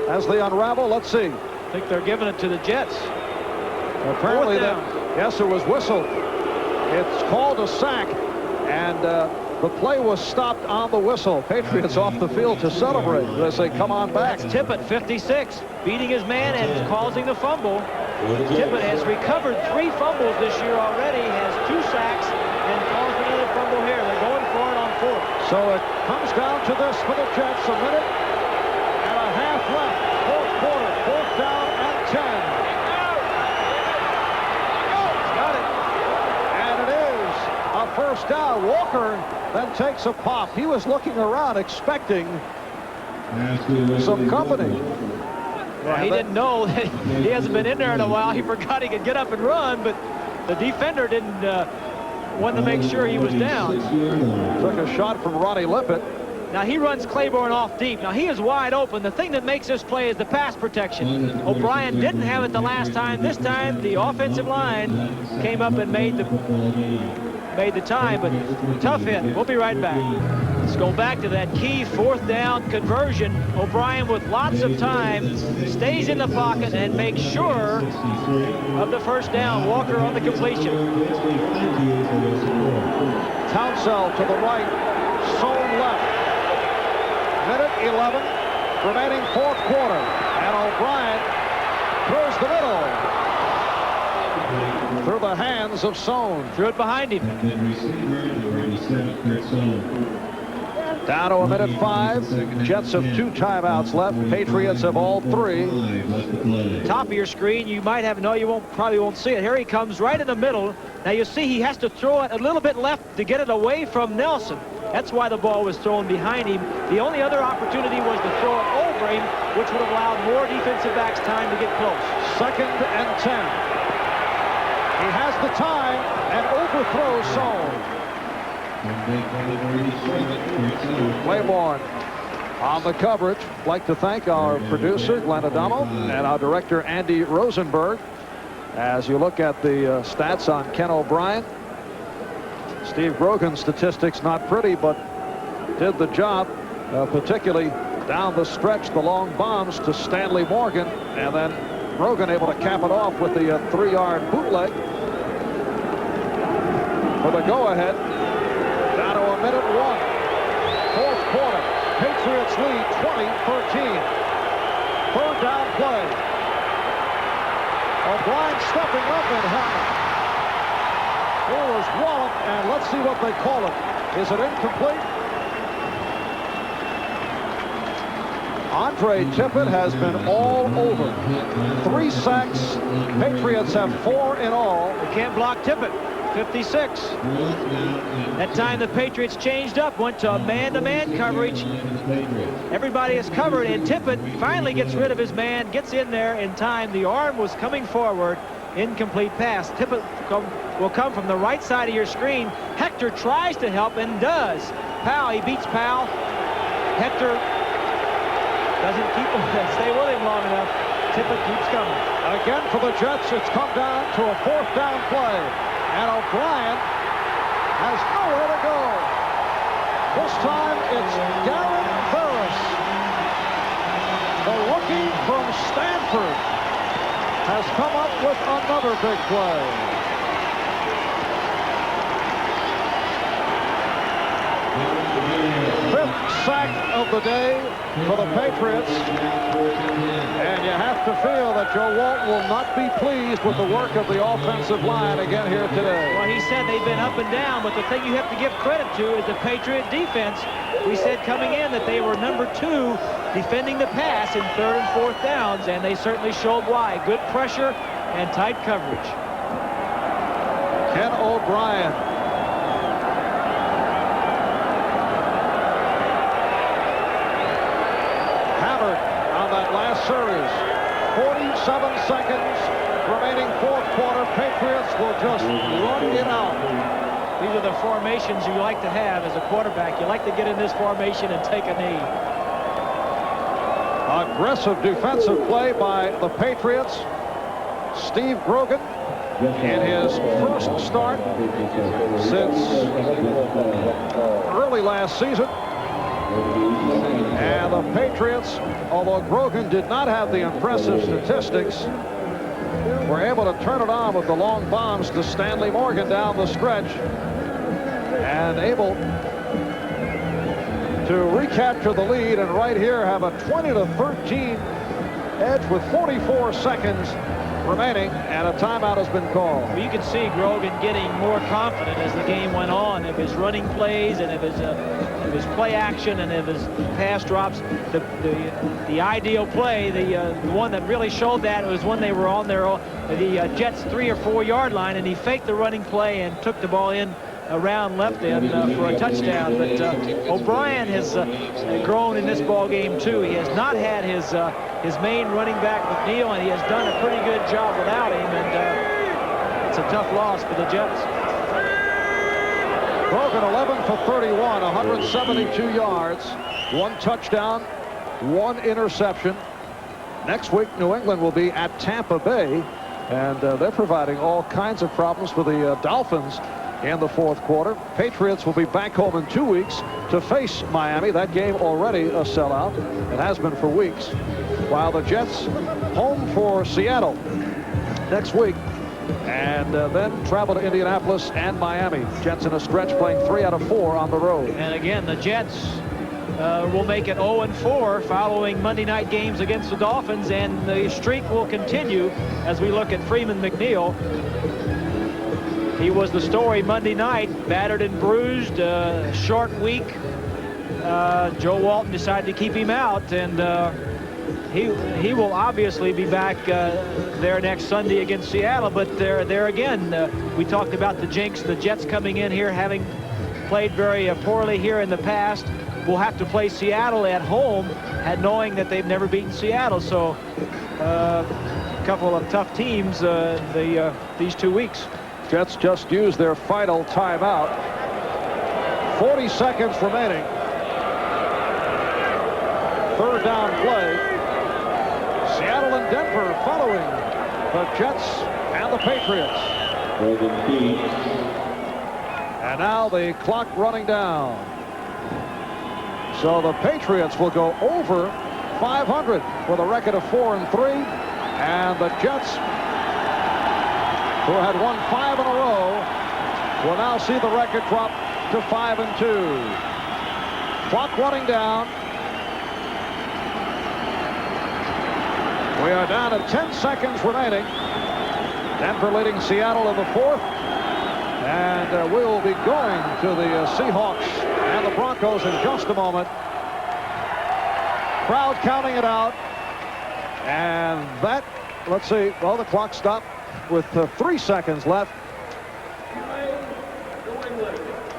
as they unravel. Let's see. I think they're giving it to the Jets. Apparently, yes, it was whistled. It's called a sack, and the play was stopped on the whistle. Patriots off the field to celebrate as they come on back. That's Tippett, 56, beating his man and causing the fumble. Tippett has recovered 3 fumbles this year already, has 2 sacks, and caused another fumble here. They're going for it on 4th. So it comes down to this for the Jets. A minute and a half left. 4th quarter. 4th down and 10. Got it. And it is a 1st down. Walker then takes a pop. He was looking around expecting some company. Well, he didn't know that he hasn't been in there in a while. He forgot he could get up and run, but the defender didn't want to make sure he was down. Took a shot from Ronnie Lippett. Now he runs Claiborne off deep. Now he is wide open. The thing that makes this play is the pass protection. O'Brien didn't have it the last time. This time the offensive line came up and made the time, but tough hit. We'll be right back. Let's go back to that key 4th down conversion. O'Brien with lots of time stays in the pocket and makes sure of the 1st down. Walker on the completion. Townsell to the right. Sohn left. Minute 11 remaining 4th quarter. And O'Brien throws the middle. Through the hands of Sohn. Threw it behind him. Down to a minute 5. Jets have 2 timeouts left. Patriots have all 3. Top of your screen, you might have, no, you probably won't see it. Here he comes right in the middle. Now you see he has to throw it a little bit left to get it away from Nelson. That's why the ball was thrown behind him. The only other opportunity was to throw it over him, which would have allowed more defensive backs time to get close. 2nd and 10. He has the time and overthrows Sohn. Claiborne on the coverage. I'd like to thank our producer, Glenn Adamo, and our director, Andy Rosenberg. As you look at the stats on Ken O'Brien, Steve Grogan's statistics not pretty, but did the job, particularly down the stretch, the long bombs to Stanley Morgan, and then Grogan able to cap it off with the 3-yard bootleg for the go-ahead. Down to a minute 1. 4th quarter. Patriots lead 20-13. 3rd down play. O'Brien stepping up and high. He was walloped, and let's see what they call it. Is it incomplete? Andre Tippett has been all over. 3 sacks. Patriots have 4 in all. They can't block Tippett. 56. That time the Patriots changed up, went to a man-to-man coverage. Everybody is covered, and Tippett finally gets rid of his man, gets in there in time. The arm was coming forward. Incomplete pass. Tippett will come from the right side of your screen. Hector tries to help and does. Powell, he beats Powell. Hector doesn't stay with him long enough. Tippett keeps coming. Again for the Jets, it's come down to a 4th down play. And O'Brien has nowhere to go. This time it's Garen Ferris. The rookie from Stanford has come up with another big play. 5th sack of the day for the Patriots. And you have to feel that Joe Walton will not be pleased with the work of the offensive line again here today. Well, he said they've been up and down, but the thing you have to give credit to is the Patriot defense. We said coming in that they were number 2 defending the pass in 3rd and 4th downs, and they certainly showed why. Good pressure and tight coverage. Ken O'Brien. Hammered on that last series. 47 seconds remaining 4th quarter. Patriots will just run it out. These are the formations you like to have as a quarterback. You like to get in this formation and take a knee. Aggressive defensive play by the Patriots. Steve Grogan in his first start since early last season. And the Patriots, although Grogan did not have the impressive statistics, were able to turn it on with the long bombs to Stanley Morgan down the stretch and able to recapture the lead, and right here have a 20-13 edge with 44 seconds remaining, and a timeout has been called. Well, you can see Grogan getting more confident as the game went on of his running plays and of his play action and of his pass drops. The ideal play, the one that really showed that was when they were on the Jets' 3 or 4 yard line, and he faked the running play and took the ball in around left end for a touchdown. But O'Brien has grown in this ball game too. He has not had his main running back McNeil, and he has done a pretty good job without him, and it's a tough loss for the Jets. Grogan 11 for 31, 172 yards, 1 touchdown, 1 interception. Next week, New England will be at Tampa Bay, and they're providing all kinds of problems for the Dolphins in the 4th quarter. Patriots will be back home in 2 weeks to face Miami. That game already a sellout. It has been for weeks. While the Jets home for Seattle next week, and then travel to Indianapolis and Miami. Jets in a stretch playing 3 out of 4 on the road. And again, the Jets will make it 0-4 following Monday night games against the Dolphins, and the streak will continue as we look at Freeman McNeil. He was the story Monday night, battered and bruised, short week. Joe Walton decided to keep him out, and he will obviously be back there next Sunday against Seattle. But there again, we talked about the jinx, the Jets coming in here having played very poorly here in the past. Will have to play Seattle at home, and knowing that they've never beaten Seattle. So a couple of tough teams these 2 weeks. Jets just used their final timeout. 40 seconds remaining. 3rd down play. Seattle and Denver following the Jets and the Patriots. And now the clock running down. So the Patriots will go over 500 with a record of 4-3, and the Jets, who had won 5 in a row, will now see the record drop to 5-2. Clock running down. We are down to 10 seconds remaining. Denver leading Seattle in the 4th. And we will be going to the Seahawks and the Broncos in just a moment. Crowd counting it out. And that, let's see, well, the clock stopped with 3 seconds left.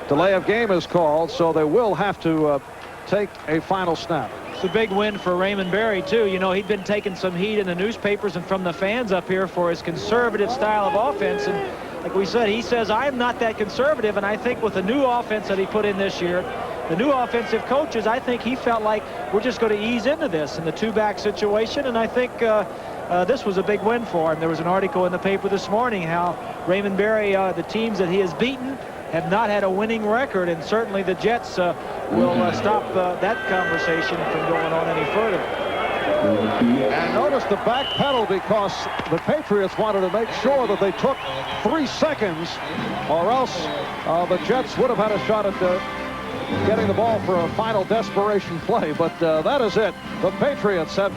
Delay of game is called, so they will have to take a final snap. It's a big win for Raymond Berry, too. You know, he'd been taking some heat in the newspapers and from the fans up here for his conservative style of offense. And like we said, he says, I'm not that conservative. And I think with the new offense that he put in this year, the new offensive coaches, I think he felt like we're just going to ease into this in the two-back situation. And I think this was a big win for him. There was an article in the paper this morning how Raymond Berry, the teams that he has beaten, have not had a winning record, and certainly the Jets will stop that conversation from going on any further. And notice the back pedal, because the Patriots wanted to make sure that they took 3 seconds, or else the Jets would have had a shot at getting the ball for a final desperation play. But that is it. The Patriots have